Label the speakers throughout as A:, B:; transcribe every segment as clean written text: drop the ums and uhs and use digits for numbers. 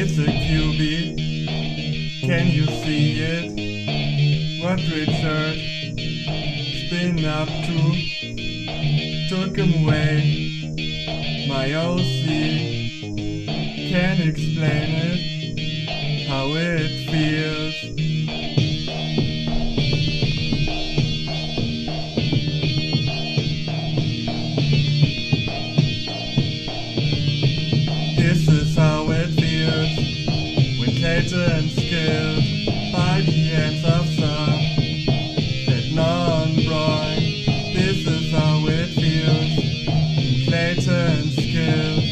A: It's a QB, can you see it? What Richard been up to? Took him away, my OC can't explain it, how it feels. This is how it feels when Clayton's killed by the hands of some that non-bright. This is how it feels when Clayton's killed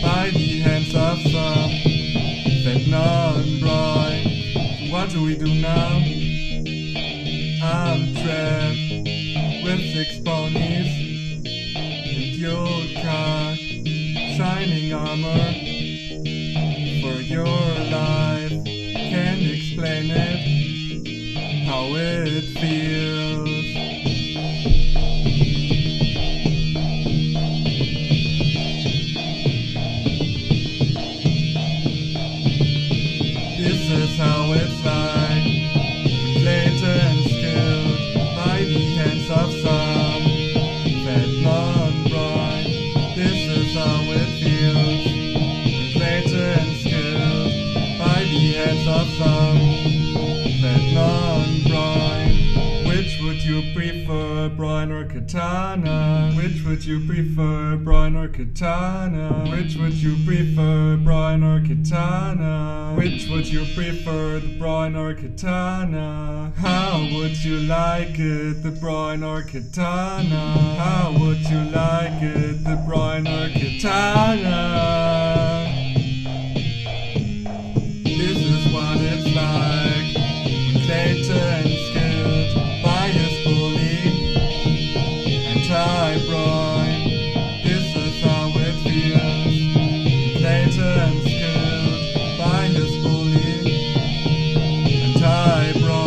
A: by the hands of some that non-bright. What do we do now? I'm trapped with 6 ponies and your car, shining armor for your life. Can't explain it, how it feels. This is how it's like when Clayton's killed by the hands of some that non-bright. This is how it feels when Clayton's killed by the hands of some that non-bright. Which would you prefer, Brian or Katana? Which would you prefer, Brian or Katana? Which would you prefer, Brian or Katana? Which would you prefer, the Brian or Katana? How would you like it, the Brian or Katana? How would you like it, the Brian or Katana? This is what it's like when Clayton's killed by his bully anti-Brian. This is how it feels when Clayton's killed by his bully anti-Brian.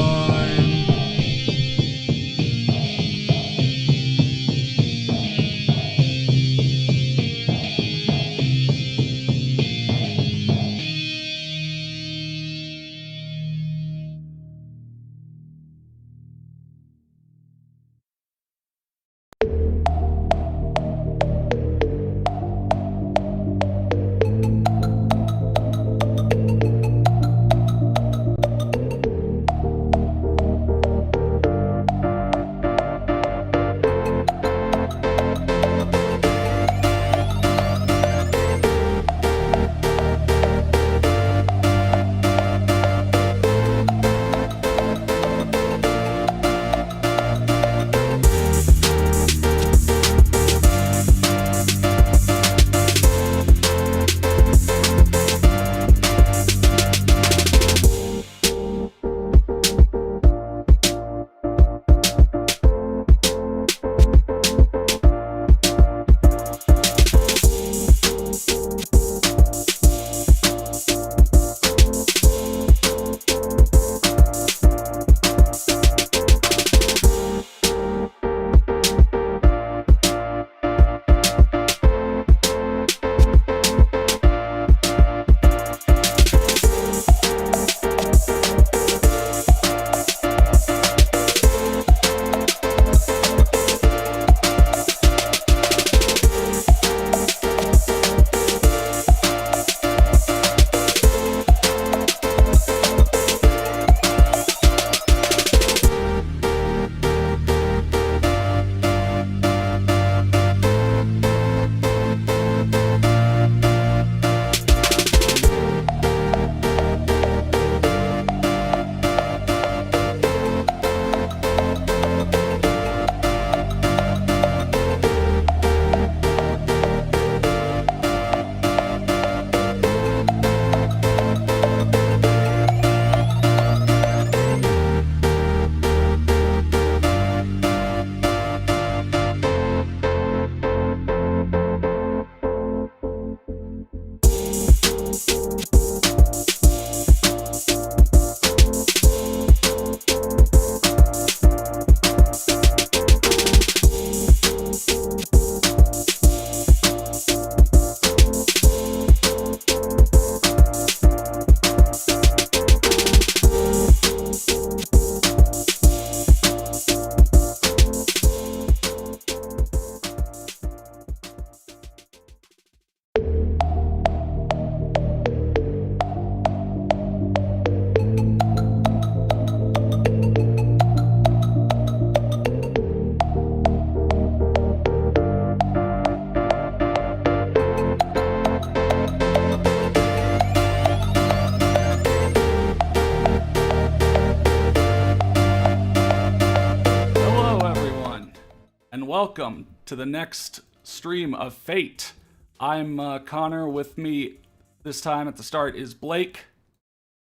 B: welcome to the next stream of F.A.T.E. I'm Connor. With me this time at the start is Blake.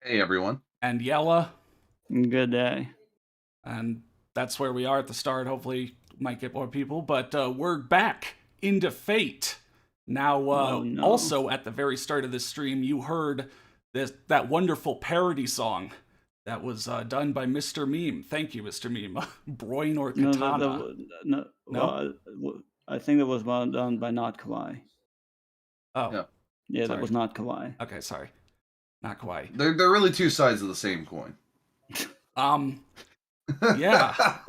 C: Hey, everyone.
B: And Yella.
D: Good day.
B: And that's where we are at the start. Hopefully, might get more people. But we're back into F.A.T.E. Now, also at the very start of this stream, you heard that wonderful parody song that was done by Mr. Meme. Thank you, Mr. Meme. Broin or Katana?
D: No? I think that was done by Not Kawaii.
B: Oh.
D: Yeah, that was Not Kawaii.
B: Okay, sorry. Not Kawaii.
C: They're really two sides of the same coin.
B: Yeah.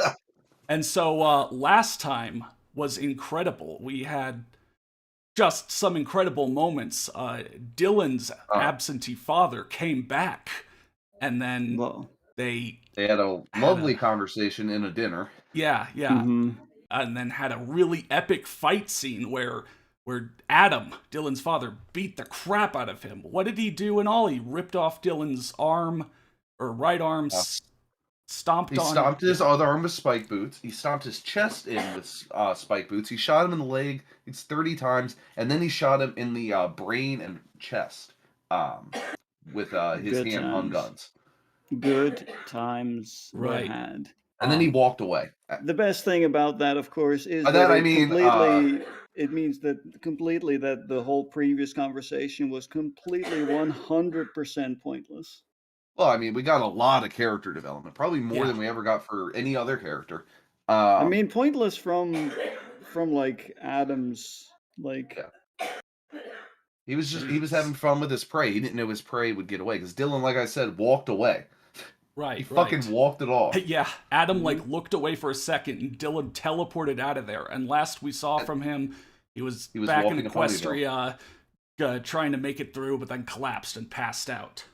B: And so last time was incredible. We had just some incredible moments. Dylan's absentee father came back, and then they
C: had a lovely conversation in a dinner.
B: Yeah.
D: Mm-hmm.
B: And then had a really epic fight scene where Adam, Dylan's father, beat the crap out of him. What did he do in all? He ripped off Dylan's arm, or right arm, stomped
C: his other arm with spike boots. He stomped his chest in with spike boots. He shot him in the leg 30 times, and then he shot him in the brain and chest with his hand-hung guns.
D: Good times were had.
C: And then he walked away.
D: The best thing about that, of course, is it means that the whole previous conversation was completely 100% pointless.
C: Well, I mean, we got a lot of character development, probably more than we ever got for any other character.
D: I mean, pointless from like Adam's
C: He was having fun with his prey. He didn't know his prey would get away because Dylan, like I said, walked away.
B: Right.
C: He fucking walked it off.
B: Yeah. Adam looked away for a second, and Dylan teleported out of there. And last we saw from him, he was back in Equestria, trying to make it through, but then collapsed and passed out.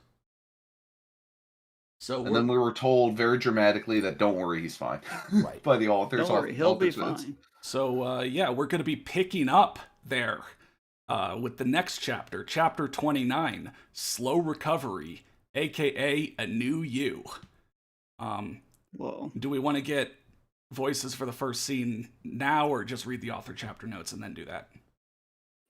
C: And then we were told very dramatically that don't worry, he's fine.
B: Right.
C: By the authors.
D: Don't worry, he'll be fine.
B: So we're going to be picking up there with the next chapter, chapter 29, Slow Recovery, aka A New You. Do we want to get voices for the first scene now, or just read the author chapter notes and then do that?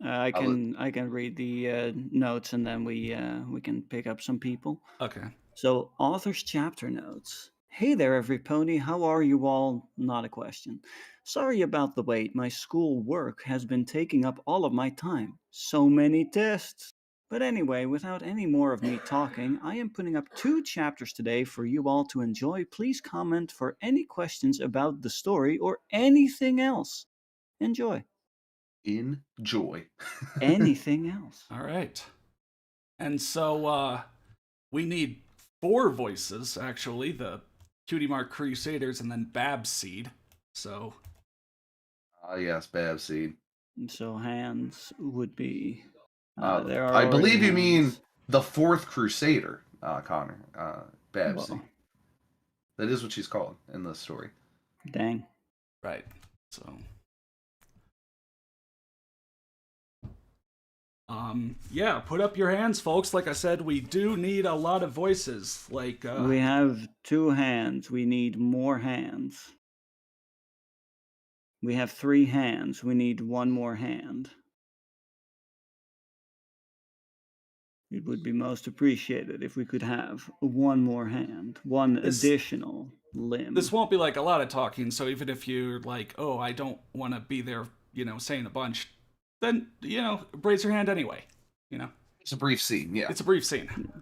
D: I can read the notes, and then we can pick up some people.
B: Okay.
D: So, author's chapter notes. Hey there, every pony. How are you all? Not a question. Sorry about the wait. My school work has been taking up all of my time. So many tests. But anyway, without any more of me talking, I am putting up 2 chapters today for you all to enjoy. Please comment for any questions about the story or anything else. Enjoy.
C: Enjoy.
D: Anything else.
B: All right. And so we need 4 voices, actually. The Cutie Mark Crusaders and then Babseed. So.
C: Yes, Babseed.
D: So hands would be.
C: I believe you mean the 4th Crusader, Connor. Babseed. That is what she's called in the story.
D: Dang.
B: Right. So. Put up your hands, folks. Like I said, we do need a lot of voices.
D: We have 2 hands. We need more hands. We have 3 hands. We need 1 more hand. It would be most appreciated if we could have 1 more hand, additional limb.
B: This won't be like a lot of talking, so even if you're like, oh, I don't want to be there, saying a bunch, then, raise your hand anyway,
C: It's a brief scene, yeah.
B: It's a brief scene.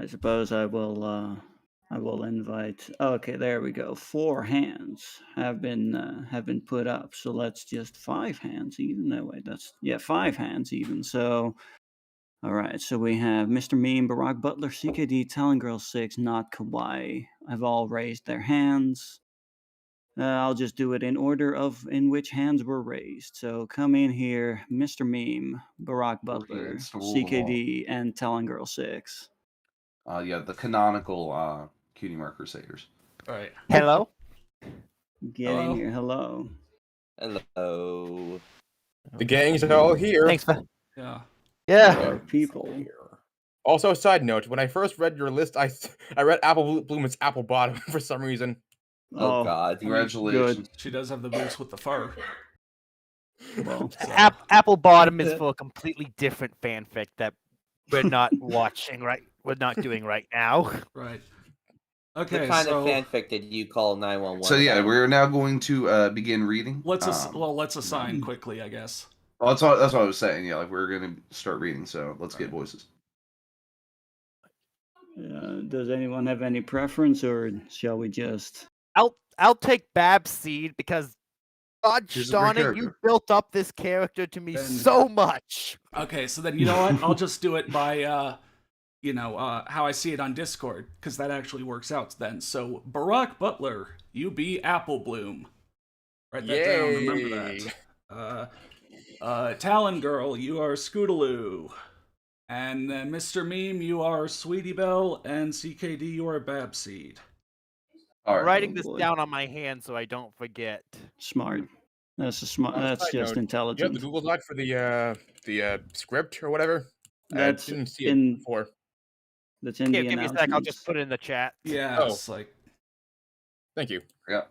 D: I suppose I will invite. Okay, there we go. 4 hands have been put up. So let's just 5 hands even. No wait, 5 hands even. So, all right. So we have Mr. Meme, Barack Butler, CKD, Talon Girl 6, Not Kawaii. Have all raised their hands. I'll just do it in order in which hands were raised. So come in here, Mr. Meme, Barack Butler, CKD, and Talon Girl 6.
C: The canonical Cutie Mark Crusaders.
B: All right.
E: Hello.
D: Get in here. Hello.
E: Hello.
F: The gangs are all here.
E: Thanks, man.
B: Yeah.
D: People.
F: Also, side note: when I first read your list, I read Apple Bloom's Apple Bottom for some reason.
E: Oh, God.
C: Congratulations.
B: She does have the boots with the fur.
D: Well,
B: So,
G: Apple Bottom is for a completely different fanfic that we're not watching right. We're not doing right now.
B: right.
E: What
B: Okay,
E: kind
B: so
E: of fanfic did you call 911?
C: So yeah,
E: about?
C: we're now going to begin reading.
B: let's assign quickly, I guess.
C: Well, that's what I was saying. Yeah, like we're gonna start reading. So let's get voices.
D: does anyone have any preference, or shall we just?
G: I'll take Bab's seed because God
C: She's a great
G: darn it, you
C: character.
G: built up this character to me
B: Then-
G: so much.
B: Okay, so then you know what? I'll just do it by how I see it on Discord, because that actually works out then. So Barack Butler, you be Apple Bloom. Write that down, remember that. Talon Girl, you are Scootaloo. And Mr. Meme, you are Sweetie Belle, and CKD, you are Babseed.
C: All
G: I'm
C: right.
G: writing
D: Oh,
G: this
D: boy.
G: down on my hand so I don't forget.
D: Smart. That's a smart.
F: On a
D: That's
F: side
D: just
F: note, You have
D: intelligent.
F: the Google Doc for the script or whatever.
D: That's
F: I didn't see
D: in-
F: it before.
D: That's in the
G: Give me a sec. I'll just
D: announcements.
G: put it in the chat.
B: Yeah,
F: Oh.
B: it's like
F: Thank you.
C: Yeah.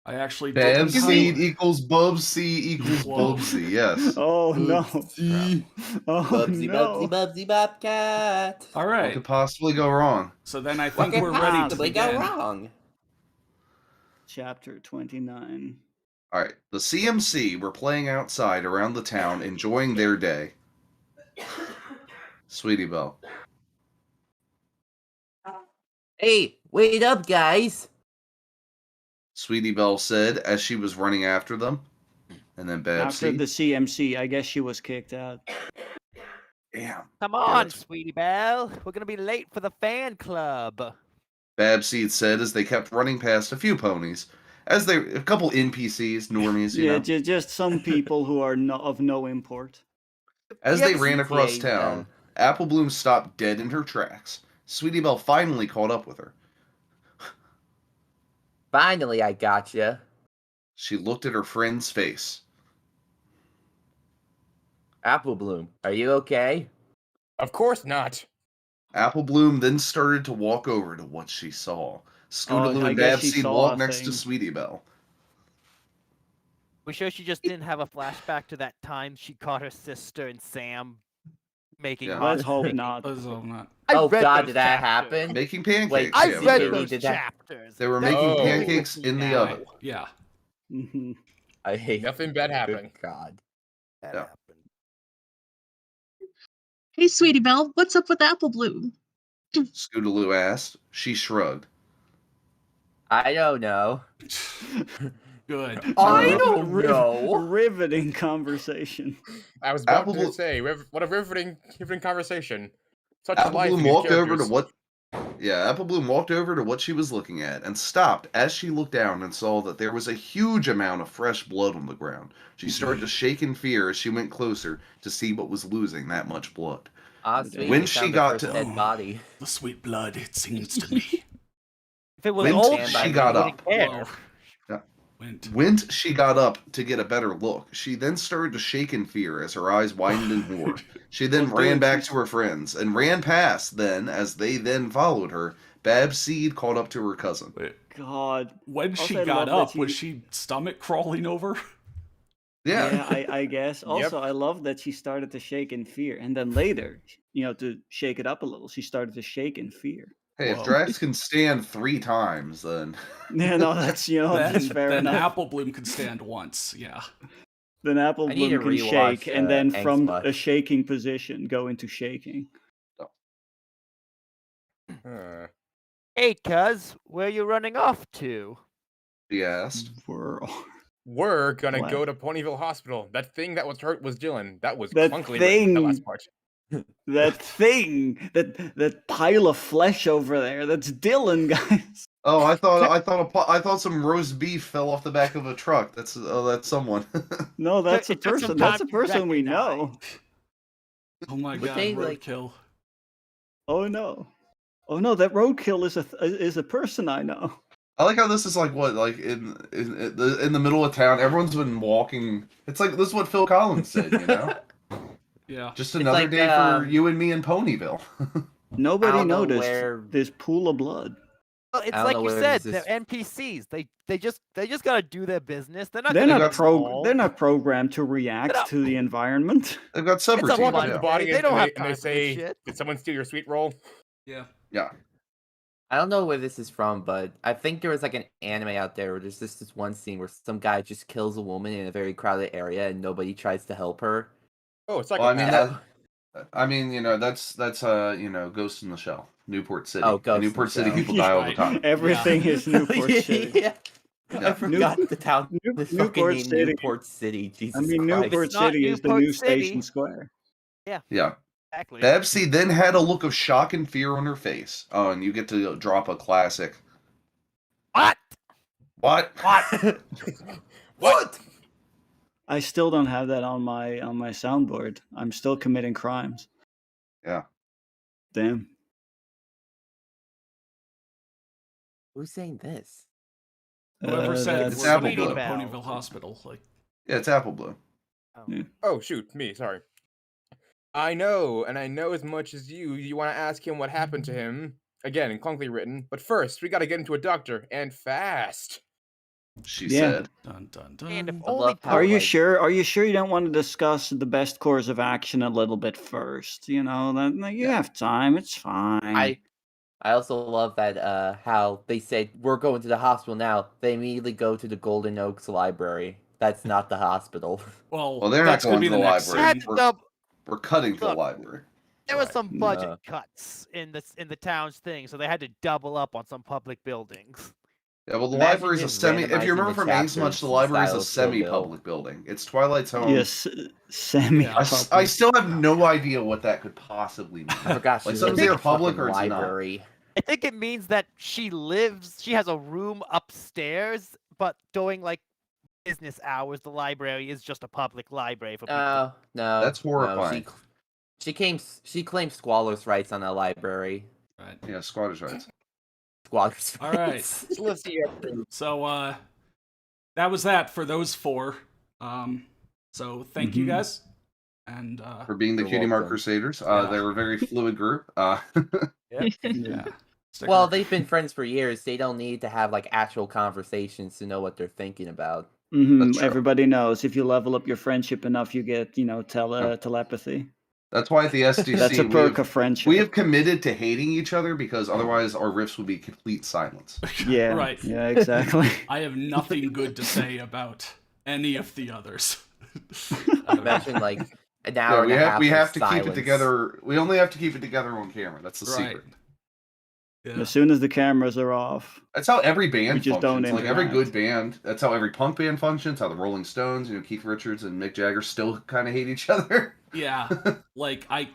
B: I actually didn't
C: Babseed
B: highlight-
C: equals Bubsy equals
B: Whoa.
C: Bubsy. Yes.
D: Oh no!
C: Bubsy.
D: Oh
E: Bubsy,
D: no!
E: Bubsy, Bubsy, Bobcat.
B: All
C: What
B: right,
C: could possibly go wrong?
B: so then I
E: What
B: think
E: could
B: we're ready to
E: possibly go
B: begin.
E: wrong?
D: Chapter 29.
C: All right. The CMC were playing outside around the town, enjoying their day. Sweetie Belle.
E: Hey, wait up, guys.
C: Sweetie Belle said as she was running after them. And then
D: After
C: Babsy.
D: the CMC, I guess she was kicked out.
C: Damn.
G: Come on,
C: that's-
G: Sweetie Belle. We're gonna be late for the fan club.
C: Babseed said as they kept running past a few ponies. A couple NPCs, normies, you
D: Yeah,
C: know.
D: just some people who are of no import.
C: As they ran across
E: PMCA,
C: town, Apple Bloom stopped dead in her tracks. Sweetie Belle finally caught up with her.
E: Finally, I gotcha.
C: She looked at her friend's face.
E: Apple Bloom, are you okay?
F: Of course not.
C: Apple Bloom then started to walk over to what she saw. Scootaloo
D: I
C: and
D: guess she
C: Babseed
D: saw
C: walked
D: a
C: next to
D: thing.
C: Sweetie Belle.
G: We sure she just didn't have a flashback to that time she caught her sister and Sam making.
C: Yeah.
D: Let's
G: hot-
D: hope
G: making-
D: not.
B: Let's hope not.
G: I
E: Oh,
G: read
E: God,
G: those
E: did that
G: chapters.
E: happen?
C: Making pancakes.
E: Wait,
G: I
C: yeah,
E: Wait,
G: read
E: wait,
G: those
E: did that-
G: chapters.
C: They were
G: That's
C: making
F: Oh.
C: pancakes
G: with me
C: in the
G: now.
C: oven.
B: Yeah.
D: Mhm.
E: I hate
F: Nothing bad happened.
E: Good God.
G: That
C: Yeah.
G: happened.
H: Hey, Sweetie Belle, what's up with Apple Bloom?
C: Scootaloo asked. She shrugged.
E: I don't know.
B: Good.
E: I don't
D: Riv-
E: know.
D: Riveting conversation.
F: I was about
C: Apple
F: to
C: Bloom-
F: say, what a riveting conversation. Such
C: Apple
F: life
C: Bloom
F: in these
C: walked over to
F: characters.
C: what. Yeah, Apple Bloom walked over to what she was looking at and stopped as she looked down and saw that there was a huge amount of fresh blood on the ground. She started to shake in fear as she went closer to see what was losing that much blood.
E: Sweet,
C: When
E: you
C: she
E: found the
C: got
E: first
C: to-
E: dead body.
B: The sweet blood, it seems to me.
G: If it was
C: When
G: old,
E: she
G: I
C: got
G: wouldn't
C: up-
G: care.
B: Whoa.
C: Yeah.
B: Went.
C: When she got up to get a better look, she then started to shake in fear as her eyes widened in horror. She then
B: Well,
C: ran
B: dude,
C: back
B: she's-
C: to her friends and ran past. Then, as they then followed her, Babseed caught up to her cousin.
B: Wait,
D: God.
B: when
D: Also,
B: she
D: I
B: got
D: love
B: up,
D: that
B: was
D: you-
B: she stomach crawling over?
C: Yeah.
D: I guess. Also, I love that she started to shake in fear, and then later, to shake it up a little, she started to shake in fear.
C: Hey,
B: Whoa.
C: if Drax can stand 3 times, then
D: Yeah, no, that's that's fair
B: then
D: enough.
B: Apple Bloom could stand once. Yeah.
D: Then Apple
E: I need
D: Bloom
E: to
D: can
E: rewatch,
D: shake, and then
E: Angst
D: from
E: Much.
D: a shaking position go into shaking.
F: Huh.
G: Hey, cuz, where you running off to?
C: she asked.
F: We're gonna
D: What?
F: go to Ponyville Hospital. That thing that was hurt was Dylan. That was
D: That
F: clunkily written, that last
D: thing.
F: part.
D: That thing, that pile of flesh over there, that's Dylan, guys.
C: Oh, I thought some roast beef fell off the back of a truck. That's someone.
D: No, that's a
G: It took some
D: person. That's a
G: time to
D: person we
G: recognize.
D: know.
B: Oh my
E: Would
B: god,
E: they, like-
B: roadkill.
D: Oh no. Oh no, that roadkill is a person I know.
C: I like how this is like in the middle of town. Everyone's been walking. It's like this is what Phil Collins said, you know.
B: Yeah.
C: Just another
E: like,
C: day for you and me in Ponyville.
D: Nobody
E: don't know
D: noticed
E: where-
D: this pool of blood.
G: Well, it's
E: I don't
G: like
E: know
G: you
E: whether
G: said,
E: this
G: they're
E: is-
G: NPCs. They just gotta do their business. They're not
D: They're
G: gonna
D: not
G: get
C: pro-
G: involved.
D: they're not programmed to react
G: not-
D: to the environment.
C: They've got
G: It's a
F: You walk
C: subroutines.
F: up to the
G: Monday.
F: body
G: They
F: and,
G: don't
F: and,
G: have
F: they, and they
G: time for this
F: say,
G: shit.
F: "Did someone steal your sweet roll?"
B: Yeah.
C: Yeah.
E: I don't know where this is from, but I think there was like an anime out there where there's just this one scene where some guy just kills a woman in a very crowded area and nobody tries to help her.
F: Oh, it's
C: Well, I mean
E: psychopath.
C: that's Ghost in the Shell, Newport City.
E: Oh, Ghost
C: In
E: in
C: Newport
E: the
C: City,
E: Shell.
C: people die all the
B: Right.
C: time.
D: Everything is Newport City.
E: Yeah. I
C: Yeah.
E: forgot the town.
D: New-
E: The fucking
D: Newport
E: name
D: City.
E: Newport City. Jesus
D: I mean,
E: Christ.
D: Newport
G: It's not
D: City is the
G: Newport
D: new
G: City.
D: Station Square.
C: Yeah.
G: Exactly.
C: Babsy then had a look of shock and fear on her face. Oh, and you get to drop a classic.
G: What?
C: What?
G: What?
C: What?
D: I still don't have that on my soundboard. I'm still committing crimes.
C: Yeah.
D: Damn.
E: Who's saying this?
B: Whoever said
C: It's
B: we're gonna
C: Apple
B: go to
G: Blue.
B: Ponyville Hospital, like
C: Yeah, it's Apple Blue.
F: Oh, shoot, me, sorry. I know, and I know as much as you. You want to ask him what happened to him? Again, clunkily written. But first, we gotta get him to a doctor, and fast.
C: She
D: Yeah.
C: said.
B: dun dun
G: And if
B: dun.
E: I
G: only
E: love how,
D: Are you
E: like-
D: sure? Are you sure you don't want to discuss the best course of action a little bit first? You know, then you have time. It's fine.
E: I also love that how they say we're going to the hospital now. They immediately go to the Golden Oaks Library. That's not the hospital.
B: Well,
C: Well, they're not
B: that's gonna
C: going
B: be
C: to
B: the
C: the
B: next
C: library.
G: I had
B: scene.
G: to
C: We're-
G: dub.
C: We're cutting to the
G: Look.
C: library.
G: There was
C: Right.
G: some budget
E: No.
G: cuts in the town's thing, so they had to double up on some public buildings.
C: Yeah, well, the
E: Imagine
C: library's a
E: just
C: semi. If you
E: randomizing
C: remember
E: the
C: from Ace Much,
E: chapters
C: the
E: in
C: library is
E: style
C: a
E: of Kill Bill.
C: semi-public building. It's Twilight's home.
D: Yes, semi.
B: Yeah.
C: I still have no idea what that could possibly mean.
E: I forgot
C: Like,
E: she
C: some
E: lives
C: say
E: in
C: are
E: the
C: public
E: fucking
C: or it's not.
E: library.
G: I think it means that she has a room upstairs, but during like business hours, the library is just a public library for people.
E: No,
C: That's horrifying.
E: No, she claims squalor's rights on the library.
B: Right.
C: Yeah, squatters' rights.
E: Squalor's
B: All right.
E: rights.
F: So let's see.
B: So that was that for those four. So thank you
D: Mhm.
B: guys. And
C: For being the
E: You're
C: Cutie Mark
E: welcome.
C: Crusaders.
B: Yeah.
C: They were a very fluid group.
B: yeah. Stick
E: Well,
B: around.
E: they've been friends for years. They don't need to have like actual conversations to know what they're thinking about.
C: That's true.
D: Everybody knows if you level up your friendship enough, you get
C: Yeah.
D: telepathy.
C: That's why at the SDC
D: That's a perk of friendship.
C: we have committed to hating each other because otherwise our riffs would be complete silence.
D: Yeah.
B: Right.
D: Yeah. Exactly.
B: I have nothing good to say about any of the others.
E: Imagine like an hour
C: Yeah,
E: and a half.
C: we
E: of
C: have to keep
E: silence.
C: it together. We only have to keep it together on camera. That's the
B: Right.
C: secret.
B: Yeah.
D: As soon as the cameras are off.
C: That's how every band
D: We just don't
C: functions. Like every good
D: interact.
C: band, that's how every punk band functions. How the Rolling Stones, Keith Richards and Mick Jagger still kind of hate each other.
B: Yeah, like I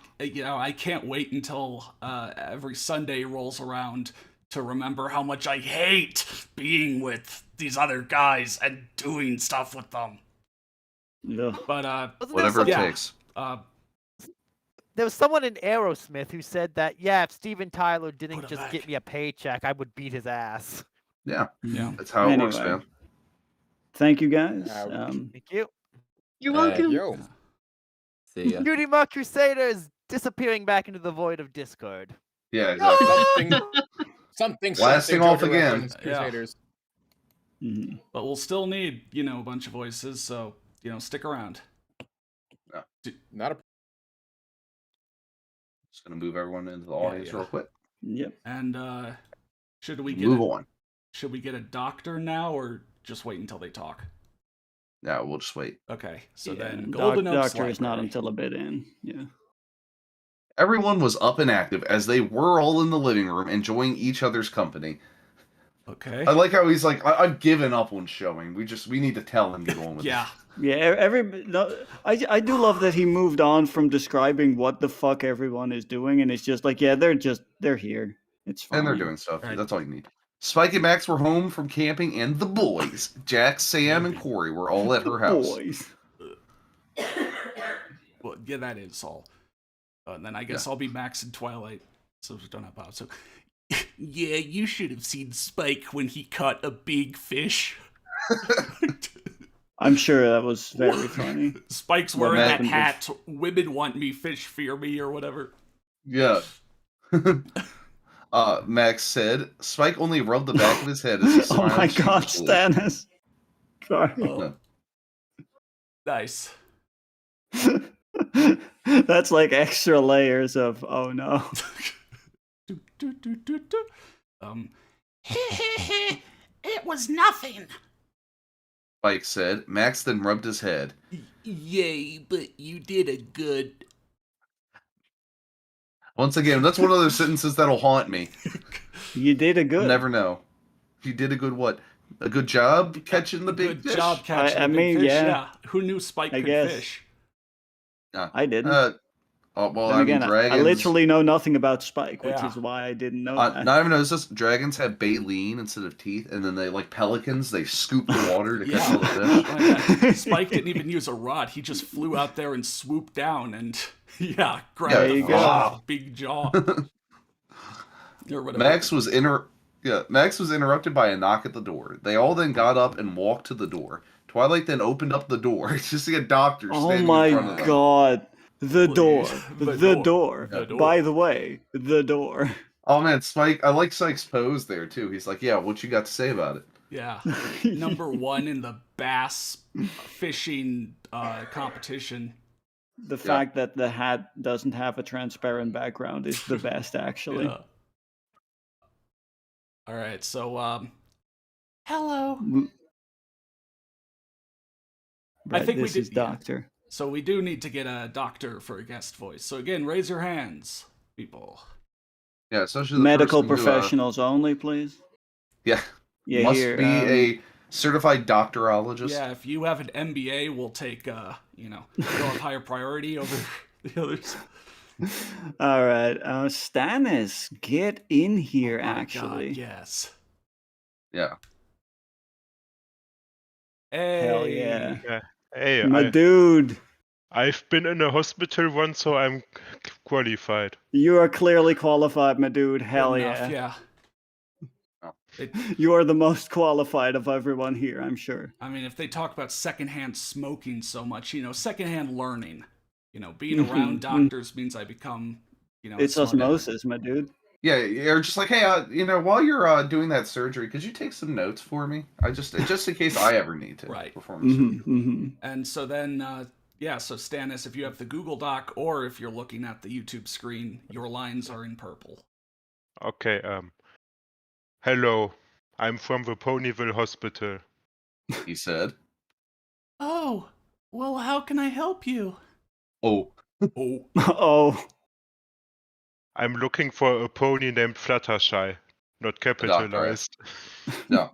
B: can't wait until every Sunday rolls around to remember how much I hate being with these other guys and doing stuff with them.
D: Ugh.
B: But
G: Wasn't there
C: Whatever it
G: some-
B: Yeah.
C: takes.
G: There was someone in Aerosmith who said that, yeah, if Steven Tyler didn't
B: Put it
G: just
B: back.
G: get me a paycheck, I would beat his ass.
C: Yeah,
B: yeah,
C: that's how it works,
D: Anyway.
C: man.
D: Thank you guys.
G: Thank you.
H: You're welcome.
F: Yo.
E: See ya.
G: Cutie Mark Crusaders disappearing back into the void of Discord.
C: Yeah, exactly.
F: Something.
C: Blasting off
F: JoJo
C: again.
F: reference,
B: Yeah.
F: Crusaders.
D: Mhm.
B: but we'll still need a bunch of voices, so stick around.
F: Not a.
C: Just gonna move everyone into the
B: Yeah,
C: audience
B: yeah.
C: real quick.
D: Yep.
B: And should we get
C: Move on.
B: should we get a doctor now or just wait until they talk?
C: Yeah, we'll just wait.
B: Okay, so
D: Yeah,
B: then
D: doc-
B: Golden Oaks
D: Doctor is not
B: Library.
D: until a bit in. Yeah.
C: Everyone was up and active as they were all in the living room enjoying each other's company.
B: Okay.
C: I like how he's like, I've given up on showing. We need to tell and get on with
B: Yeah.
C: it.
D: No, I do love that he moved on from describing what the fuck everyone is doing, and it's just like, yeah, they're here. It's fine.
C: And they're doing stuff.
B: Right.
C: That's all you need. Spike and Max were home from camping, and the boys, Jack, Sam, and Corey, were all at her house.
D: Boys.
B: Well, yeah, that is all. And then I guess I'll be Max in Twilight, so we don't have Bob. So, yeah, you should have seen Spike when he caught a big fish.
D: I'm sure that was very funny.
B: Spike's
D: What
B: wearing that
D: happened
B: hat. Women want me, fish fear me, or whatever.
C: Yeah. Max said. Spike only rubbed the back of his head as he
D: Oh
C: smiled.
D: my god,
C: sheepishly.
D: Stannis. Sorry.
B: Oh, nice.
D: That's like extra layers of oh no.
B: Um, it was nothing.
C: Spike said. Max then rubbed his head.
B: Yay, but you did a good.
C: Once again, that's one of those sentences that'll haunt me.
D: You did a
C: I'll
D: good.
C: never know. You did a good what? A good job catching the big
B: Good
C: fish?
B: job catching
D: I
B: the big
D: mean,
B: fish.
D: yeah.
B: Yeah. Who knew Spike
D: I
B: could
D: guess.
B: fish?
D: I didn't.
C: Oh, well,
D: Then
C: I
D: again,
C: mean, dragons.
D: I literally know nothing about Spike, which
B: Yeah.
D: is why I didn't know that.
C: Not even noticed this. Dragons have baleen instead of teeth, and then they, like pelicans, they scoop the water to catch all the fish.
B: Oh, yeah. Spike didn't even use a rod. He just flew out there and swooped down and,
C: There
B: grabbed the
C: you
B: fish
C: go.
B: with his big jaw. Or whatever.
C: Max was interrupted by a knock at the door. They all then got up and walked to the door. Twilight then opened up the door just to see a doctor
D: Oh
C: standing
D: my
C: in front of them.
D: god. The door.
B: The
D: The
B: door.
D: door.
B: The door.
D: By the way, the door.
C: Oh man, Spike! I like Spike's pose there too. He's like, "Yeah, what you got to say about it?"
B: Yeah. Number one in the bass fishing competition.
D: The fact that the hat doesn't have a transparent background is the best, actually.
B: Yeah. All right, so hello.
D: Right,
B: I think
D: this
B: we
D: is
B: did. Yeah.
D: Doctor.
B: So we do need to get a doctor for a guest voice. So again, raise your hands, people.
C: Yeah, especially the
D: Medical
C: person who,
D: professionals only, please.
C: Yeah,
D: Yeah,
C: must
D: here,
C: be a certified doctorologist.
B: Yeah, if you have an MBA, we'll take you'll have higher priority over the others.
D: All right, Stannis, get in here.
B: Oh my
D: actually,
B: God, yes.
C: Yeah.
B: Hey.
D: Hell yeah,
I: Yeah. Hey,
D: my dude.
I: I've been in a hospital once, so I'm qualified.
D: You are clearly qualified, my dude. Hell
B: Good
D: yeah.
B: enough, yeah.
D: You are the most qualified of everyone here, I'm sure.
B: I mean, if they talk about secondhand smoking so much, secondhand learning, being around doctors means I become,
D: It's
B: smart
D: osmosis, my dude.
C: Yeah, you're just like, hey, while you're doing that surgery, could you take some notes for me? Just in case I ever need to
B: Right.
C: perform the surgery.
B: And so then, so Stannis, if you have the Google Doc or if you're looking at the YouTube screen, your lines are in purple.
I: Okay, hello, I'm from the Ponyville Hospital.
C: He said.
B: Oh, well, how can I help you?
C: Oh.
B: Oh.
D: Oh.
I: I'm looking for a pony named Fluttershy, not capitalized.
C: No.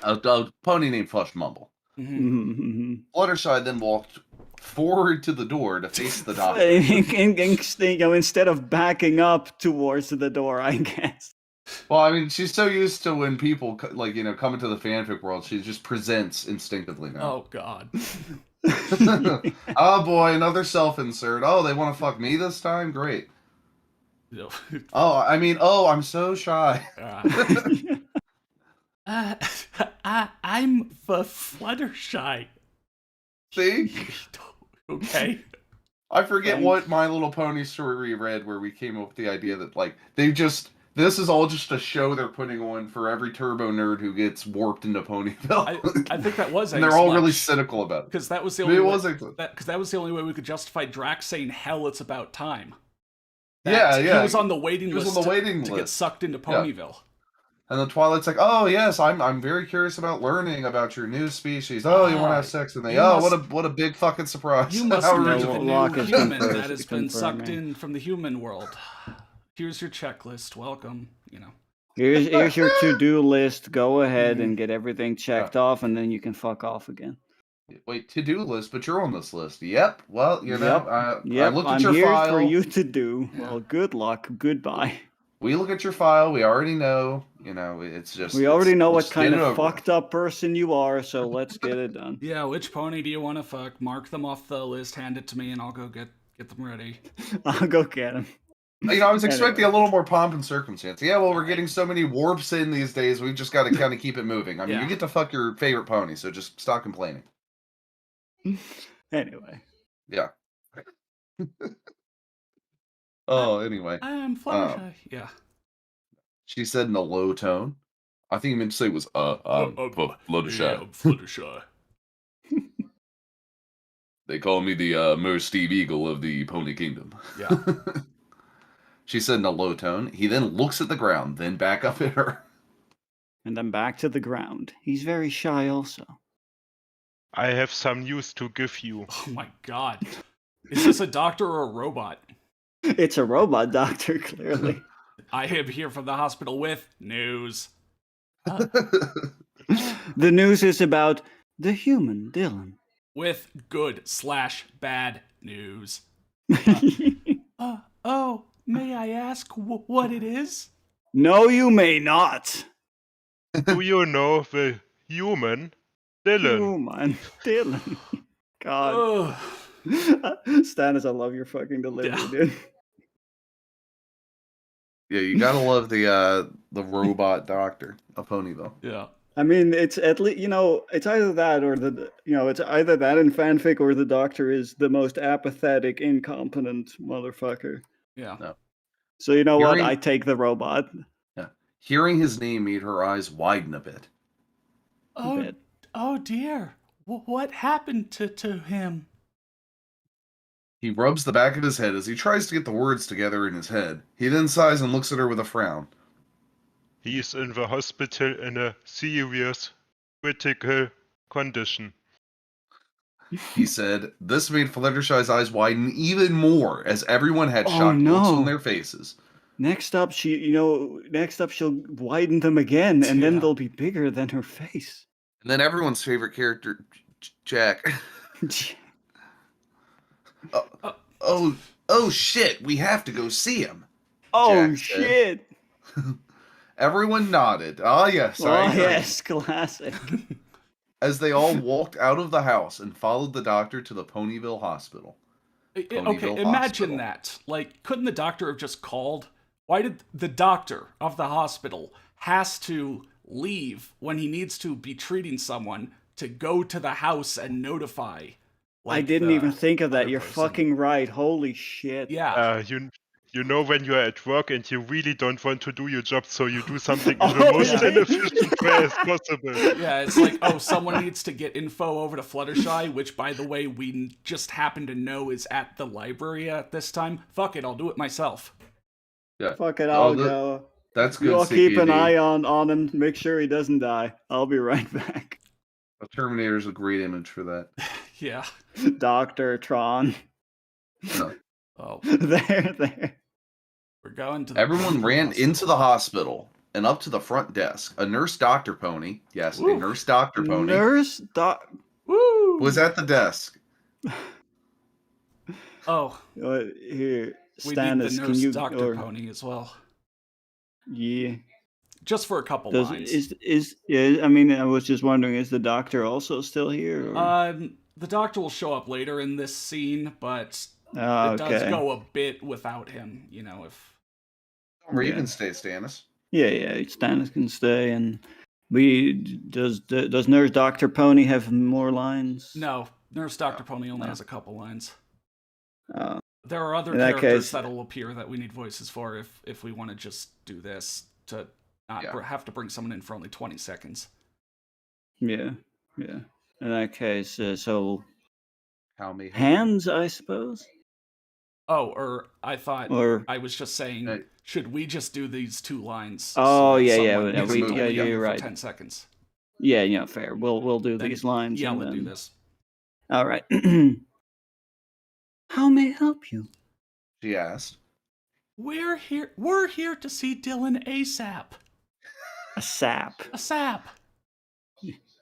C: A pony named Flush Mumble. Fluttershy then walked forward to the door to face the doctor.
D: Instead of backing up towards the door, I guess.
C: Well, I mean, she's so used to when people come into the fanfic world, she just presents instinctively now.
B: Oh God.
C: Oh boy, another self-insert. Oh, they want to fuck me this time? Great. I'm so shy. I'm
B: Fluttershy.
C: See?
B: Okay.
C: I forget what My Little Pony story we read where we came up with the idea that this is all just a show they're putting on for every turbo nerd who gets warped into Ponyville.
B: I think that was
C: and they're all really cynical about it.
B: Because that was the only way we could justify Drax saying, "Hell, it's about time." He was on the waiting list to get sucked into Ponyville.
C: Yeah. And then Twilight's like, "Oh yes, I'm very curious about learning about your new species. Oh, you want to have sex with me? What a big fucking surprise!
B: You must be the new human that has been sucked in from the human world. Here's your checklist. Welcome.
D: Here's your to-do list. Go ahead and get everything checked off, and then you can fuck off again.
C: Wait, to-do list, but you're on this list. Yep. Well, I looked at
D: I'm
C: your
D: here
C: file.
D: for you to do. Well, good luck. Goodbye.
C: We look at your file. We already know. It's just.
D: We already know what kind of fucked up person you are. So let's get it done.
B: Yeah. Which pony do you want to fuck? Mark them off the list. Hand it to me, and I'll go get them ready.
D: I'll go get them.
C: I was expecting a little more pomp and circumstance. Yeah, well, we're getting so many warps in these days. We've just got to kind of keep it moving. I mean, you get to fuck your favorite pony, so just stop complaining.
D: Anyway.
C: Yeah. Anyway.
B: I am Fluttershy. Yeah.
C: She said in a low tone. I think he meant to say was, Fluttershy.
B: Yeah, I'm Fluttershy.
C: They call me the Steve Eagle of the Pony Kingdom.
B: Yeah.
C: She said in a low tone. He then looks at the ground, then back up at her.
D: And then back to the ground. He's very shy also.
I: I have some news to give you.
B: Oh my god. Is this a doctor or a robot?
D: It's a robot doctor, clearly.
B: I am here from the hospital with news.
D: The news is about the human Dylan.
B: With good/bad news. Oh, may I ask what it is?
D: No, you may not.
I: Do you know the human Dylan?
D: Human Dylan. God. Stannis, I love your fucking delivery, dude.
C: Yeah, you gotta love the robot doctor of Ponyville.
B: Yeah.
D: I mean, it's at least, it's either that or it's either that in fanfic or the doctor is the most apathetic, incompetent motherfucker.
B: Yeah.
C: No.
D: So you know what?
C: Hearing-
D: I take the robot.
C: Yeah. Hearing his name made her eyes widen a bit.
B: Oh dear. What happened to him?
C: He rubs the back of his head as he tries to get the words together in his head. He then sighs and looks at her with a frown.
I: He is in the hospital in a serious, critical condition.
C: He said. This made Fluttershy's eyes widen even more as everyone had shocked looks on their faces.
D: Next up, she'll widen them again, and then they'll be bigger than her face.
C: And then everyone's favorite character, Jack. Oh shit, we have to go see him.
D: Oh
C: Jack
D: shit.
C: Everyone nodded. Ah yes, I agree.
D: Yes, classic.
C: As they all walked out of the house and followed the doctor to the Ponyville Hospital.
B: Okay, imagine that. Like, couldn't the doctor have just called? Why did the doctor of the hospital has to leave when he needs to be treating someone to go to the house and notify?
D: I didn't even think of that. You're fucking right. Holy shit.
B: Yeah.
I: You know when you're at work and you really don't want to do your job, so you do something in the most inefficient way as possible.
B: Yeah, it's like, someone needs to get info over to Fluttershy, which, by the way, we just happen to know is at the library at this time. Fuck it, I'll do it myself.
C: Yeah.
D: Fuck it, I'll go.
C: That's good.
D: You all keep an eye on him. Make sure he doesn't die. I'll be right back.
C: A Terminator's a great image for that.
B: Yeah.
D: Dr. Tron.
C: No.
B: Oh.
D: There.
B: We're going to the
C: Everyone ran into the hospital and up to the front desk. A nurse Dr. Pony, yes,
B: Woo.
C: a nurse Dr. Pony,
B: Woo!
C: was at the desk.
B: Oh.
D: Here,
B: We
D: Stannis,
B: need the
D: can
B: nurse
D: you...
B: Dr. Pony as well.
D: Yeah.
B: Just for a couple lines.
D: I mean, I was just wondering, is the doctor also still here? Or?
B: The doctor will show up later in this scene, but it does go a bit without him, if...
C: You can stay, Stannis.
D: Yeah, Stannis can stay, and does Nurse Dr. Pony have more lines?
B: No, Nurse Dr. Pony only has a couple lines.
D: Oh.
B: There are other characters that'll appear that we need voices for if we want to just do this, to not have to bring someone in for only 20 seconds.
D: Yeah. In that case, so...
C: How many
D: hands, I suppose?
B: Oh, or I thought I was just saying, should we just do these two lines?
D: Oh,
B: you're
D: right.
B: 10 seconds.
D: Yeah, fair. We'll do these lines.
B: Yeah, we'll do this.
D: All right. How may I help you?
C: She asked.
B: We're here to see Dylan ASAP.
D: A sap.
B: A sap.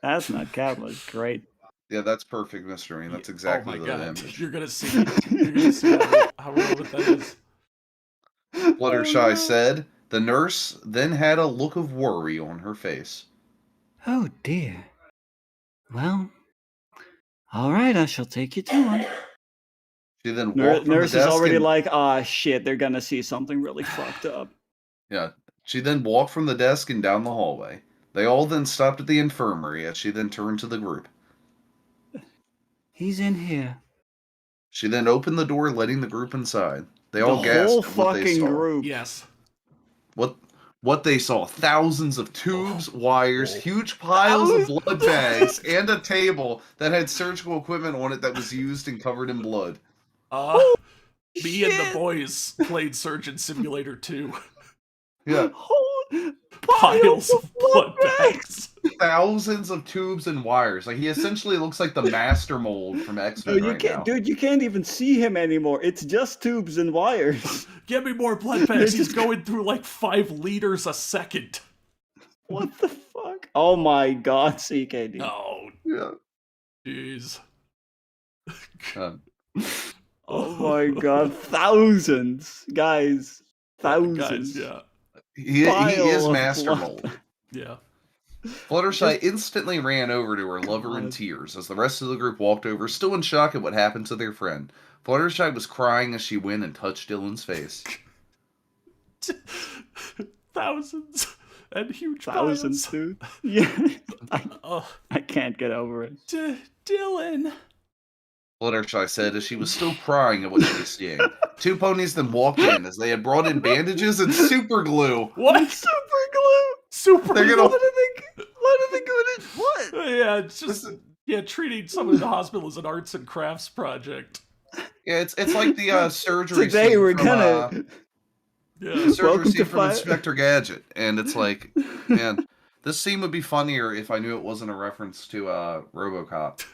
D: That's not capitalist. Great.
C: Yeah, that's perfect, Mr. Rain. That's exactly the image.
B: You're gonna see how relevant that is.
C: Fluttershy said. The nurse then had a look of worry on her face.
D: Oh dear. Well, all right, I shall take you to one.
C: She then walked
D: Nurse
C: from the desk
D: is already like, shit, they're gonna see something really fucked up.
C: Yeah. She then walked from the desk and down the hallway. They all then stopped at the infirmary as she then turned to the group.
D: He's in here.
C: She then opened the door, letting the group inside. They all gasped
D: whole
C: at what they
D: fucking
C: saw.
D: group.
B: Yes.
C: What what they saw. Thousands of tubes, wires, huge piles of blood bags, and a table that had surgical equipment on it that was used and covered in blood.
B: Me and the boys played Surgeon Simulator 2.
C: Yeah.
B: Piles of blood bags.
C: Thousands of tubes and wires. Like, he essentially looks like the master mold from X-Men now.
D: Dude, you can't even see him anymore. It's just tubes and wires.
B: Give me more blood bags. He's going through like 5 liters a second.
D: What the fuck? Oh my god, CKD.
B: Oh.
C: Yeah.
B: Jeez.
D: Oh my god, thousands. Guys. Thousands.
B: Guys, yeah.
C: He is master
D: blood.
C: mold.
B: Yeah.
C: Fluttershy instantly ran over to her lover in tears as the rest of the group walked over, still in shock at what happened to their friend. Fluttershy was crying as she went and touched Dylan's face.
B: Thousands and huge
D: Thousands,
B: piles.
D: dude. Yeah. I can't get over it.
B: Dylan.
C: Fluttershy said as she was still crying at what she was seeing. 2 ponies then walked in as they had brought in bandages and super glue.
B: What?
D: Super glue?
B: Super
C: They're
B: glue?
C: gonna...
D: Why did they go in? What?
B: Yeah, it's just treating someone in the hospital as an arts and crafts project.
C: Yeah, it's like the surgery
D: Today
C: scene
D: we're
C: from,
D: gonna...
C: the surgery
D: Welcome
C: scene
D: to
C: from
D: Fire.
C: Inspector Gadget. And it's like, man, this scene would be funnier if I knew it wasn't a reference to RoboCop.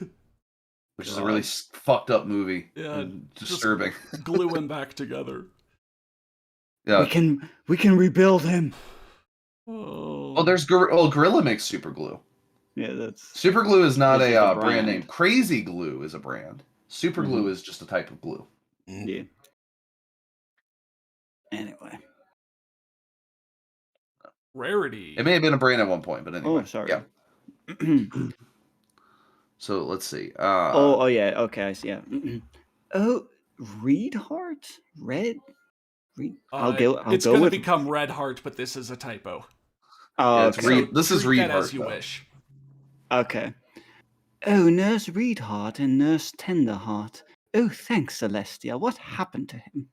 C: Which is a really fucked up movie.
B: Yeah,
C: and disturbing.
B: Glue him back together.
C: Yeah.
D: We can rebuild him.
C: Oh, there's Gorilla makes super glue.
D: Yeah, that's
C: super glue is not
D: a
C: brand
D: brand
C: name. Crazy glue is a brand. Super glue is just a type of glue.
D: Yeah. Anyway.
B: Rarity.
C: It may have been a brand at one point, but anyway.
D: Oh, sorry.
C: Yeah. So let's see.
D: Oh yeah. Okay, I see. Yeah. Oh, Reed Heart? Red? Reed? I'll go
B: it's going to
D: with...
B: become Red Heart, but this is a typo.
C: Oh,
D: okay.
C: This is Reed
B: Heart.
C: Heart,
B: As you wish.
D: Okay. Oh, Nurse Reed Heart and Nurse Tenderheart. Oh, thanks, Celestia. What happened to him?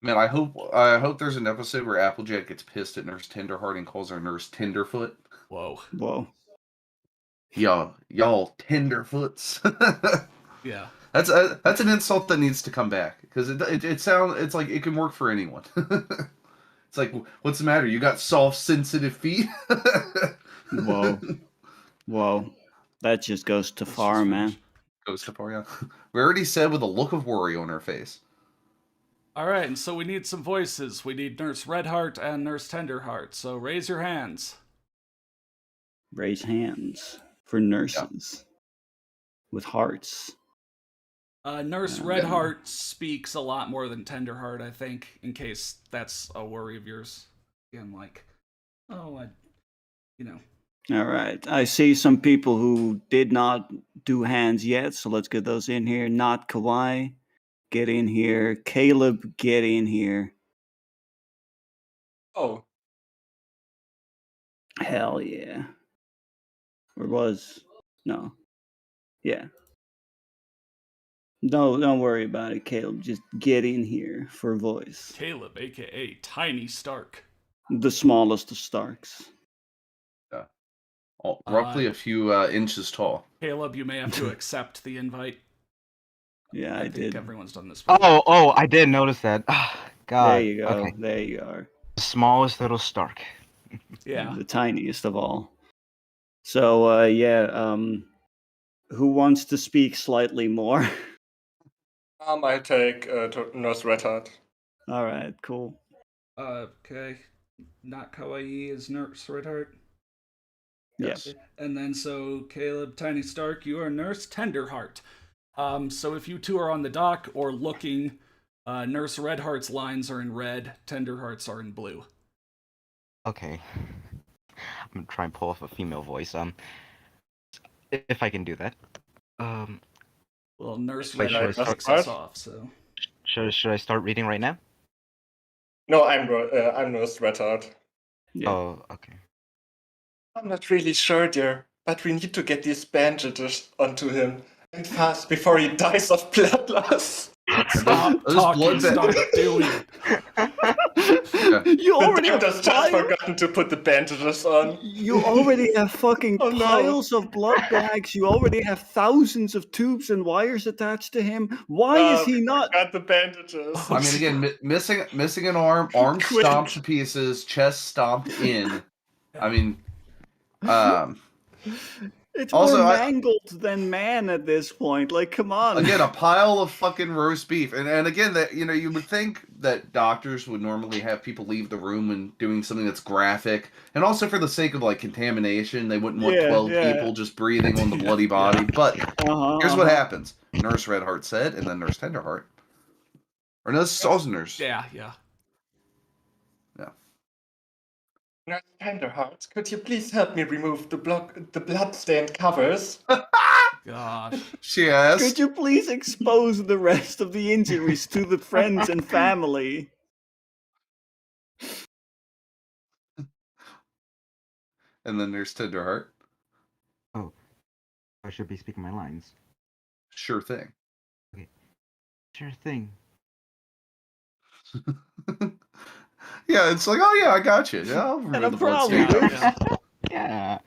C: Man, I hope there's an episode where Applejack gets pissed at Nurse Tenderheart and calls her Nurse Tenderfoot.
B: Whoa.
C: Y'all tenderfoots.
B: Yeah.
C: That's an insult that needs to come back because it's like it can work for anyone. It's like, what's the matter? You got soft, sensitive feet?
D: Whoa. That just goes too far, man.
C: Goes too far, yeah. We already said with a look of worry on her face.
B: All right, and so we need some voices. We need Nurse Redheart and Nurse Tenderheart. So raise your hands.
D: Raise hands for nurses with hearts.
B: Nurse Redheart speaks a lot more than Tenderheart, I think, in case that's a worry of yours. Again, like, All
D: right. I see some people who did not do hands yet, so let's get those in here. Not Kawhi. Get in here. Caleb, get in here.
J: Oh.
D: Hell yeah. Or was... No. Yeah. No, don't worry about it, Caleb. Just get in here for voice.
B: Caleb, a.k.a. Tiny Stark.
D: The smallest of Starks.
C: Yeah. Roughly a few inches tall.
B: Caleb, you may have to accept the invite.
D: Yeah, I did.
B: Everyone's done this.
J: Oh, I did notice that. God.
D: There you go.
J: Okay.
D: There you are.
J: The smallest little Stark.
B: Yeah.
D: The tiniest of all. So, who wants to speak slightly more?
J: I take Nurse Redheart.
D: All right, cool.
B: Okay. Not Kawaii is Nurse Redheart?
D: Yes.
B: And then so Caleb, Tiny Stark, you are Nurse Tenderheart. So if you two are on the dock or looking, Nurse Redheart's lines are in red, Tenderheart's are in blue.
K: Okay. I'm gonna try and pull off a female voice. If I can do that.
B: Well, Nurse
K: Wait,
B: Redheart kicks us off, so.
K: Should I start reading right now?
J: No, I'm Nurse Redheart.
D: Yeah.
K: Oh, okay.
J: I'm not really sure, dear, but we need to get these bandages onto him. And fast before he dies of blood loss.
B: Stop talking, stop doing it.
D: You
J: The
D: already have
J: doctor's just forgotten to put the bandages on.
D: You already have fucking
J: Oh, no.
D: piles of blood bags. You already have thousands of tubes and wires attached to him. Why is he not?
J: Got the bandages.
C: I mean, again, missing an arm
J: Quick.
C: stomped to pieces, chest stomped in. I mean,
D: It's
C: also,
D: more mangled than man at this point. Like, come on.
C: again, a pile of fucking roast beef, and again, that you would think that doctors would normally have people leave the room when doing something that's graphic, and also for the sake of like contamination, they wouldn't want 12 people just breathing on the bloody body. But here's what happens: Nurse Redheart said, and then Nurse Tenderheart, or no, this is also Nurse.
B: Yeah.
J: Nurse Tenderheart, could you please help me remove the blood-stained covers?
B: Gosh.
C: She asked.
D: Could you please expose the rest of the injuries to the friends and family?
C: And then Nurse Tenderheart.
K: Oh, I should be speaking my lines.
C: Sure thing.
K: Okay. Sure thing.
C: Yeah, it's like, oh yeah, I got you. Yeah, I'll remove the bloodstained covers.
K: Yeah.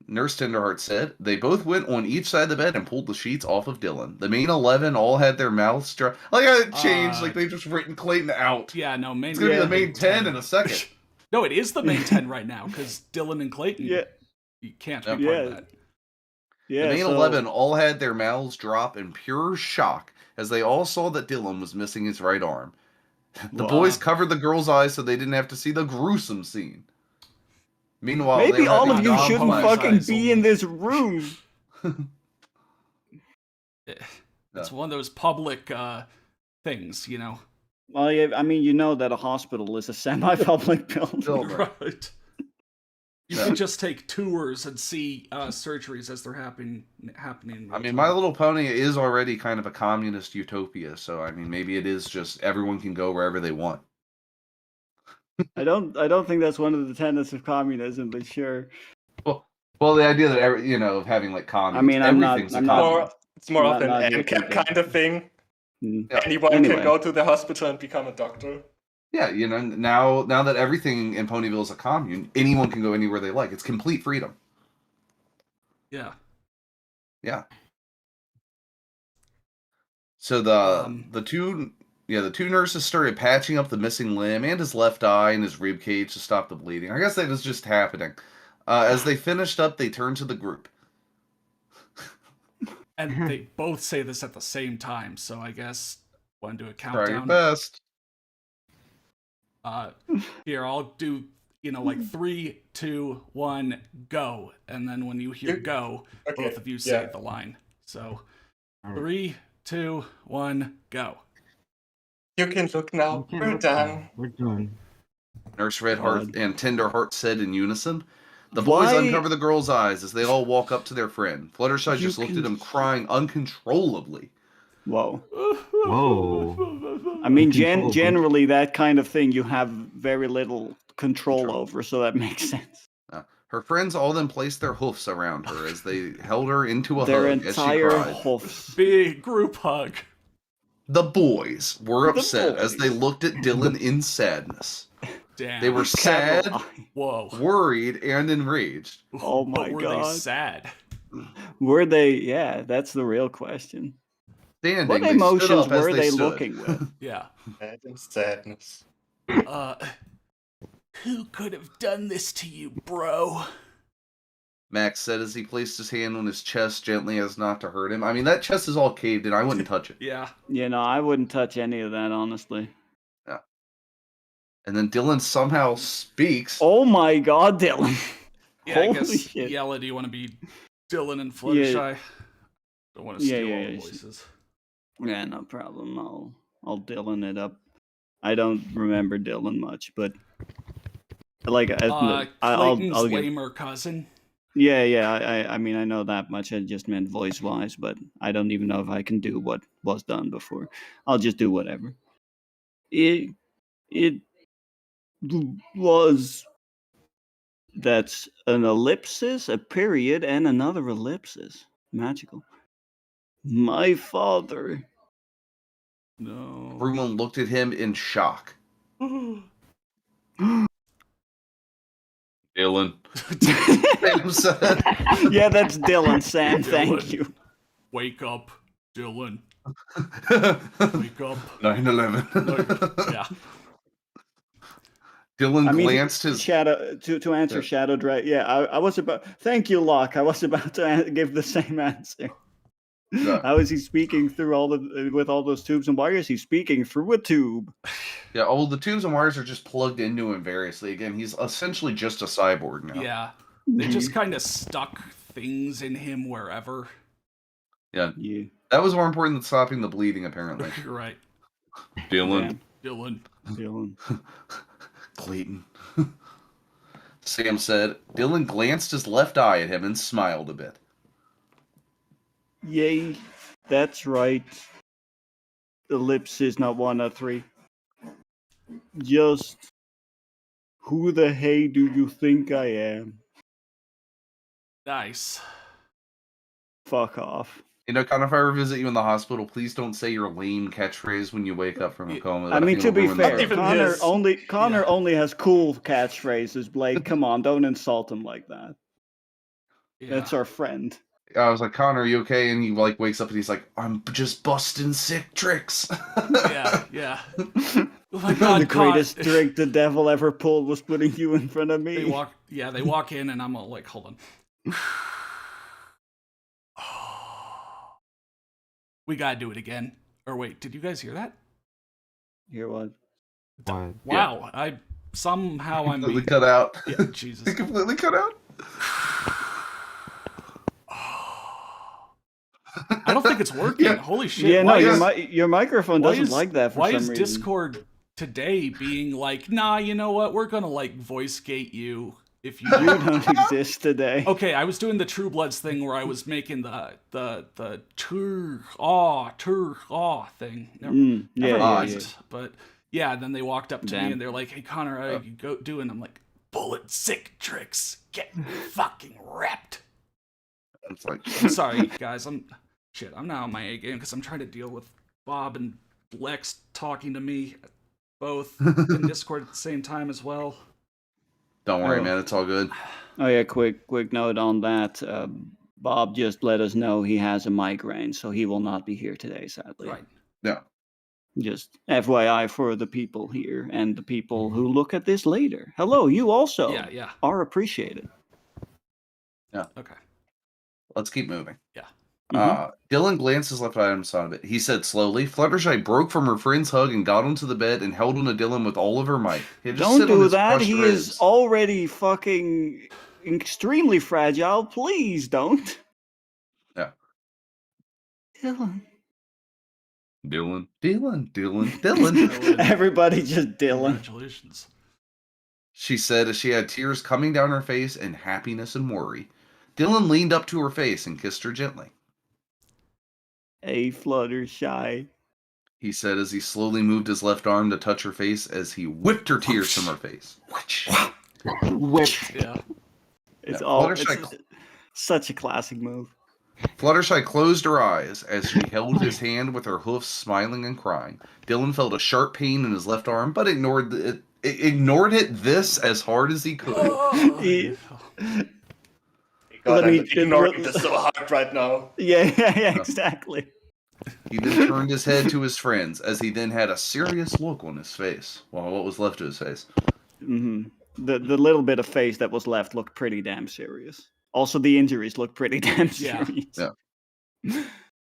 C: Nurse Tenderheart said they both went on each side of the bed and pulled the sheets off of Dylan. The main 11 all had their mouths dry. Like, it changed. Like, they've just written Clayton out.
B: Yeah, no, main.
C: It's going to be the main 10 in a second.
B: No, it is the main 10 right now, because Dylan and Clayton, you can't be part of that.
C: The main 11 all had their mouths drop in pure shock as they all saw that Dylan was missing his right arm. The boys covered the girls' eyes so they didn't have to see the gruesome scene. Meanwhile,
D: maybe all of you shouldn't fucking be in this room.
B: It's one of those public things, you know.
D: Well, yeah, I mean, you know that a hospital is a semi-public building.
B: Right. You can just take tours and see surgeries as they're happening.
C: I mean, My Little Pony is already kind of a communist utopia, so I mean, maybe it is just everyone can go wherever they want.
D: I don't think that's one of the tenets of communism, but sure.
C: Well, the idea that of having like communism.
D: I mean,
J: it's more of an ANCAP kind of thing.
C: Yeah.
J: Anyone can go to the hospital and become a doctor.
C: Yeah, now that everything in Ponyville is a commune, anyone can go anywhere they like. It's complete freedom.
B: Yeah.
C: Yeah. So the two nurses started patching up the missing limb and his left eye and his rib cage to stop the bleeding. I guess that was just happening. As they finished up, they turned to the group.
B: And they both say this at the same time, so I guess want to do a countdown.
C: Try your best.
B: Here, I'll do, like 3, 2, 1, go. And then when you hear go, both of you say the line. So 3, 2, 1, go.
J: You can look now. We're done.
K: We're done.
C: Nurse Redheart and Tenderheart said in unison. The boys uncover the girls' eyes as they all walk up to their friend. Fluttershy just looked at him crying uncontrollably.
D: Whoa.
K: Whoa.
D: I mean, generally, that kind of thing you have very little control over, so that makes sense.
C: Her friends all then placed their hoofs around her as they held her into a
D: their
C: hug as she
D: entire
C: cried.
D: hoofs.
B: Big group hug.
C: The boys were upset as they looked at Dylan in sadness.
B: Damn.
C: They were sad,
B: worried,
C: and enraged.
D: Oh my
B: were
D: god.
B: They sad?
D: Were they? Yeah, that's the real question.
C: Standing,
D: what emotions were they looking with?
B: Yeah.
J: And sadness.
B: Who could have done this to you, bro?
C: Max said as he placed his hand on his chest gently as not to hurt him. I mean, that chest is all caved in. I wouldn't touch it.
B: Yeah.
D: I wouldn't touch any of that, honestly.
C: Yeah. And then Dylan somehow speaks.
D: Oh my god, Dylan.
B: Yeah,
D: Holy
B: I guess,
D: shit.
B: Yella, do you want to be Dylan and Fluttershy? Don't want to steal all the voices.
D: Yeah, no problem. I'll Dylan it up. I don't remember Dylan much, but
B: Clayton's lamer cousin.
D: Yeah. I mean, I know that much. I just meant voice-wise, but I don't even know if I can do what was done before. I'll just do whatever. It was. That's an ellipsis, a period, and another ellipsis. Magical. My father.
B: No.
C: Everyone looked at him in shock. Dylan. Sam said.
D: Yeah, that's Dylan, Sam. Thank
B: Dylan.
D: you.
B: Wake up, Dylan. Wake up.
C: 9/11.
B: Yeah.
C: Dylan
D: I mean,
C: glanced his
D: Shadow to answer Shadow Dragon. Yeah, I was about. Thank you, Locke. I was about to give the same answer.
C: Yeah.
D: How is he speaking through with all those tubes and wires? He's speaking through a tube.
C: Yeah, all the tubes and wires are just plugged into him variously. Again, he's essentially just a cyborg now.
B: Yeah. They just kind of stuck things in him wherever.
C: Yeah. That was more important than stopping the bleeding, apparently.
B: You're right.
C: Dylan.
B: Dylan.
C: Clayton. Sam said. Dylan glanced his left eye at him and smiled a bit.
D: Yay, that's right. Ellipse is not 1 or 3. Just who the hey do you think I am?
B: Nice.
D: Fuck off.
C: You know, Connor, if I ever visit you in the hospital, please don't say your lame catchphase when you wake up from a coma.
D: I mean, to be fair,
C: Connor
D: Connor only has cool catchphrases. Blake, come on, don't insult him like that. That's our friend.
C: I was like, Connor, are you okay? And he like wakes up and he's like, I'm just busting sick tricks.
B: Yeah. Oh my God,
D: the greatest trick the devil ever pulled was putting you in front of me.
B: They walk in and I'm all like, hold on. We gotta do it again. Or wait, did you guys hear that?
D: Hear what?
K: What?
B: Wow, I'm
C: completely cut out.
B: Yeah, Jesus.
C: He completely cut out.
B: I don't think it's working. Holy shit.
D: Yeah, no, your microphone doesn't like that for some reason.
B: Why is Discord today being like, nah, you know what? We're gonna like voice gate you if you
D: don't exist today.
B: Okay, I was doing the True Bloods thing where I was making the tur thing. Never mind. But yeah, then they walked up to me and they're like, hey Connor, how you go doing? I'm like, bullet sick tricks. Get fucking wrecked.
C: It's like
B: I'm sorry, guys. I'm not on my A game because I'm trying to deal with Bob and Lex talking to me both in Discord at the same time as well.
C: Don't worry, man. It's all good.
D: Oh yeah, quick note on that. Bob just let us know he has a migraine, so he will not be here today, sadly.
B: Right.
C: Yeah.
D: Just FYI for the people here and the people who look at this later. Hello, you also are appreciated.
C: Yeah.
B: Okay.
C: Let's keep moving.
B: Yeah.
C: Dylan glanced his left eye and saw it. He said slowly, Fluttershy broke from her friend's hug and got onto the bed and held onto Dylan with all of her might.
D: Don't do that. He is already fucking extremely fragile. Please don't.
C: Yeah.
D: Dylan.
C: Dylan.
D: Everybody just Dylan.
B: Congratulations.
C: She said as she had tears coming down her face in happiness and worry. Dylan leaned up to her face and kissed her gently.
D: Hey, Fluttershy.
C: He said as he slowly moved his left arm to touch her face as he whipped her tears from her face.
D: Whipped.
B: Yeah.
D: It's
C: Fluttershy
D: such a classic move.
C: Fluttershy closed her eyes as she held his hand with her hoofs, smiling and crying. Dylan felt a sharp pain in his left arm, but ignored it this as hard as he could.
J: God, I'm ignoring this so hard right now.
D: Yeah, exactly.
C: He then turned his head to his friends as he then had a serious look on his face. Well, what was left of his face?
D: Mm-hmm. The little bit of face that was left looked pretty damn serious. Also, the injuries looked pretty damn serious.
C: Yeah.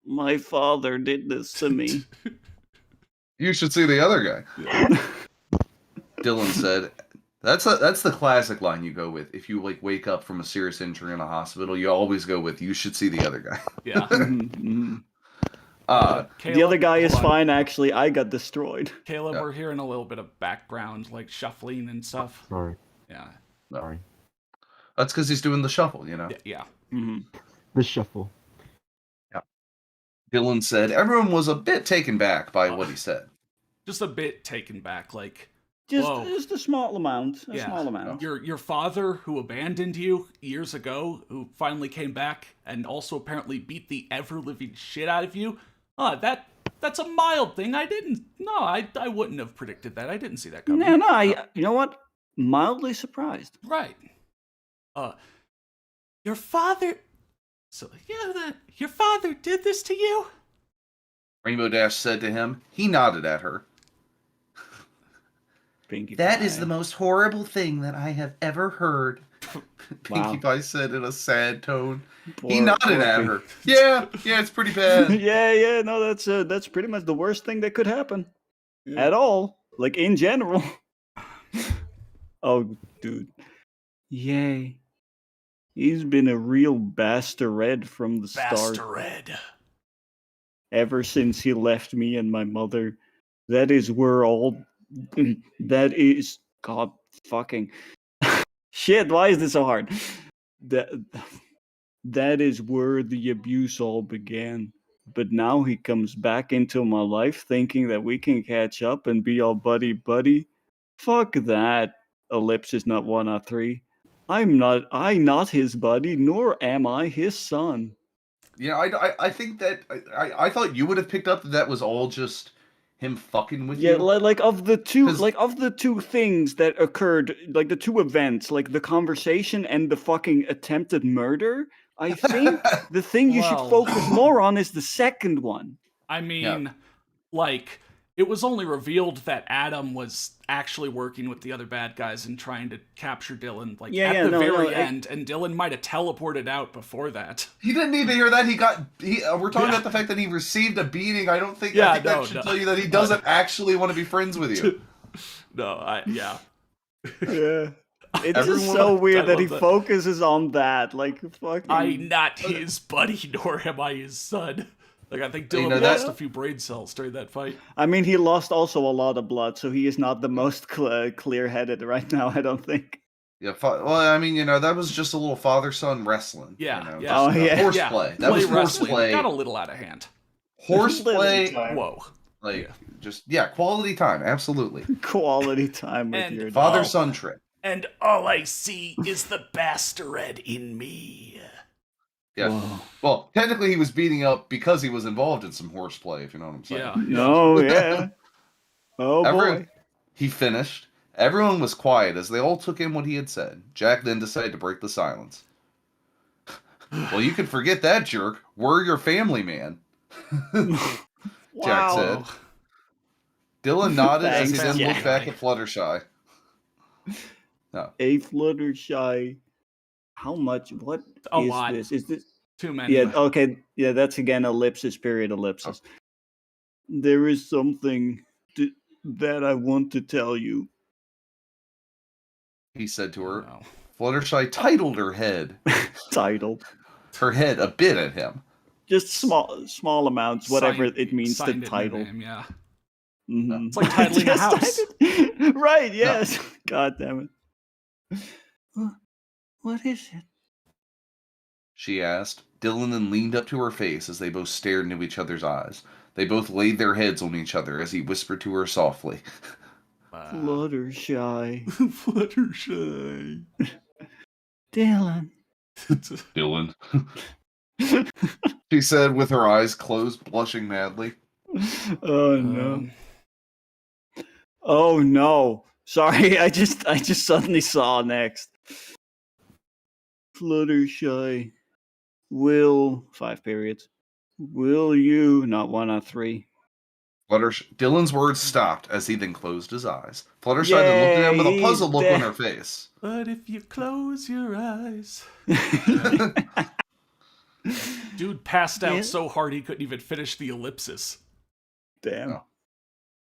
D: My father did this to me.
C: You should see the other guy. Dylan said, That's the classic line you go with. If you like wake up from a serious injury in a hospital, you always go with, you should see the other guy.
B: Yeah.
D: The other guy is fine, actually. I got destroyed.
B: Caleb, we're hearing a little bit of background, like shuffling and stuff.
K: Sorry.
B: Yeah.
K: Sorry.
C: That's because he's doing the shuffle, you know?
B: Yeah.
D: Mm-hmm.
K: The shuffle.
C: Yeah. Dylan said everyone was a bit taken back by what he said.
B: Just a bit taken back, like...
D: Just a small amount. Small amount.
B: Your father, who abandoned you years ago, who finally came back and also apparently beat the ever-living shit out of you. That that's a mild thing. I wouldn't have predicted that. I didn't see that coming.
D: No, you know what? Mildly surprised.
B: Right. Your father. So your father did this to you?
C: Rainbow Dash said to him. He nodded at her.
D: Pinkie
C: That
D: Pie.
C: is the most horrible thing that I have ever heard. Pinkie Pie said in a sad tone. He nodded at her. Yeah, it's pretty bad.
D: yeah, no, that's pretty much the worst thing that could happen. At all. Like, in general. Oh, dude. Yay. He's been a real bastard from the start.
B: Bastard.
D: Ever since he left me and my mother. That is where all... That is... God fucking... Shit, why is this so hard? That is where the abuse all began. But now he comes back into my life thinking that we can catch up and be all buddy-buddy. Fuck that. Ellipsis not 1 out 3. I not his buddy, nor am I his son.
C: Yeah, I think that I thought you would have picked up that was all just him fucking with you.
D: Yeah, like of the two things that occurred, like the two events, like the conversation and the fucking attempted murder, I think the thing you should focus more on is the second one.
B: I mean, like, it was only revealed that Adam was actually working with the other bad guys and trying to capture Dylan, like, at the very end, and Dylan might have teleported out before that.
C: He didn't need to hear that. We're talking about the fact that he received a beating. I don't think, that should tell you that he doesn't actually want to be friends with you.
D: Yeah. It's just so weird that he focuses on that. Like, fucking...
B: I'm not his buddy, nor am I his son. Like, I think Dylan lost a few brain cells during that fight.
D: I mean, he lost also a lot of blood, so he is not the most clear-headed right now, I don't think.
C: Yeah, well, I mean, that was just a little father-son wrestling.
B: Yeah,
C: Horseplay. That was horseplay.
B: Got a little out of hand.
C: Horseplay.
B: Whoa.
C: Like, quality time, absolutely.
D: Quality time with your
C: father-son trip.
B: And all I see is the bastard in me.
C: Yeah. Whoa. Well, technically he was beating up because he was involved in some horseplay, if you know what I'm saying.
B: Yeah.
D: No, yeah. Oh, boy.
C: He finished. Everyone was quiet as they all took in what he had said. Jack then decided to break the silence. Well, you can forget that, jerk. We're your family, man. Jack said. Dylan nodded as he then looked back at Fluttershy. No.
D: A Fluttershy. How much? What
B: a
D: is
B: lot.
D: this? Is this
B: too many?
D: Yeah. Okay. Yeah. That's again ellipsis. Period. Ellipsis. Oh. There is something that I want to tell you.
C: He said to her. No. Fluttershy titled her head.
D: Titled.
C: Her head a bit at him.
D: Just small amounts, whatever it means to title.
B: Yeah.
D: Mm-hmm.
B: It's like titling a house.
D: Right. Yes. No. God damn it. What is it?
C: She asked. Dylan then leaned up to her face as they both stared into each other's eyes. They both laid their heads on each other as he whispered to her softly.
D: Fluttershy.
B: Fluttershy.
D: Dylan.
C: Dylan. She said with her eyes closed, blushing madly.
D: Oh no. Oh no. Sorry, I just suddenly saw next. Fluttershy. Will 5 periods. Will you not 1 out 3?
C: Dylan's words stopped as he then closed his eyes. Fluttershy then looked at him with a puzzled look on her face.
B: But if you close your eyes. Dude passed out so hard he couldn't even finish the ellipsis.
D: Damn.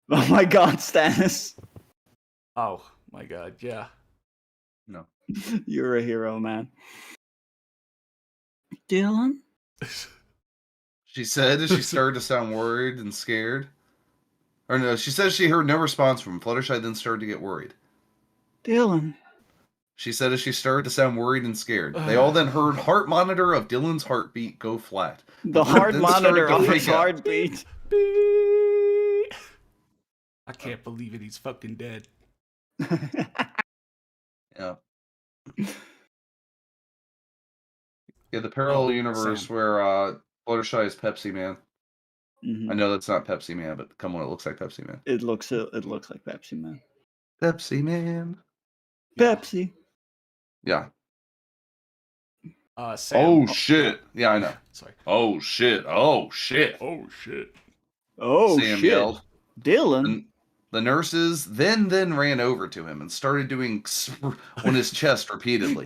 D: Oh my god, Stannis.
B: Oh my god, yeah.
C: No.
D: You're a hero, man. Dylan?
C: She said as she started to sound worried and scared. Or no, she said she heard no response from him. Fluttershy then started to get worried.
D: Dylan.
C: She said as she started to sound worried and scared. They all then heard heart monitor of Dylan's heartbeat go flat.
D: The heart monitor of his heartbeat.
B: I can't believe it. He's fucking dead.
C: Yeah. Yeah, the parallel universe where Fluttershy is Pepsi Man. I know that's not Pepsi Man, but come on, it looks like Pepsi Man.
D: It looks like Pepsi Man.
C: Pepsi Man.
B: Yeah.
D: Pepsi.
C: Yeah.
B: Sam.
C: Oh shit. Yeah, I know.
B: Sorry.
C: Oh shit. Oh shit.
B: Oh shit.
D: Oh
C: Sam
D: shit.
C: yelled.
D: Dylan.
C: The nurses then ran over to him and started doing on his chest repeatedly.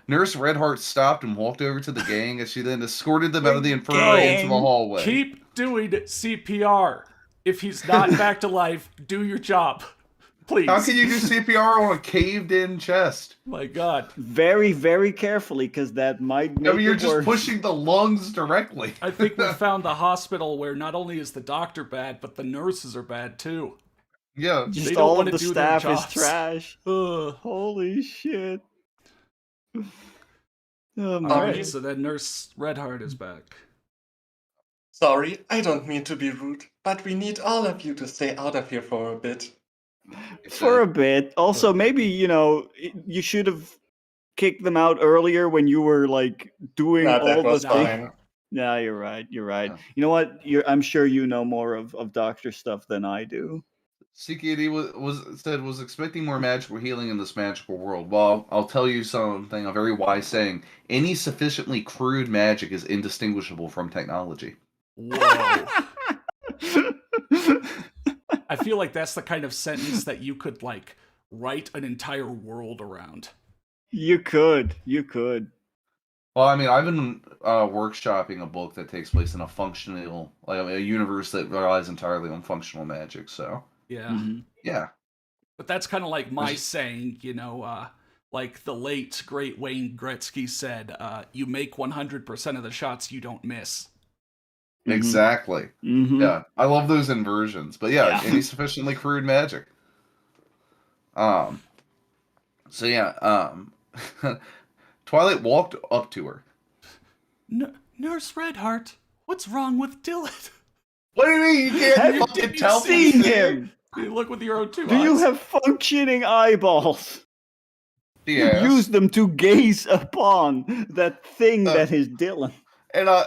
C: Nurse Redheart stopped and walked over to the gang as she then escorted them out of the infirmary into the hallway.
B: Keep doing CPR. If he's not back to life, do your job. Please.
C: How can you do CPR on a caved-in chest?
B: My God.
D: Very, very carefully, because that might make
C: you're
D: it
C: just
D: worse.
C: pushing the lungs directly.
B: I think we found the hospital where not only is the doctor bad, but the nurses are bad too.
C: Yeah.
D: Just all of the staff is trash. Holy shit.
B: Alright, so then Nurse Redheart is back.
J: Sorry, I don't mean to be rude, but we need all of you to stay out of here for a bit.
D: For a bit. Also, maybe, you should have kicked them out earlier when you were, like, doing all the things. Yeah, you're right. Yeah. You know what? I'm sure you know more of doctor stuff than I do.
C: CKD was expecting more magical healing in this magical world. Well, I'll tell you something, a very wise saying. Any sufficiently crude magic is indistinguishable from technology.
B: Whoa. I feel like that's the kind of sentence that you could, like, write an entire world around.
D: You could.
C: Well, I mean, I've been workshopping a book that takes place in a functional, like a universe that relies entirely on functional magic, so...
B: Yeah.
D: Mm-hmm.
C: Yeah.
B: But that's kind of like my saying, like the late, great Wayne Gretzky said, you make 100% of the shots you don't miss.
C: Exactly.
D: Mm-hmm.
C: Yeah, I love those inversions. But yeah, any sufficiently crude magic. So yeah, Twilight walked up to her.
B: Nurse Redheart, what's wrong with Dylan?
C: What do you mean you can't fucking tell
D: me him?
B: You look with your own two eyes.
D: Do you have functioning eyeballs?
C: Yes.
D: Use them to gaze upon that thing that is Dylan.
C: And I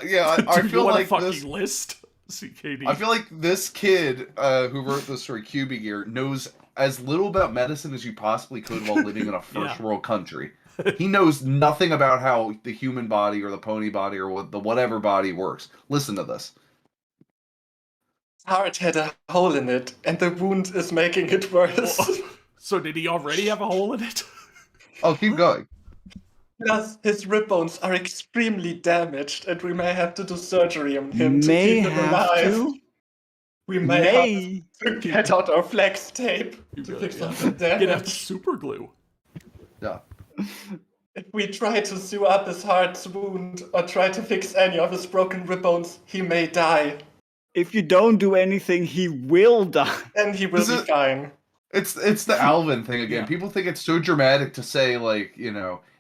C: feel like
B: this list. CKD.
C: I feel like this kid who wrote this story, QB Gear, knows as little about medicine as you possibly could while living in a first world country. He knows nothing about how the human body or the pony body or the whatever body works. Listen to this.
J: Heart had a hole in it, and the wound is making it worse.
B: So did he already have a hole in it?
C: Oh, keep going.
J: Plus, his rib bones are extremely damaged, and we may have to do surgery on him to keep him alive. We may have to get out our flex tape to fix up the damage.
B: Get out the super glue.
C: Yeah.
J: If we try to sew up his heart's wound or try to fix any of his broken rib bones, he may die.
D: If you don't do anything, he will die.
J: And he will be fine.
C: It's the Alvin thing again. People think it's so dramatic to say, like,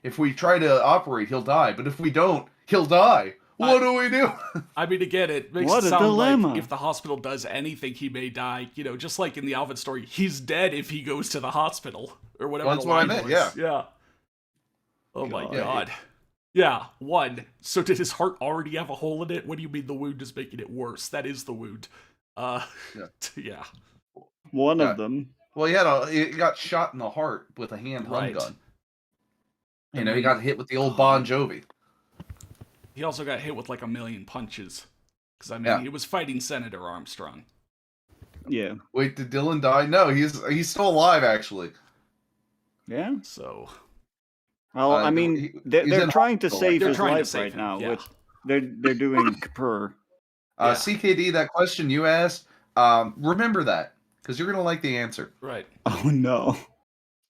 C: if we try to operate, he'll die. But if we don't, he'll die. What do we do?
B: I mean, again, it makes it sound like if the hospital does anything, he may die. Just like in the Alvin story, he's dead if he goes to the hospital or whatever.
C: Well, that's what I meant.
B: Yeah. Oh my God. Yeah. One. So did his heart already have a hole in it? What do you mean the wound is making it worse? That is the wound. Yeah.
D: One of them.
C: Well, he got shot in the heart with a handheld gun. He got hit with the old Bon Jovi.
B: He also got hit with like 1,000,000 punches. Because, I mean, he was fighting Senator Armstrong.
D: Yeah.
C: Wait, did Dylan die? No, he's still alive, actually.
D: Yeah?
B: So...
D: Well, I mean, they're trying to save his life right now. Yeah. They're doing per.
C: CKD, that question you asked, remember that, because you're going to like the answer.
B: Right.
D: Oh, no.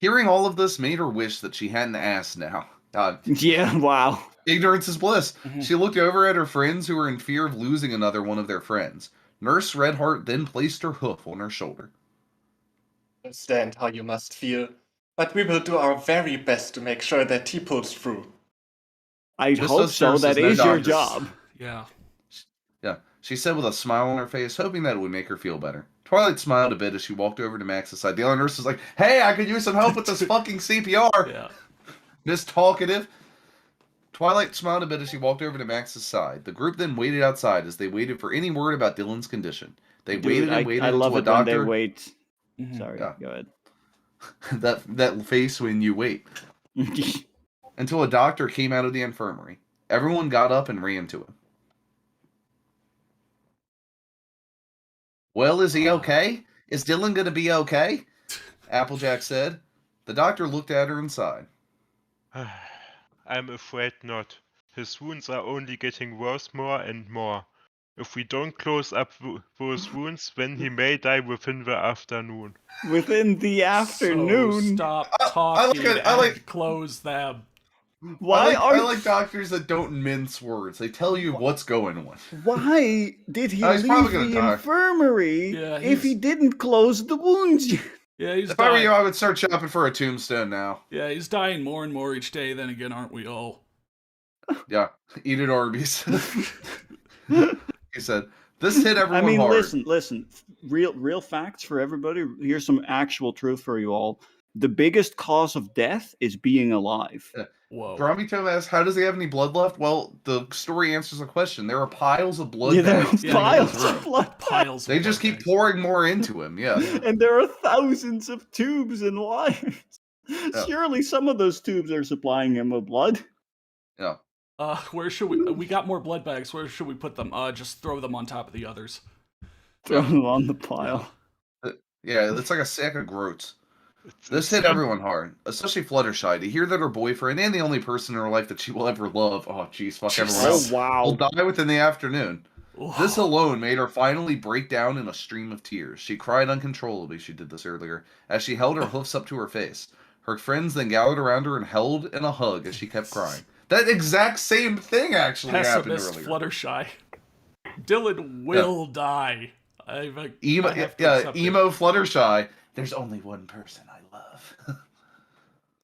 C: Hearing all of this made her wish that she hadn't asked now.
D: Yeah, wow.
C: Ignorance is bliss. Mm-hmm. She looked over at her friends who were in fear of losing another one of their friends. Nurse Redheart then placed her hoof on her shoulder.
J: I understand how you must feel, but we will do our very best to make sure that he pulls through.
D: I hope so. That is your job.
B: Yeah.
C: Yeah. She said with a smile on her face, hoping that it would make her feel better. Twilight smiled a bit as she walked over to Max's side. The other nurse was like, "Hey, I could use some help with this fucking CPR."
B: Yeah.
C: Miss Talkative. Twilight smiled a bit as she walked over to Max's side. The group then waited outside as they waited for any word about Dylan's condition. They waited and waited
D: I love
C: until a
D: it when they
C: doctor.
D: wait. Sorry,
C: Yeah.
D: go ahead.
C: that face when you wait. Until a doctor came out of the infirmary. Everyone got up and ran to him. Well, is he okay? Is Dylan going to be okay? Applejack said. The doctor looked at her and sighed.
I: I'm afraid not. His wounds are only getting worse more and more. If we don't close up those wounds, then he may die within the afternoon.
D: Within the afternoon?
B: So stop talking and close them.
D: Why
C: I like doctors that don't mince words. They tell you what's going on.
D: Why did he
C: He's
D: leave
C: probably gonna
D: the
C: die.
D: infirmary if he didn't close the wounds?
B: Yeah, he's
C: If I were
B: dying.
C: you, I would start shopping for a tombstone now.
B: Yeah, he's dying more and more each day. Then again, aren't we all?
C: Yeah, eat at Arby's. He said, "This hit everyone
D: I mean,
C: hard."
D: listen. Real facts for everybody. Here's some actual truth for you all. The biggest cause of death is being alive.
B: Whoa.
C: Gromito asks, "How does he have any blood left?" Well, the story answers the question. There are piles of blood
D: Yeah, there are
C: bags in
D: piles
C: his
D: of
C: room.
D: blood
B: Piles.
C: They just keep pouring more into him. Yeah.
D: And there are thousands of tubes and wires. Surely some of those tubes are supplying him with blood.
C: Yeah.
B: Where should we got more blood bags. Where should we put them? Just throw them on top of the others.
D: Throw them on the pile.
C: Yeah, it's like a sack of groats. This hit everyone hard, especially Fluttershy, to hear that her boyfriend and the only person in her life that she will ever love, oh jeez, fuck everyone else, will die within the afternoon. This alone made her finally break down in a stream of tears. She cried uncontrollably, she did this earlier, as she held her hoofs up to her face. Her friends then gathered around her and held in a hug as she kept crying. That exact same thing actually happened
B: Pessimist
C: earlier.
B: Fluttershy. Dylan will die.
C: Emo Fluttershy. There's only one person I love.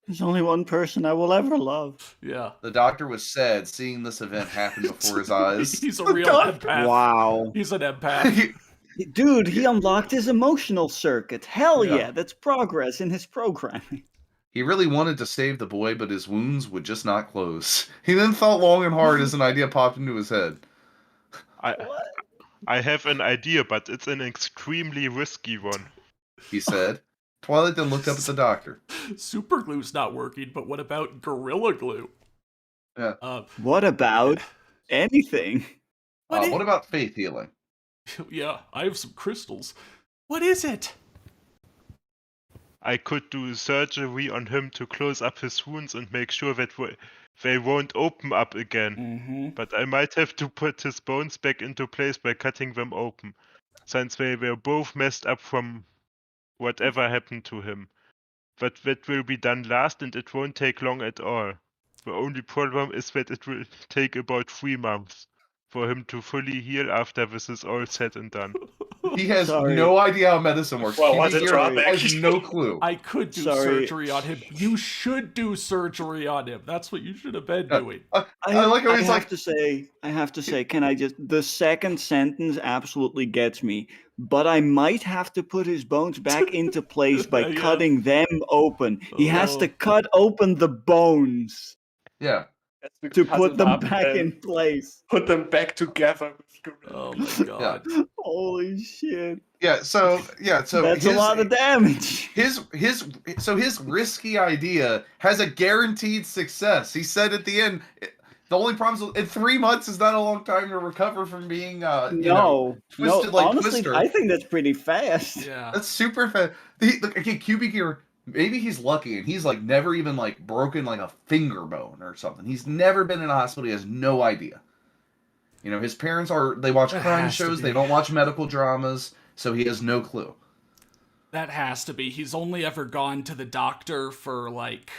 D: There's only one person I will ever love.
B: Yeah.
C: The doctor was sad seeing this event happen before his eyes.
B: He's a real empath.
D: Wow.
B: He's an empath.
D: Dude, he unlocked his emotional circuit. Hell yeah, that's progress in his programming.
C: He really wanted to save the boy, but his wounds would just not close. He then thought long and hard as an idea popped into his head.
I: I have an idea, but it's an extremely risky one.
C: He said. Twilight then looked up at the doctor.
B: Super glue's not working, but what about Gorilla Glue?
C: Yeah.
D: What about anything?
C: What about faith healing?
B: Yeah, I have some crystals. What is it?
I: I could do surgery on him to close up his wounds and make sure that they won't open up again. But I might have to put his bones back into place by cutting them open, since they were both messed up from whatever happened to him. But that will be done last, and it won't take long at all. The only problem is that it will take about 3 months for him to fully heal after this is all said and done.
C: He has no idea how medicine works.
J: Well, what a drawback.
C: Has no clue.
B: I could do surgery on him. You should do surgery on him. That's what you should have been doing.
C: I like how he's
D: I have to say, can I just, the second sentence absolutely gets me, but I might have to put his bones back into place by cutting them open. He has to cut open the bones.
C: Yeah.
D: To put them back in place.
J: Put them back together.
B: Oh my god.
D: Holy shit.
C: Yeah, so
D: that's a lot of damage.
C: His risky idea has a guaranteed success. He said at the end, the only problem is in 3 months is not a long time to recover from being twisted like
D: honestly,
C: Twister.
D: I think that's pretty fast.
B: Yeah.
C: That's super fast. Okay, QB Gear, maybe he's lucky and he's like never even like broken like a finger bone or something. He's never been in a hospital. He has no idea. You know, his parents they watch crime shows. They don't watch medical dramas, so he has no clue.
B: That has to be. He's only ever gone to the doctor for like,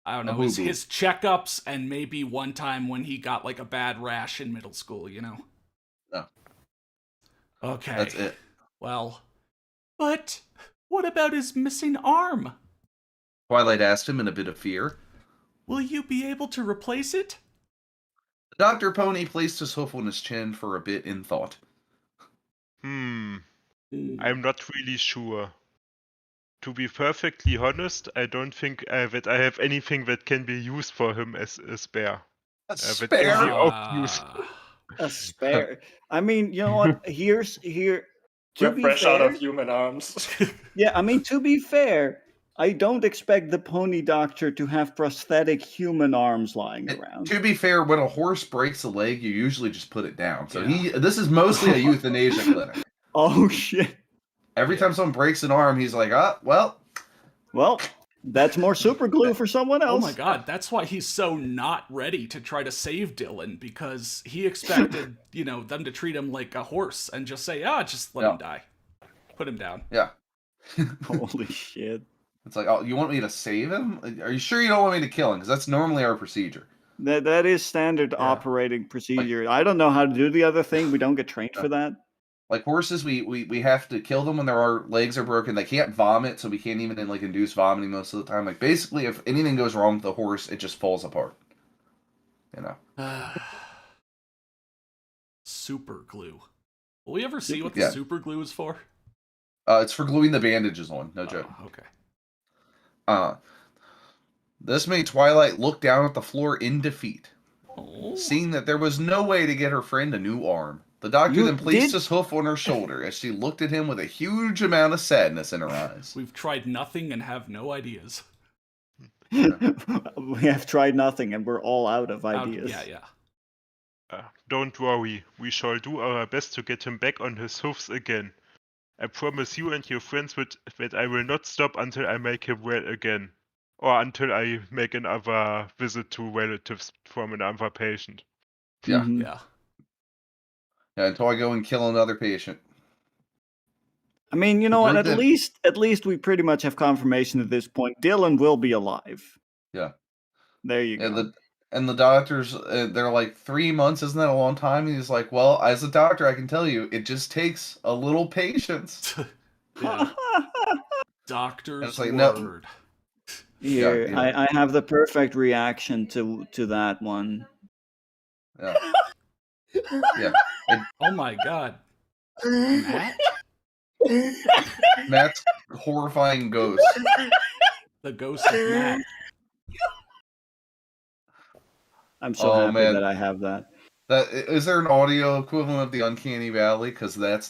B: I don't know, his checkups and maybe one time when he got like a bad rash in middle school, you know?
C: No.
B: Okay.
C: That's it.
B: Well, but what about his missing arm?
C: Twilight asked him in a bit of fear.
B: Will you be able to replace it?
C: Dr. Pony placed his hoof on his chin for a bit in thought.
I: I'm not really sure. To be perfectly honest, I don't think that I have anything that can be used for him as a spare.
C: A
I: That
C: spare?
I: gives you obvious.
D: A spare. I mean, you know what? Here. To
J: We're
D: be
J: fresh out
D: fair,
J: of human arms.
D: yeah. I mean, to be fair, I don't expect the pony doctor to have prosthetic human arms lying around.
C: To be fair, when a horse breaks a leg, you usually just put it down. So
B: Yeah.
C: this is mostly a euthanasia clinic.
D: Oh shit!
C: Every time someone breaks an arm, he's like, well,
D: that's more super glue for someone else.
B: Oh my god, that's why he's so not ready to try to save Dylan, because he expected, them to treat him like a horse and just say, just let him die. Put him down.
C: Yeah.
D: Holy shit.
C: It's like, oh, you want me to save him? Are you sure you don't want me to kill him? Because that's normally our procedure.
D: That is standard operating procedure. I don't know how to do the other thing. We don't get trained for that.
C: Like horses, we have to kill them when their legs are broken. They can't vomit, so we can't even induce vomiting most of the time. Like basically, if anything goes wrong with the horse, it just falls apart.
B: Super glue. Will we ever see what the super glue is for?
C: It's for gluing the bandages on. No joke.
B: Okay.
C: This made Twilight look down at the floor in defeat, seeing that there was no way to get her friend a new arm. The doctor then placed his hoof on her shoulder as she looked at him with a huge amount of sadness in her eyes.
B: We've tried nothing and have no ideas.
D: We have tried nothing and we're all out of ideas.
I: Don't worry, we shall do our best to get him back on his hoofs again. I promise you and your friends that I will not stop until I make him well again. Or until I make another visit to relatives from another patient.
C: Yeah.
D: Mm-hmm.
B: Yeah.
C: Yeah, until I go and kill another patient.
D: I mean, you know what? At least we pretty much have confirmation at this point. Dylan will be alive.
C: Yeah.
D: There you go.
C: And the doctors, they're like, 3 months, isn't that a long time? And he's like, well, as a doctor, I can tell you, it just takes a little patience.
B: Doctor's
C: like,
B: word.
C: No.
D: Here, I have the perfect reaction to that one.
C: Yeah. Yeah.
B: Oh my god. Matt?
C: Matt's horrifying ghost.
B: The ghost of Matt.
D: I'm so happy that I have that.
C: Is there an audio equivalent of the Uncanny Valley? Because that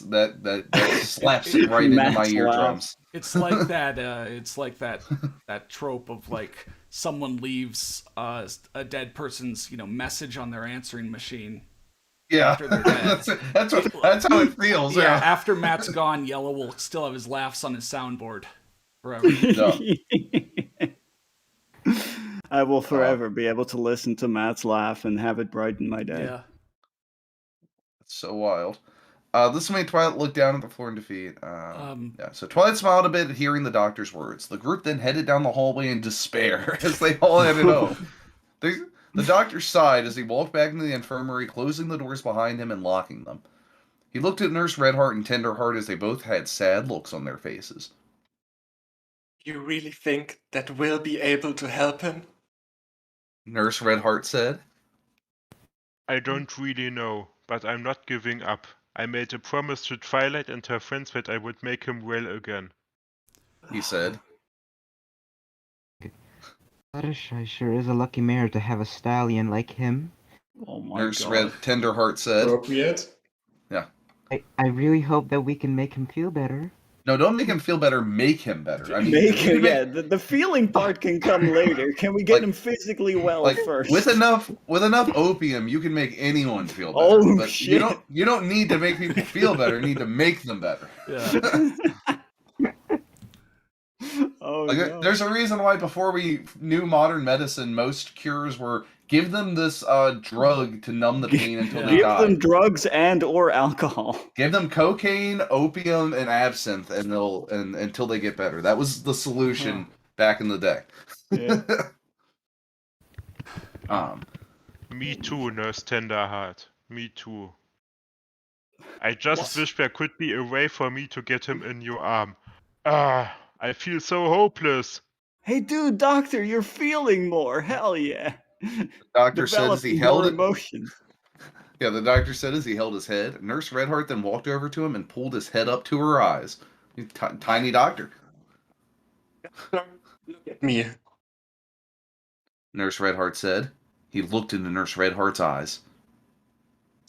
C: slaps right into my eardrums.
B: It's like that. It's like that trope of like someone leaves a dead person's message on their answering machine.
C: Yeah,
B: after they're dead.
C: that's how it feels. Yeah.
B: After Matt's gone, Yellow will still have his laughs on his soundboard forever.
D: I will forever be able to listen to Matt's laugh and have it brighten my day.
B: Yeah.
C: It's so wild. This made Twilight look down at the floor in defeat. So Twilight smiled a bit at hearing the doctor's words. The group then headed down the hallway in despair as they all headed home. The doctor sighed as he walked back into the infirmary, closing the doors behind him and locking them. He looked at Nurse Redheart and Tenderheart as they both had sad looks on their faces.
J: You really think that we'll be able to help him?
C: Nurse Redheart said.
I: I don't really know, but I'm not giving up. I made a promise to Twilight and her friends that I would make him well again.
C: He said.
K: Fluttershy sure is a lucky mare to have a stallion like him.
D: Oh my
C: Nurse
D: God.
C: Tenderheart said.
J: Appropriate.
C: Yeah.
K: I really hope that we can make him feel better.
C: No, don't make him feel better. Make him better. I mean,
D: the feeling part can come later. Can we get him physically well first?
C: With enough opium, you can make anyone feel better.
D: Oh
C: but
D: shit!
C: You don't need to make people feel better. You need to make them better.
B: Yeah.
D: No.
C: There's a reason why before we knew modern medicine, most cures were give them this drug to numb the pain until they die.
D: Give them drugs and or alcohol.
C: Give them cocaine, opium, and absinthe, and until they get better. That was the solution back in the day.
D: Yeah.
I: Me too, Nurse Tenderheart. Me too. I just wish there could be a way for me to get him a new arm. I feel so hopeless.
D: Hey, dude, doctor, you're feeling more. Hell yeah.
C: The doctor said as he held
D: emotions.
C: Yeah, the doctor said as he held his head. Nurse Redheart then walked over to him and pulled his head up to her eyes. Tiny doctor.
J: Look at me.
C: Nurse Redheart said. He looked into Nurse Redheart's eyes.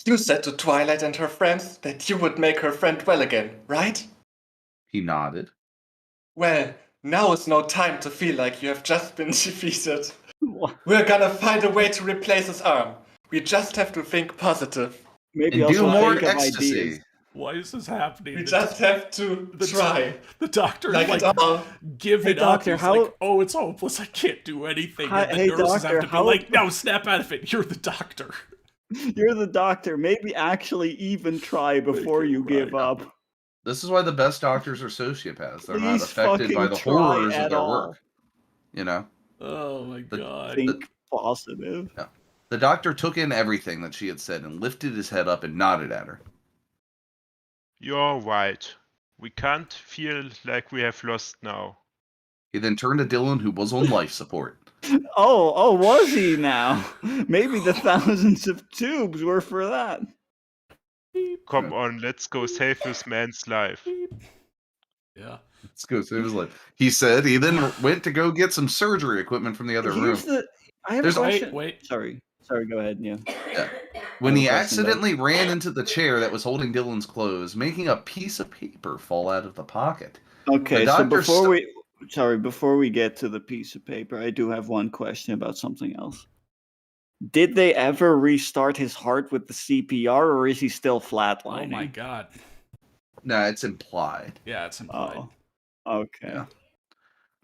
J: You said to Twilight and her friends that you would make her friend well again, right?
C: He nodded.
J: Well, now is no time to feel like you have just been defeated. We're gonna find a way to replace his arm. We just have to think positive.
D: Maybe
C: And do
D: also
C: more
D: think of
C: ecstasy.
D: ideas.
B: Why is this happening?
J: We just have to try.
B: The doctor
J: Like
B: like
J: it all.
B: give
D: Hey,
B: it up.
D: doctor,
B: He's
D: how-
B: like, oh, it's hopeless. I can't do anything. And the
D: Hey,
B: nurses
D: doctor,
B: have to be
D: how-
B: like, no, snap out of it. You're the doctor.
D: You're the doctor. Maybe actually even try before you give up.
C: This is why the best doctors are sociopaths. They're not
D: Please
C: affected by
D: fucking
C: the
D: try
C: horrors of
D: at
C: their
D: all.
C: work. You know?
B: Oh my god.
D: Think positive.
C: Yeah. The doctor took in everything that she had said and lifted his head up and nodded at her.
I: You're right. We can't feel like we have lost now.
C: He then turned to Dylan, who was on life support.
D: Oh, was he now? Maybe the thousands of tubes were for that.
I: Come on, let's go save this man's life.
B: Yeah.
C: Let's go save his life. He said he then went to go get some surgery equipment from the other room.
D: I have
C: There's-
D: a question.
B: Wait.
D: Sorry, go ahead. Yeah.
C: When
D: I
C: he
D: have a question
C: accidentally ran into the chair that was holding Dylan's clothes, making a piece of paper fall out of the pocket.
D: Okay,
C: The
D: so
C: doctor
D: before we get to the piece of paper, I do have one question about something else. Did they ever restart his heart with the CPR, or is he still flatlining?
B: Oh my god.
C: No, it's implied.
B: Yeah, it's implied.
D: Oh, okay.
C: Yeah.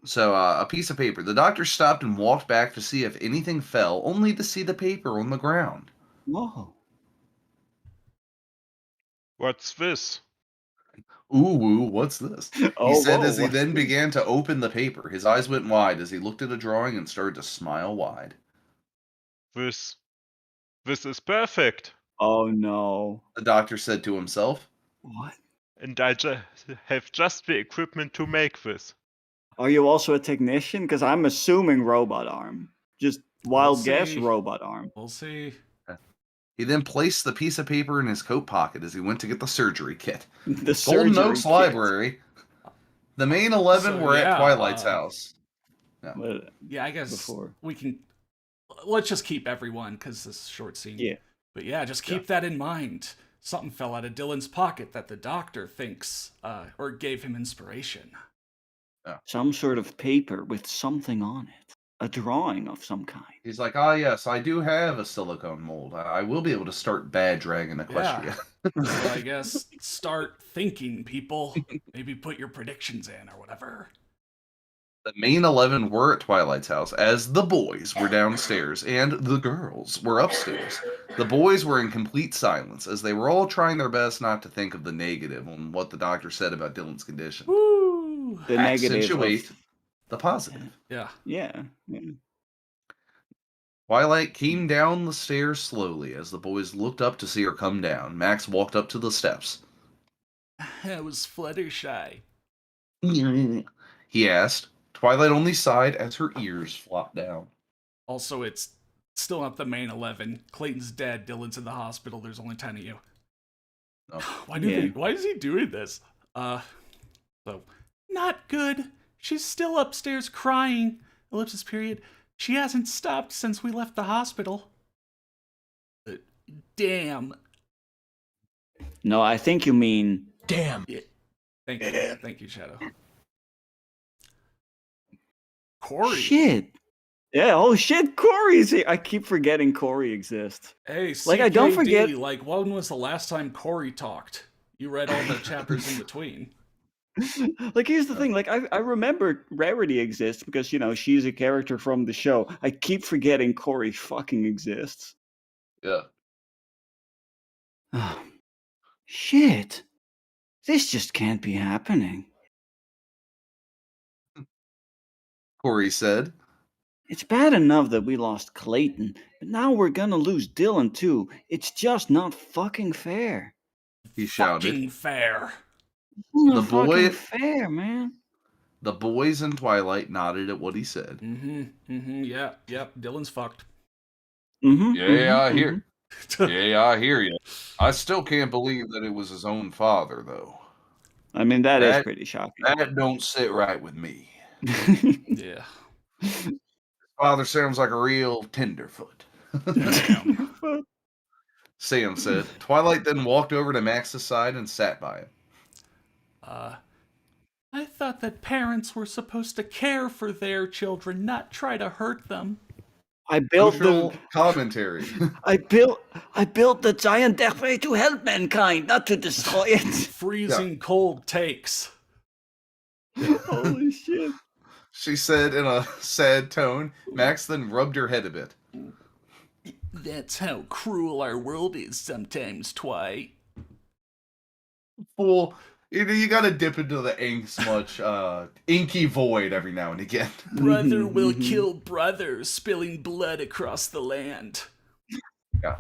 C: So, a piece of paper. The doctor stopped and walked back to see if anything fell, only to see the paper on the ground.
D: Whoa.
I: What's this?
C: Ooh, what's this?
D: Oh,
C: He said
D: whoa,
C: as he
D: what's
C: then
D: this?
C: began to open the paper. His eyes went wide as he looked at a drawing and started to smile wide.
I: This is perfect.
D: Oh no.
C: The doctor said to himself.
D: What?
I: And I have just the equipment to make this.
D: Are you also a technician? Because I'm assuming robot arm. Just wild
B: We'll
D: guess,
B: see.
D: robot arm.
B: We'll see.
C: He then placed the piece of paper in his coat pocket as he went to get the surgery kit.
D: The
C: Golden
D: surgery
C: Oaks
D: kit.
C: Library. The main 11
B: So,
C: were
B: yeah,
C: at Twilight's house.
D: But
B: Yeah, I guess
D: Before.
B: we can. Let's just keep everyone because this is a short scene.
D: Yeah.
B: But yeah, just keep that in mind. Something fell out of Dylan's pocket that the doctor thinks or gave him inspiration.
D: some sort of paper with something on it. A drawing of some kind.
C: He's like, yes, I do have a silicone mold. I will be able to start Bad Dragon Equestria.
B: So I guess start thinking, people. Maybe put your predictions in or whatever.
C: The main 11 were at Twilight's house, as the boys were downstairs and the girls were upstairs. The boys were in complete silence, as they were all trying their best not to think of the negative on what the doctor said about Dylan's condition.
B: Woo!
D: The negative.
C: Accentuate the positive.
B: Yeah.
D: Yeah.
C: Twilight came down the stairs slowly as the boys looked up to see her come down. Max walked up to the steps.
B: I was Fluttershy.
C: He asked. Twilight only sighed as her ears flopped down.
B: Also, it's still not the main 11. Clayton's dead. Dylan's in the hospital. There's only 10 of you.
C: Oh.
B: Why is he doing this? So, not good. She's still upstairs crying. Ellipsis period. She hasn't stopped since we left the hospital. Damn.
D: No, I think you mean.
J: Damn.
B: Yeah. Thank you, Shadow. Corey.
D: Shit. Yeah, oh shit, Corey's here. I keep forgetting Corey exists.
B: Hey,
D: Like, I don't
B: CKD,
D: forget-
B: Like, when was the last time Corey talked? You read all the chapters in between.
D: Like, here's the thing. Like, I remember Rarity exists because, you know, she's a character from the show. I keep forgetting Corey fucking exists.
C: Yeah.
D: Shit. This just can't be happening.
C: Corey said.
D: It's bad enough that we lost Clayton, but now we're gonna lose Dylan too. It's just not fucking fair.
C: He shouted.
B: Fucking fair.
D: It's not
C: The
D: fucking
C: boy-
D: fair, man.
C: The boys in Twilight nodded at what he said.
B: Yeah, yep. Dylan's fucked.
C: I hear. Yeah, I hear you. I still can't believe that it was his own father, though.
D: I mean, that is
C: That-
D: pretty shocking.
C: That don't sit right with me.
B: Yeah.
C: Father sounds like a real tenderfoot.
B: Damn.
C: Sam said. Twilight then walked over to Max's side and sat by him.
B: I thought that parents were supposed to care for their children, not try to hurt them.
D: I built
C: Social commentary.
D: I built the giant deathway to help mankind, not to destroy it.
B: Freezing cold takes.
D: Holy shit.
C: She said in a sad tone. Max then rubbed her head a bit.
B: That's how cruel our world is sometimes, Twi.
C: Fool. You gotta dip into the inky void every now and again.
B: Brother will kill brother, spilling blood across the land.
C: Yeah.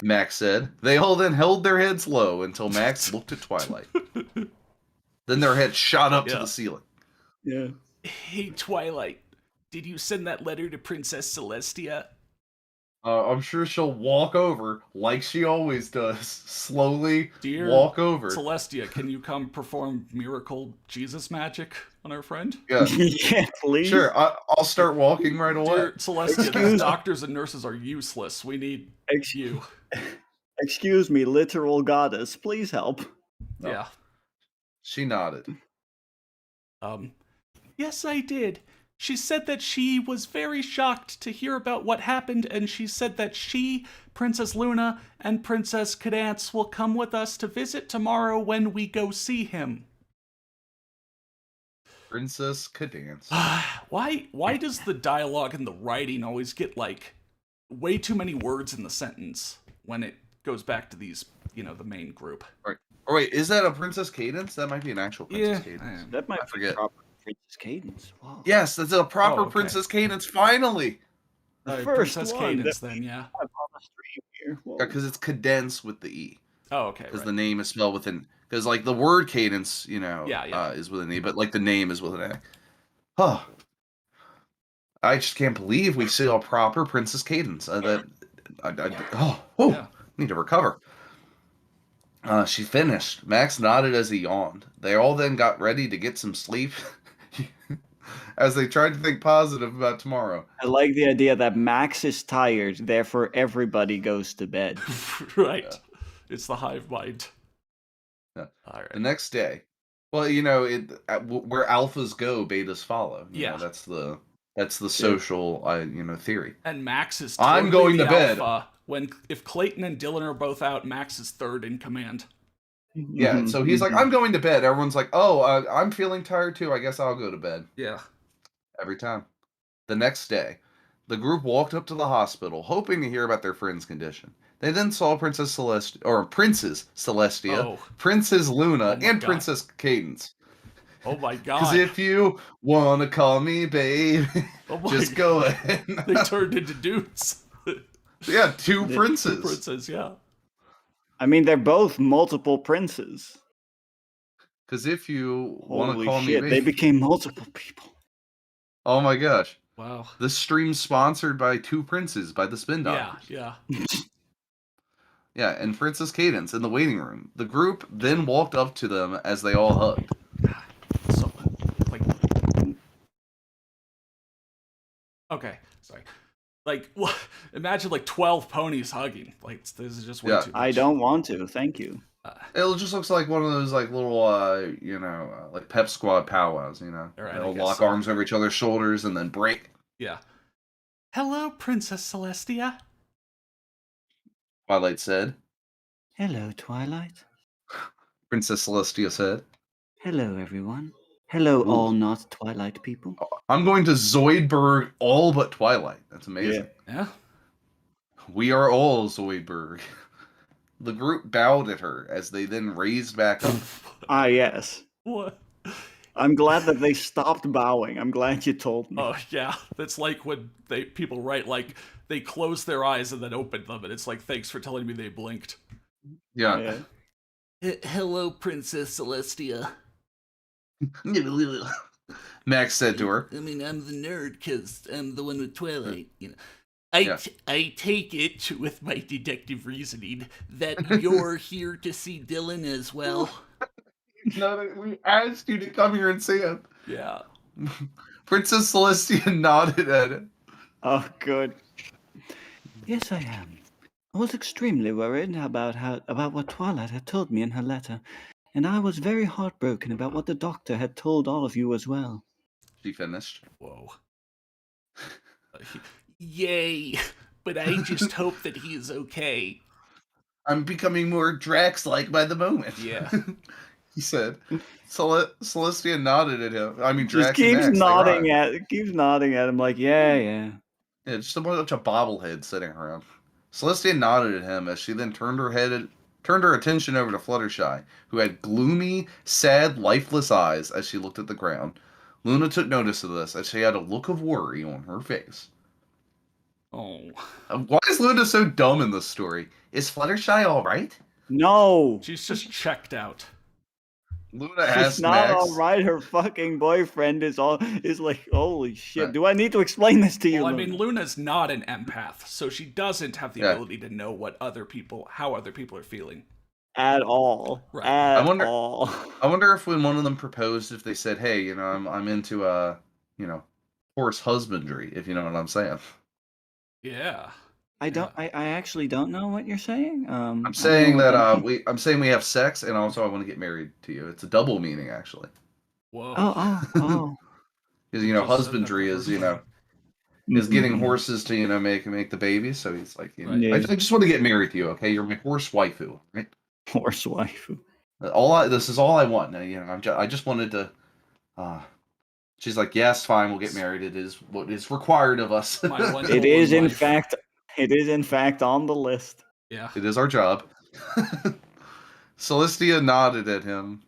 C: Max said. They all then held their heads low until Max looked at Twilight. Then their heads shot up to the ceiling.
D: Yeah.
B: Hey, Twilight, did you send that letter to Princess Celestia?
C: I'm sure she'll walk over, like she always does, slowly
B: Dear
C: walk over.
B: Celestia, can you come perform miracle Jesus magic on our friend?
C: Yeah,
D: yeah, please.
C: Sure, I'll start walking right away.
B: Dear Celestia, these doctors and nurses are useless. We need you.
D: Excuse me, literal goddess, please help.
C: No.
B: Yeah.
C: She nodded.
B: Yes, I did. She said that she was very shocked to hear about what happened, and she said that she, Princess Luna, and Princess Cadance will come with us to visit tomorrow when we go see him.
C: Princess Cadance.
B: Why does the dialogue and the writing always get, like, way too many words in the sentence when it goes back to these, the main group?
C: Right. Oh, wait, is that a Princess Cadance? That might be an actual Princess Cadance.
D: That might
C: I forget.
D: Proper Princess Cadance. Wow.
C: Yes, that's a proper Princess Cadance, finally!
D: The
B: Right,
D: first
B: Princess
D: one
B: Cadance,
D: that
B: then, yeah.
D: on the stream here.
C: Yeah, because it's cadence with the E.
B: Oh, okay,
C: Because
B: right.
C: the name is spelled with an... Because, like, the word cadence,
B: Yeah.
C: is with an E, but, like, the name is with an A. Oh. I just can't believe we see a proper Princess Cadance.
B: Yeah.
C: Need to recover. She finished. Max nodded as he yawned. They all then got ready to get some sleep as they tried to think positive about tomorrow.
D: I like the idea that Max is tired, therefore everybody goes to bed.
B: Right.
C: Yeah.
B: It's the hive mind.
C: Yeah.
B: All right.
C: The next day, well, where alphas go, betas follow. You know, that's the social, theory.
B: And Max is
C: I'm going
B: the
C: to bed.
B: alpha. If Clayton and Dylan are both out, Max is third in command.
C: Yeah, so he's like, I'm going to bed. Everyone's like, I'm feeling tired too. I guess I'll go to bed.
B: Yeah.
C: Every time. The next day, the group walked up to the hospital, hoping to hear about their friend's condition. They then saw Princess Celestia, Princess Luna, and
B: God.
C: Princess Cadance.
B: Oh my god.
C: Because if you want to call me babe, just go ahead.
B: They turned into dudes.
C: Yeah, two princes.
B: Two princes, yeah.
D: I mean, they're both multiple princes.
C: Because if you want to
D: Holy
C: call me
D: shit,
C: babe...
D: they became multiple people.
C: Oh my gosh.
B: Wow.
C: This stream's sponsored by Two Princes by the Spin Doctors.
B: Yeah.
C: Yeah, and Princess Cadance in the waiting room. The group then walked up to them as they all hugged.
B: So, like... Okay, sorry. Like, imagine like 12 ponies hugging. Like, this is just way too much.
D: I don't want to, thank you.
C: It just looks like one of those like little, like Pep Squad powwows,
B: Right,
C: They'll lock arms over each other's shoulders and then break.
B: Yeah. Hello, Princess Celestia.
C: Twilight said.
D: Hello, Twilight.
C: Princess Celestia said.
D: Hello, everyone. Hello, all not Twilight people.
C: I'm going to Zoidberg all but Twilight. That's amazing.
B: Yeah.
C: We are all Zoidberg. The group bowed at her as they then raised back up.
D: Ah, yes.
B: What?
D: I'm glad that they stopped bowing. I'm glad you told me.
B: Oh, yeah. That's like when people write, like, they close their eyes and then open them, and it's like, thanks for telling me they blinked.
C: Yeah.
B: Hello, Princess Celestia.
C: Max said to her.
B: I mean, I'm the nerd because I'm the one with Twilight, I take it, with my deductive reasoning, that you're here to see Dylan as well.
C: No, we asked you to come here and see him.
B: Yeah.
C: Princess Celestia nodded at it.
D: Oh, good. Yes, I am. I was extremely worried about what Twilight had told me in her letter, and I was very heartbroken about what the doctor had told all of you as well.
C: She finished.
B: Whoa. Yay! But I just hope that he is okay.
C: I'm becoming more Drax-like by the moment.
B: Yeah.
C: He said. Celestia nodded at him. I mean,
D: Just
C: Drax and
D: keeps
C: Max,
D: nodding at him like, yeah.
C: Yeah, just a bunch of bobbleheads sitting around. Celestia nodded at him as she then turned her attention over to Fluttershy, who had gloomy, sad, lifeless eyes as she looked at the ground. Luna took notice of this as she had a look of worry on her face.
B: Oh.
C: Why is Luna so dumb in this story? Is Fluttershy alright?
D: No.
B: She's just checked out.
C: Luna
D: She's
C: asked
D: not
C: Max.
D: alright. Her fucking boyfriend is like, holy shit. Do I need to explain this to you?
B: Well, I mean, Luna's not an empath, so she doesn't have the ability to know how other people are feeling.
D: At all.
B: Right.
D: At all.
C: I wonder if when one of them proposed, if they said, "Hey, I'm into horse husbandry," if you know what I'm saying.
B: Yeah.
D: I actually don't know what you're saying.
C: I'm saying that we have sex, and also I want to get married to you. It's a double meaning, actually.
B: Whoa.
D: Oh.
C: Because husbandry is is getting horses to make the babies. So he's like, I just want to get married to you. Okay, you're my horse waifu, right?
D: Horse waifu.
C: This is all I want. I just wanted to. She's like, yes, fine, we'll get married. It is what is required of us.
D: It is in fact on the list.
B: Yeah.
C: It is our job. Celestia nodded at him.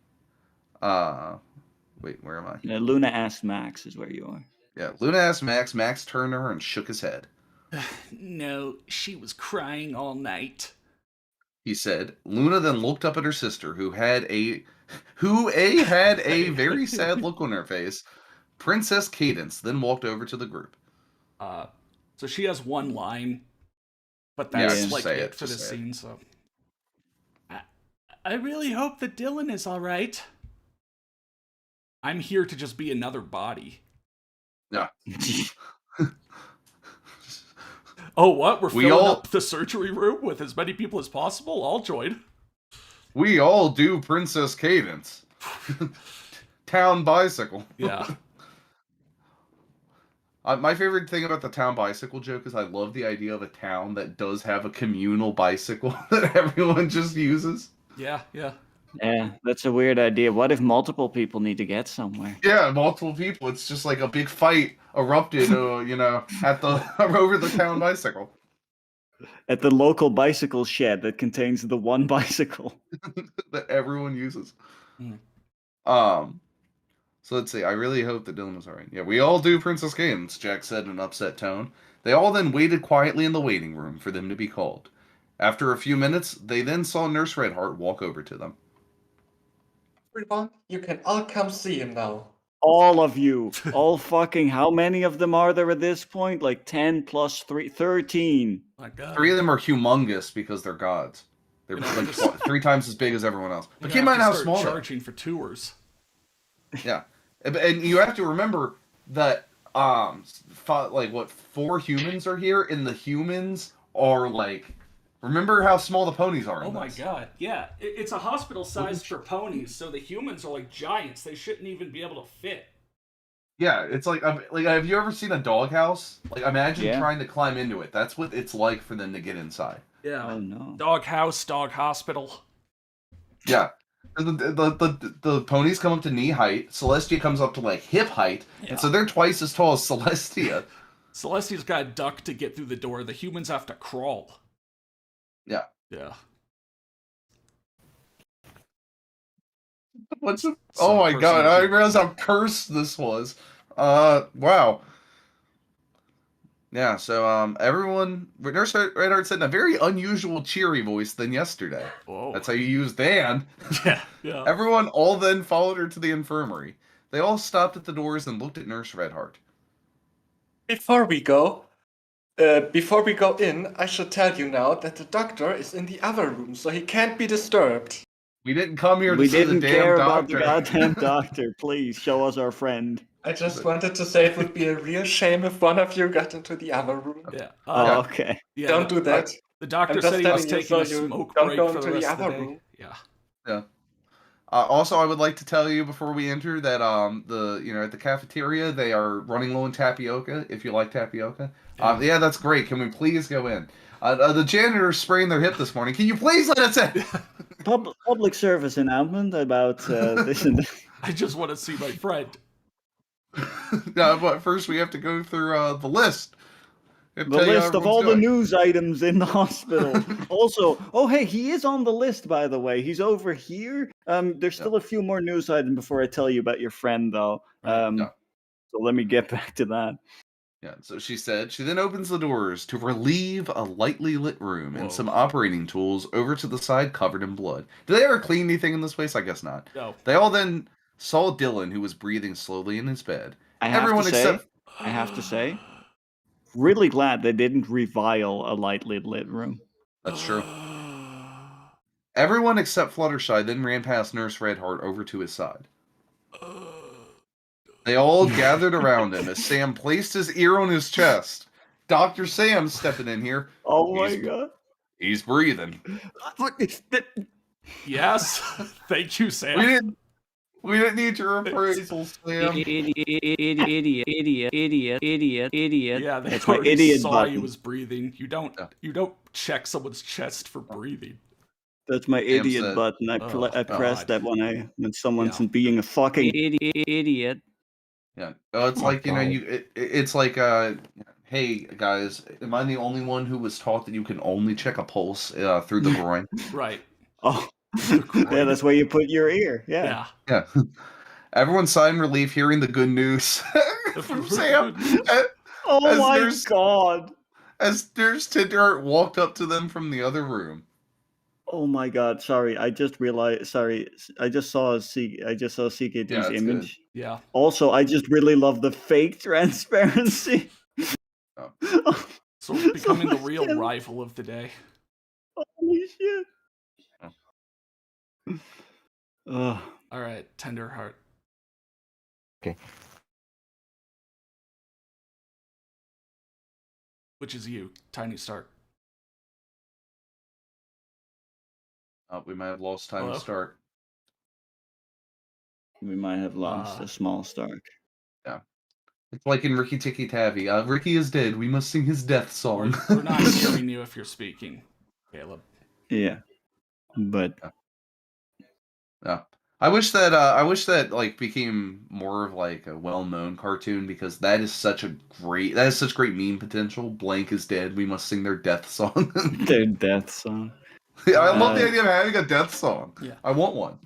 C: Wait, where am I?
D: Yeah, Luna asked Max is where you are.
C: Yeah, Luna asked Max. Max turned to her and shook his head.
B: No, she was crying all night.
C: He said. Luna then looked up at her sister, who had a very sad look on her face. Princess Cadence then walked over to the group.
B: So she has one line, but that's it for this scene. So I really hope that Dylan is all right. I'm here to just be another body.
C: Yeah.
B: Oh, what? We're filling up the surgery room with as many people as possible? I'll join.
C: We all do Princess Cadence. Town bicycle.
B: Yeah.
C: My favorite thing about the town bicycle joke is I love the idea of a town that does have a communal bicycle that everyone just uses.
B: Yeah.
D: Yeah, that's a weird idea. What if multiple people need to get somewhere?
C: Yeah, multiple people. It's just like a big fight erupted, at over the town bicycle.
D: At the local bicycle shed that contains the one bicycle
C: that everyone uses. So let's see. I really hope that Dylan is alright. Yeah, we all do Princess Cadence, Jack said in an upset tone. They all then waited quietly in the waiting room for them to be called. After a few minutes, they then saw Nurse Redheart walk over to them.
J: Everyone, you can all come see him now.
D: All of you. All fucking, how many of them are there at this point? Like 10 plus 3, 13.
B: My God.
C: 3 of them are humongous because they're gods. They're like 3 times as big as everyone else. But keep in mind how small they're.
B: Charging for tours.
C: Yeah. And you have to remember that, 4 humans are here, and the humans are like, remember how small the ponies are in this.
B: Oh my God, yeah. It's a hospital size for ponies, so the humans are like giants. They shouldn't even be able to fit.
C: Yeah, it's like have you ever seen a doghouse? Like, imagine trying to climb into it. That's what it's like for them to get inside.
B: Yeah.
D: Oh no.
B: Dog house, dog hospital.
C: Yeah. The ponies come up to knee height. Celestia comes up to like hip height, and so they're twice as tall as Celestia.
B: Celestia's got to duck to get through the door. The humans have to crawl.
C: Yeah.
B: Yeah.
C: Oh my God! I didn't realize how cursed this was. Wow. Yeah. So everyone, Nurse Redheart said in a very unusual, cheery voice than yesterday.
B: Whoa.
C: That's how you use Dan.
B: Yeah.
C: Everyone all then followed her to the infirmary. They all stopped at the doors and looked at Nurse Redheart.
J: Before we go in, I should tell you now that the doctor is in the other room, so he can't be disturbed.
C: We didn't come here to
D: We
C: see the
D: didn't
C: damn
D: care
C: doctor.
D: about the goddamn doctor. Please show us our friend.
J: I just wanted to say it would be a real shame if one of you got into the other room.
B: Yeah.
D: Okay.
B: Yeah,
J: Don't do that.
B: The doctor
J: I'm
B: said
J: just
B: he was
J: telling you
B: taking
J: so
B: a
J: you
B: smoke
J: don't
B: break
J: go
B: for the
J: into the
B: rest of the
J: other
B: day.
J: room.
C: Yeah. Also, I would like to tell you before we enter that at the cafeteria they are running low on tapioca. If you like tapioca, yeah, that's great. Can we please go in? The janitor's spraying their hip this morning. Can you please let us in?
D: Public service announcement about this and that.
B: I just want to see my friend.
C: No, but first we have to go through the list.
D: The list of all the news items in the hospital. Also, oh hey, he is on the list, by the way. He's over here. There's still a few more news items before I tell you about your friend, though. So let me get back to that.
C: Yeah, so she said, she then opens the doors to relieve a lightly lit room and some operating tools over to the side covered in blood. Did they ever clean anything in this place? I guess not.
B: No.
C: They all then saw Dylan, who was breathing slowly in his bed.
D: I have to say, really glad they didn't revile a lightly lit room.
C: That's true. Everyone except Fluttershy then ran past Nurse Redheart over to his side. They all gathered around him as Sam placed his ear on his chest. Dr. Sam's stepping in here.
D: Oh my god.
C: He's breathing.
B: Yes. Thank you, Sam.
C: We didn't need your appraisal, Sam.
D: Idiot.
B: Yeah, they
D: That's my
B: already
D: idiot
B: saw
D: button.
B: he was breathing. You don't check someone's chest for breathing.
D: That's my idiot button. I press that when someone's being a fucking idiot.
C: Yeah. It's like, it's like, hey, guys, am I the only one who was taught that you can only check a pulse through the groin?
B: Right.
D: Oh, yeah, that's where you put your ear. Yeah.
C: Yeah. Everyone sighed in relief hearing the good news from Sam.
D: Oh my god.
C: As Nurse Tinderheart walked up to them from the other room.
D: Oh my god, sorry. I just realized, I just saw CKT's image.
B: Good. Yeah.
D: Also, I just really love the fake transparency.
B: So we're becoming the real rival of the day.
D: Holy shit.
B: All right, Tenderheart.
K: Okay.
B: Which is you, Tiny Stark.
C: We might have lost Tiny Stark.
D: We might have lost a small Stark.
C: Yeah. It's like in Ricky Tikki Tavi. Ricky is dead. We must sing his death song.
B: We're not hearing you if you're speaking, Caleb.
D: Yeah. But
C: yeah. I wish that like became more of like a well-known cartoon because that is such great meme potential. Blank is dead. We must sing their death song.
D: Their death song.
C: Yeah, I love the idea of having a death song.
B: Yeah.
C: I want one.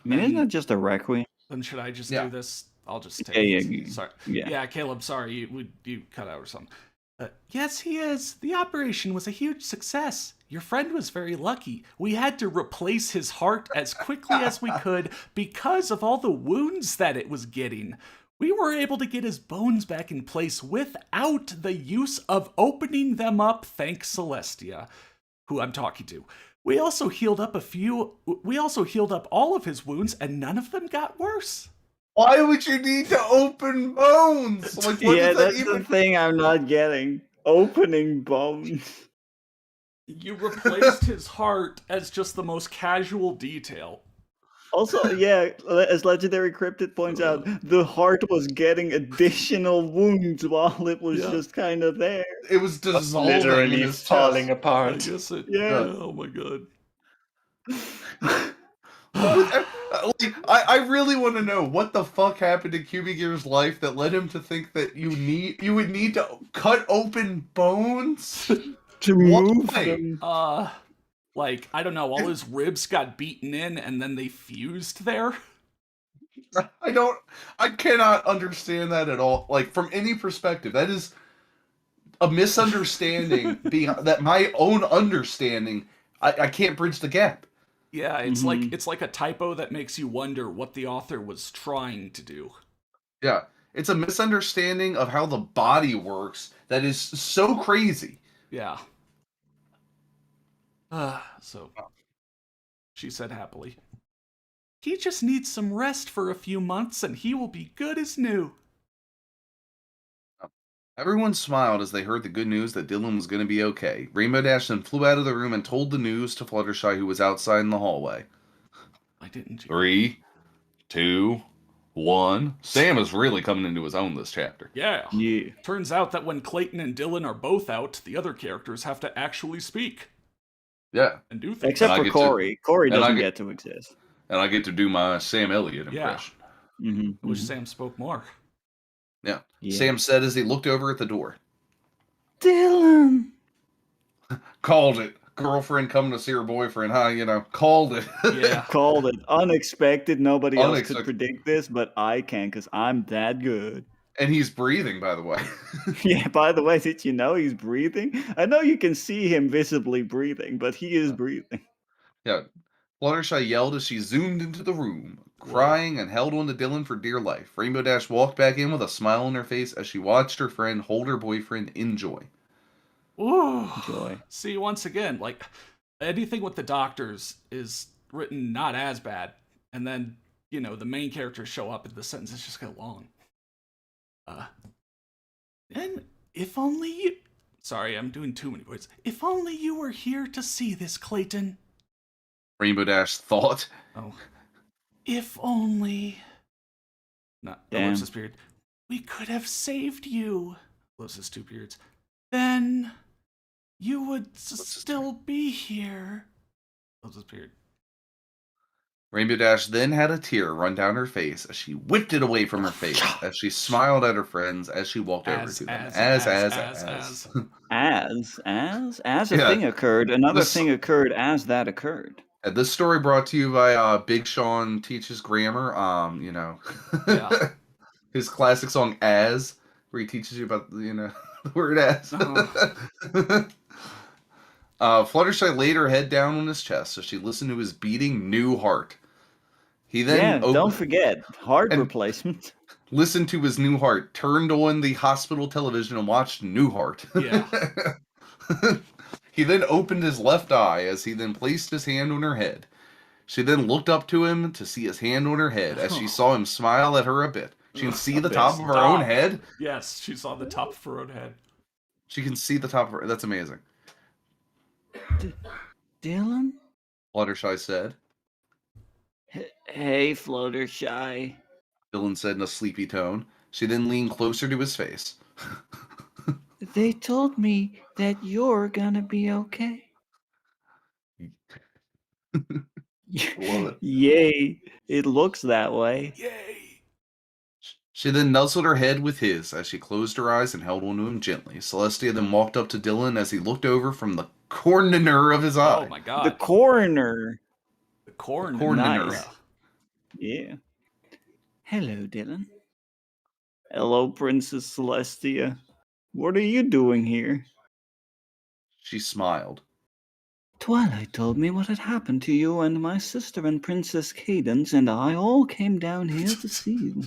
D: I mean, isn't that just a requiem?
B: Then should I just do this? I'll just take
D: it.
B: Sorry.
D: Yeah.
B: Yeah, Caleb, sorry. You cut out or something. Yes, he is. The operation was a huge success. Your friend was very lucky. We had to replace his heart as quickly as we could because of all the wounds that it was getting. We were able to get his bones back in place without the use of opening them up, thanks Celestia, who I'm talking to. We also healed up all of his wounds and none of them got worse.
C: Why would you need to open bones? Like, what
D: yeah,
C: does that
D: that's the thing I'm not getting. Opening bones.
B: You replaced his heart as just the most casual detail.
D: Also, yeah, as Legendary Cryptid points out, the heart was getting additional wounds while it was just kind of there.
C: It was dissolving,
J: literally falling apart.
B: I guess it.
D: Yeah.
B: Oh my god.
C: I really want to know what the fuck happened in Cubigear's life that led him to think that you would need to cut open bones
D: to move them.
B: Like, I don't know, all his ribs got beaten in and then they fused there.
C: I cannot understand that at all. Like, from any perspective, that is a misunderstanding that my own understanding, I can't bridge the gap.
B: Yeah, it's like a typo that makes you wonder what the author was trying to do.
C: Yeah, it's a misunderstanding of how the body works that is so crazy.
B: Yeah. So she said happily. He just needs some rest for a few months and he will be good as new.
C: Everyone smiled as they heard the good news that Dylan was going to be okay. Rainbow Dash then flew out of the room and told the news to Fluttershy, who was outside in the hallway.
B: Why didn't you?
C: 3, 2, 1. Sam is really coming into his own this chapter.
B: Yeah. Turns out that when Clayton and Dylan are both out, the other characters have to actually speak.
C: Yeah.
B: And do things.
D: Except for Corey. Corey doesn't get to exist.
C: And I get to do my Sam Elliott impression.
B: I wish Sam spoke more.
C: Yeah. Sam said as he looked over at the door.
D: Dylan!
C: Called it. Girlfriend coming to see her boyfriend, huh? Called it.
B: Yeah.
D: Called it. Unexpected. Nobody else could predict this, but I can because I'm that good.
C: And he's breathing, by the way.
D: Yeah, by the way, did you know he's breathing? I know you can see him visibly breathing, but he is breathing.
C: Yeah. Fluttershy yelled as she zoomed into the room, crying and held on to Dylan for dear life. Rainbow Dash walked back in with a smile on her face as she watched her friend hold her boyfriend in joy.
B: Ooh.
D: Joy.
B: See, once again, like, anything with the doctors is written not as bad. And then, the main characters show up and the sentences just get long. And if only you... Sorry, I'm doing too many words. If only you were here to see this, Clayton.
C: Rainbow Dash thought.
B: Oh. If only... No, ellipsis period. We could have saved you. Ellipsis 2 periods. Then you would still be here. Ellipsis period.
C: Rainbow Dash then had a tear run down her face as she whipped it away from her face as she smiled at her friends as she walked over to them. As
D: a thing occurred, another thing occurred as that occurred.
C: This story brought to you by Big Sean Teaches Grammar. His classic song "As," where he teaches you about the word "as." Fluttershy laid her head down on his chest as she listened to his beating new heart. He then
D: don't forget heart replacement.
C: Listened to his new heart, turned on the hospital television, and watched Newhart.
B: Yeah.
C: He then opened his left eye as he then placed his hand on her head. She then looked up to him to see his hand on her head as she saw him smile at her a bit. She can see the top of her own head.
B: Yes, she saw the top of her own head.
C: She can see the top of her. That's amazing.
D: Dylan?
C: Fluttershy said.
D: Hey, Fluttershy.
C: Dylan said in a sleepy tone. She then leaned closer to his face.
D: They told me that you're gonna be okay. Yay, it looks that way.
B: Yay.
C: She then nuzzled her head with his as she closed her eyes and held onto him gently. Celestia then walked up to Dylan as he looked over from the corner of his eye.
B: Oh my god.
D: The coroner.
B: The coroner.
D: Nice. Yeah. Hello, Dylan. Hello, Princess Celestia. What are you doing here?
C: She smiled.
D: Twilight told me what had happened to you, and my sister and Princess Cadence and I all came down here to see you.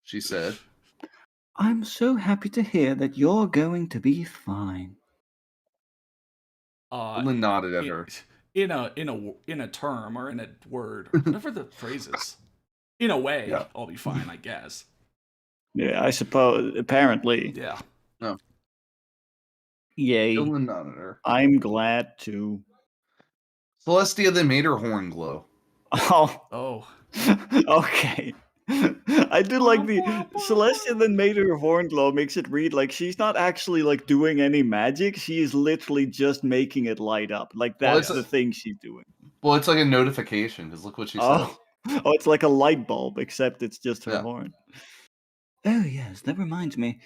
C: She said.
D: I'm so happy to hear that you're going to be fine.
C: Dylan nodded at her.
B: In a term or in a word, or whatever the phrase is. In a way, I'll be fine, I guess.
D: Yeah, I suppose. Apparently.
B: Yeah.
C: No.
D: Yay.
C: Dylan nodded at her.
D: I'm glad to.
C: Celestia then made her horn glow.
B: Oh.
D: Okay. I do like the Celestia then made her horn glow, makes it read like she's not actually like doing any magic. She is literally just making it light up. Like that's the thing she's doing.
C: Well, it's like a notification because look what she said.
D: Oh, it's like a light bulb, except it's just her horn. Oh yes, that reminds me.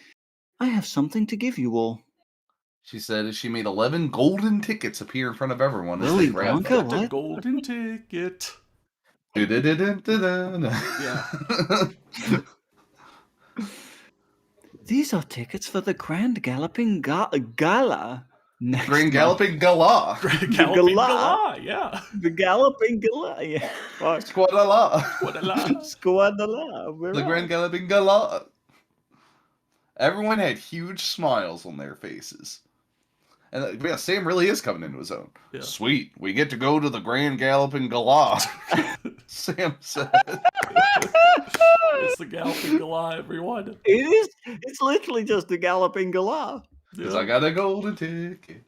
D: I have something to give you all.
C: She said as she made 11 golden tickets appear in front of everyone.
D: Willy Wonka, what?
B: A golden ticket.
C: Yeah.
D: These are tickets for the Grand Galloping Gala.
C: Grand Galloping Gala.
B: Galloping Gala, yeah.
D: The Galloping Gala, yeah.
C: Squadala.
D: Squadala.
C: The Grand Galloping Gala. Everyone had huge smiles on their faces. And yeah, Sam really is coming into his own.
B: Yeah.
C: Sweet, we get to go to the Grand Galloping Galah. Sam said.
B: It's the Galloping Galah, everyone.
D: It is. It's literally just the Galloping Galah.
C: Because I got a golden ticket.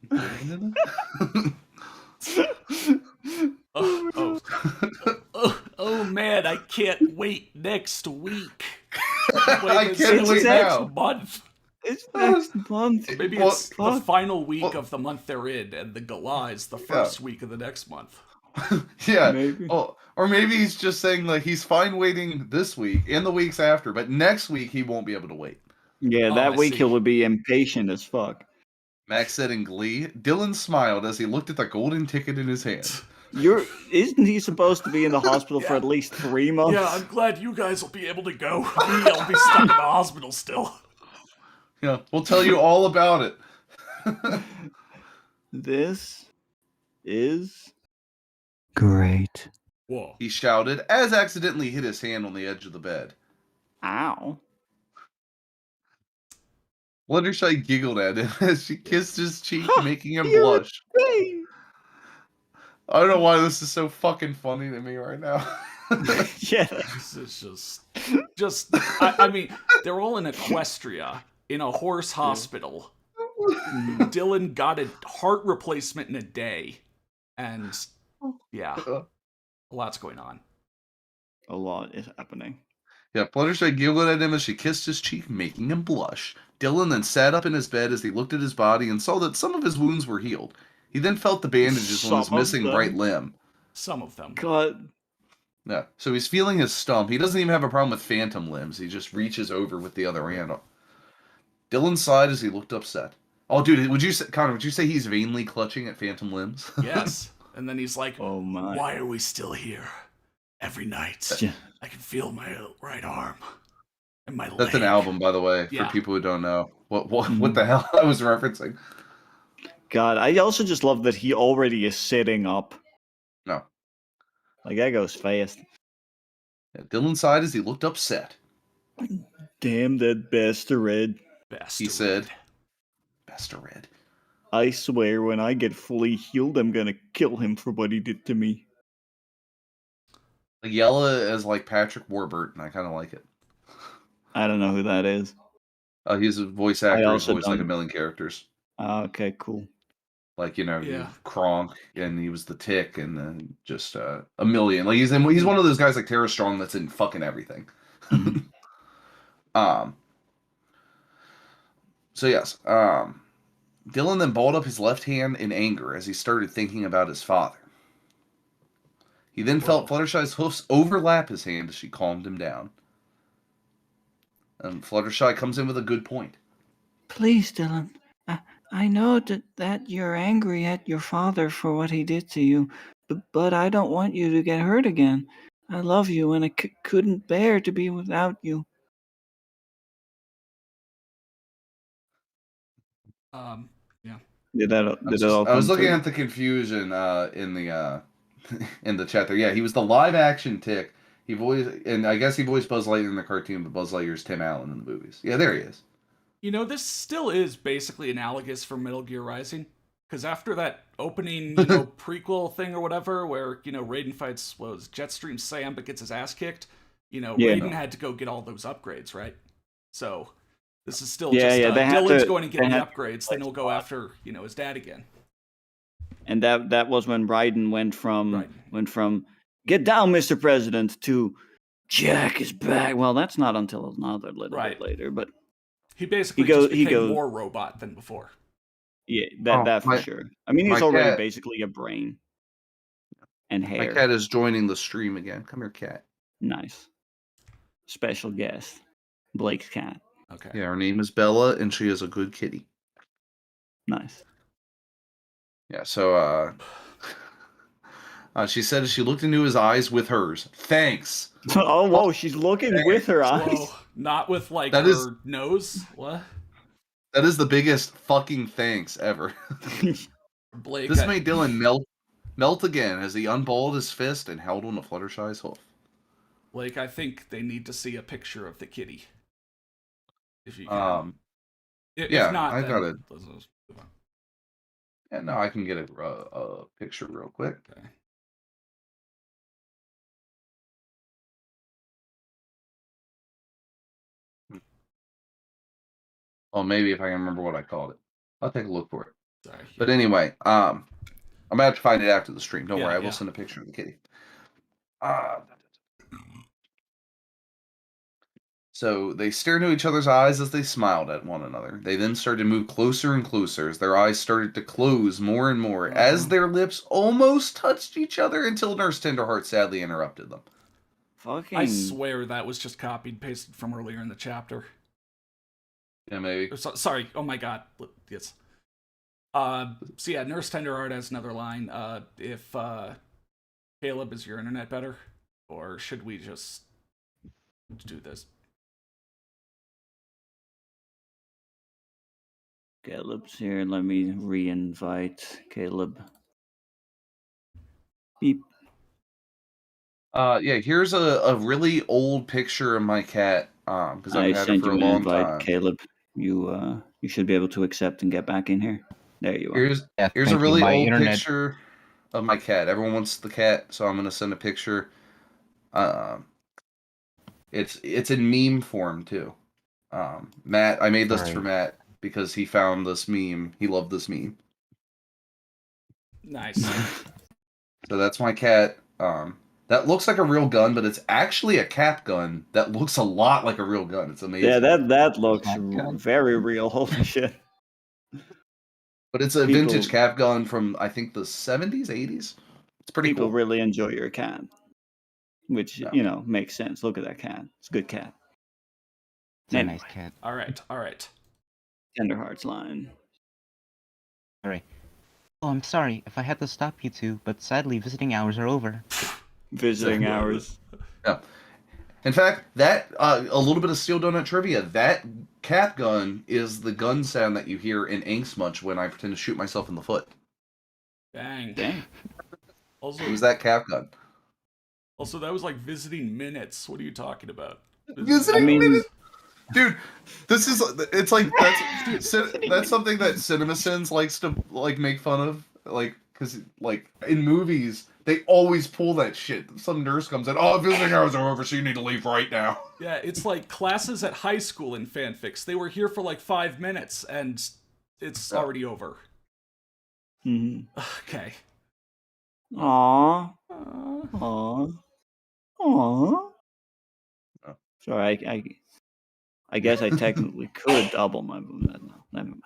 B: Oh man, I can't wait next week.
C: I can't wait
B: next
C: now.
B: month.
D: It's next month.
B: Maybe it's the final week of the month they're in, and the Galah is the first week of the next month.
C: Yeah.
D: Maybe.
C: Oh, or maybe he's just saying like he's fine waiting this week and the weeks after, but next week he won't be able to wait.
D: Yeah, that week he will be impatient as fuck.
C: Max said in glee. Dylan smiled as he looked at the golden ticket in his hand.
D: Isn't he supposed to be in the hospital for at least 3 months?
B: Yeah, I'm glad you guys will be able to go. Me, I'll be stuck in the hospital still.
C: Yeah, we'll tell you all about it.
D: This is great.
B: Whoa.
C: He shouted as accidentally hit his hand on the edge of the bed.
D: Ow.
C: Fluttershy giggled at him as she kissed his cheek, making him blush. I don't know why this is so fucking funny to me right now.
D: Yeah.
B: This is just I mean, they're all in Equestria, in a horse hospital. Dylan got a heart replacement in a day. And, yeah, a lot's going on.
D: A lot is happening.
C: Yeah, Fluttershy giggled at him as she kissed his cheek, making him blush. Dylan then sat up in his bed as he looked at his body and saw that some of his wounds were healed. He then felt the bandages on his missing right limb.
B: Some of them.
D: God.
C: Yeah, so he's feeling his stump. He doesn't even have a problem with phantom limbs. He just reaches over with the other hand. Dylan sighed as he looked upset. Oh, dude, Connor, would you say he's vainly clutching at phantom limbs?
B: Yes. And then he's like,
D: oh my.
B: Why are we still here? Every night, I can feel my right arm and my leg.
C: That's an album, by the way, for people who don't know. What the hell I was referencing.
D: God, I also just love that he already is sitting up.
C: No.
D: Like, that goes fast.
C: Yeah, Dylan sighed as he looked upset.
D: Damn that bastard.
C: He said, bastard.
D: I swear when I get fully healed, I'm gonna kill him for what he did to me.
C: Yella is like Patrick Warburton. I kind of like it.
D: I don't know who that is.
C: He's a voice actor. He's voiced like a million characters.
D: Okay, cool.
C: Like, you know, Kronk, and he was the Tick, and then just a million. Like he's one of those guys like Tara Strong that's in fucking everything. So yes, Dylan then balled up his left hand in anger as he started thinking about his father. He then felt Fluttershy's hoofs overlap his hand as she calmed him down. And Fluttershy comes in with a good point.
L: Please, Dylan. I know that you're angry at your father for what he did to you, but I don't want you to get hurt again. I love you, and I couldn't bear to be without you.
B: Yeah.
C: I was looking at the confusion in the chat there. Yeah, he was the live action Tick. And I guess he voiced Buzz Lightyear in the cartoon, but Buzz Lightyear's Tim Allen in the movies. Yeah, there he is.
B: You know, this still is basically analogous for Metal Gear Rising, because after that opening, prequel thing or whatever, where, Raiden fights, Jetstream Sam, but gets his ass kicked, Raiden had to go get all those upgrades, right? So, this is still Dylan's going to get the upgrades, then he'll go after, his dad again.
D: And that was when Raiden went from get down, Mr. President, to Jack is back. Well, that's not until another little bit later, but
B: he basically just became more robot than before.
D: Yeah, that for sure. I mean, he's already basically a brain and hair.
C: My cat is joining the stream again. Come here, cat.
D: Nice. Special guest. Blake's cat.
B: Okay.
C: Yeah, her name is Bella, and she is a good kitty.
D: Nice.
C: Yeah, so she said as she looked into his eyes with hers. Thanks.
D: Oh, whoa, she's looking with her eyes.
B: Whoa, not with, nose? What?
C: That is the biggest fucking thanks ever.
B: Blake,
C: this made Dylan melt again as he unballed his fist and held on to Fluttershy's hoof.
B: Blake, I think they need to see a picture of the kitty. If you can.
C: If not, I got it. And now I can get a picture real quick.
B: Okay.
C: Well, maybe if I can remember what I called it. I'll take a look for it.
B: Sorry.
C: But anyway, I'm gonna have to find it after the stream. Don't worry, I will
B: Yeah.
C: send a picture of the kitty. So they stared into each other's eyes as they smiled at one another. They then started to move closer and closer as their eyes started to close more and more as their lips almost touched each other until Nurse Tenderheart sadly interrupted them.
B: I swear that was just copied pasted from earlier in the chapter.
C: Yeah, maybe.
B: Sorry. Oh my god. Yes. So yeah, Nurse Tenderheart has another line. If Caleb, is your internet better, or should we just do this?
D: Caleb's here. Let me re-invite Caleb. Beep.
C: Yeah, here's a really old picture of my cat. Because I've had her for a long time.
D: Caleb. You should be able to accept and get back in here. There you are.
C: Here's a really old picture of my cat. Everyone wants the cat, so I'm gonna send a picture. It's in meme form too. Matt, I made this for Matt because he found this meme. He loved this meme.
B: Nice.
C: So that's my cat. That looks like a real gun, but it's actually a cap gun that looks a lot like a real gun. It's amazing.
D: Yeah, that looks very real. Holy shit.
C: But it's a vintage cap gun from, I think, the 70s, 80s. It's pretty cool.
D: People really enjoy your cat, which, makes sense. Look at that cat. It's a good cat.
K: It's a nice cat.
B: All right.
D: Tenderheart's line.
K: All right. Oh, I'm sorry if I had to stop you two, but sadly visiting hours are over.
D: Visiting hours.
C: Yeah. In fact, that a little bit of Steel Donut trivia. That cap gun is the gun sound that you hear in Ink Smudge when I pretend to shoot myself in the foot.
B: Dang. Also,
C: it was that cap gun.
B: Also, that was like visiting minutes. What are you talking about?
C: Visiting minutes? Dude, it's like that's something that CinemaSins likes to make fun of, because in movies they always pull that shit. Some nurse comes in, visiting hours are over, so you need to leave right now.
B: Yeah, it's like classes at high school in fanfics. They were here for like 5 minutes and it's already over.
D: Mm-hmm.
B: Okay.
D: Aww. Sorry, I guess I technically could double my movement. No, never mind.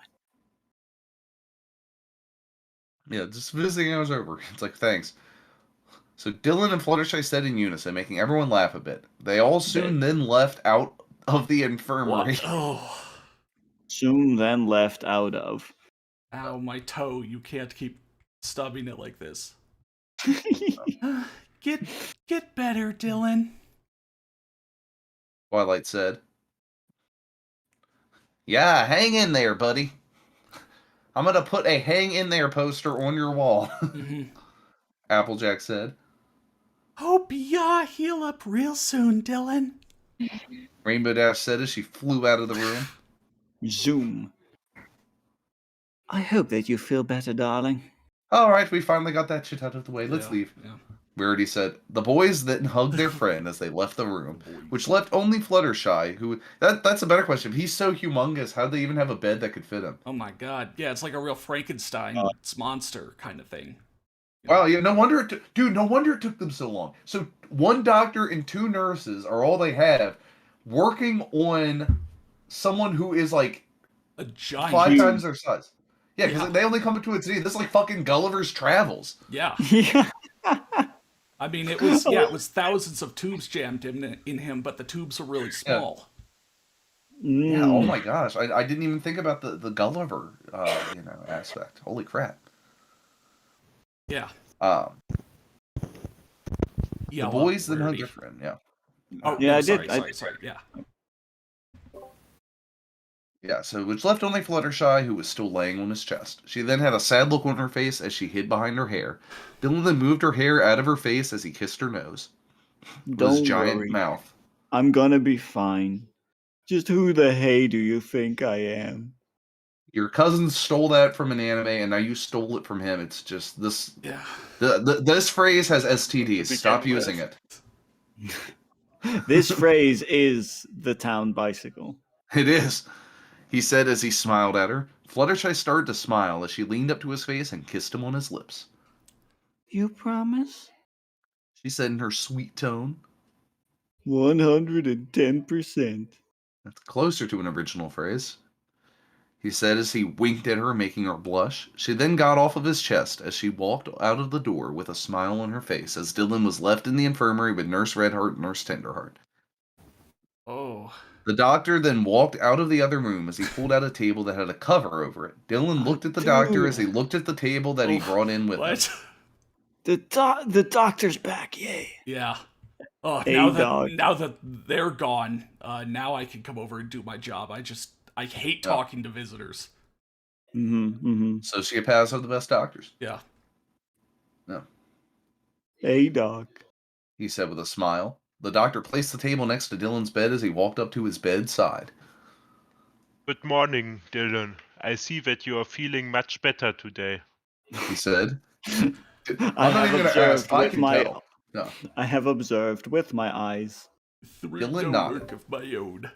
C: Yeah, just visiting hours over. It's like, thanks. So Dylan and Fluttershy said in unison, making everyone laugh a bit. They all soon then left out of the infirmary.
B: What? Oh.
D: Soon then left out of.
B: Ow, my toe. You can't keep stubbing it like this. Get better, Dylan.
C: Twilight said. Yeah, hang in there, buddy. I'm gonna put a hang in there poster on your wall. Applejack said.
B: Hope ya heal up real soon, Dylan.
C: Rainbow Dash said as she flew out of the room.
D: Zoom. I hope that you feel better, darling.
C: All right, we finally got that shit out of the way. Let's leave.
B: Yeah.
C: We already said. The boys then hugged their friend as they left the room, which left only Fluttershy, who... That's a better question. If he's so humongous, how'd they even have a bed that could fit him?
B: Oh my god. Yeah, it's like a real Frankenstein monster kind of thing.
C: Wow, yeah, no wonder it took them so long. So one doctor and 2 nurses are all they have, working on someone who is like
B: a giant
C: 5 times their size. Yeah, because they only come into a city. This is like fucking Gulliver's Travels.
B: Yeah.
D: Yeah.
B: I mean, it was thousands of tubes jammed in him, but the tubes are really small.
C: Yeah. Oh my gosh, I didn't even think about the Gulliver aspect. Holy crap.
B: Yeah.
C: The boys then hugged their friend. Yeah.
B: Oh
D: yeah,
B: no, sorry. Yeah.
C: Yeah, so which left only Fluttershy, who was still laying on his chest. She then had a sad look on her face as she hid behind her hair. Dylan then moved her hair out of her face as he kissed her nose. With his giant mouth.
D: I'm gonna be fine. Just who the hey do you think I am?
C: Your cousin stole that from an anime, and now you stole it from him. It's just this.
B: Yeah.
C: This phrase has STDs. Stop using it.
D: This phrase is the town bicycle.
C: It is, he said as he smiled at her. Fluttershy started to smile as she leaned up to his face and kissed him on his lips.
L: You promise?
C: She said in her sweet tone.
D: 110%.
C: That's closer to an original phrase. He said as he winked at her, making her blush. She then got off of his chest as she walked out of the door with a smile on her face as Dylan was left in the infirmary with Nurse Redheart and Nurse Tenderheart.
B: Oh.
C: The doctor then walked out of the other room as he pulled out a table that had a cover over it. Dylan looked at the doctor as he looked at the table that he brought in with him.
D: The doctor's back, yay.
B: Yeah. Oh,
D: Hey,
B: now
D: dog.
B: that they're gone, now I can come over and do my job. I hate talking to visitors.
C: Sociopaths are the best doctors.
B: Yeah.
C: No.
D: Hey, doc.
C: He said with a smile. The doctor placed the table next to Dylan's bed as he walked up to his bedside.
I: Good morning, Dylan. I see that you are feeling much better today.
C: He said.
D: I have observed with my
C: No.
D: I have observed with my eyes.
C: Dylan nodded.
B: Work of my own.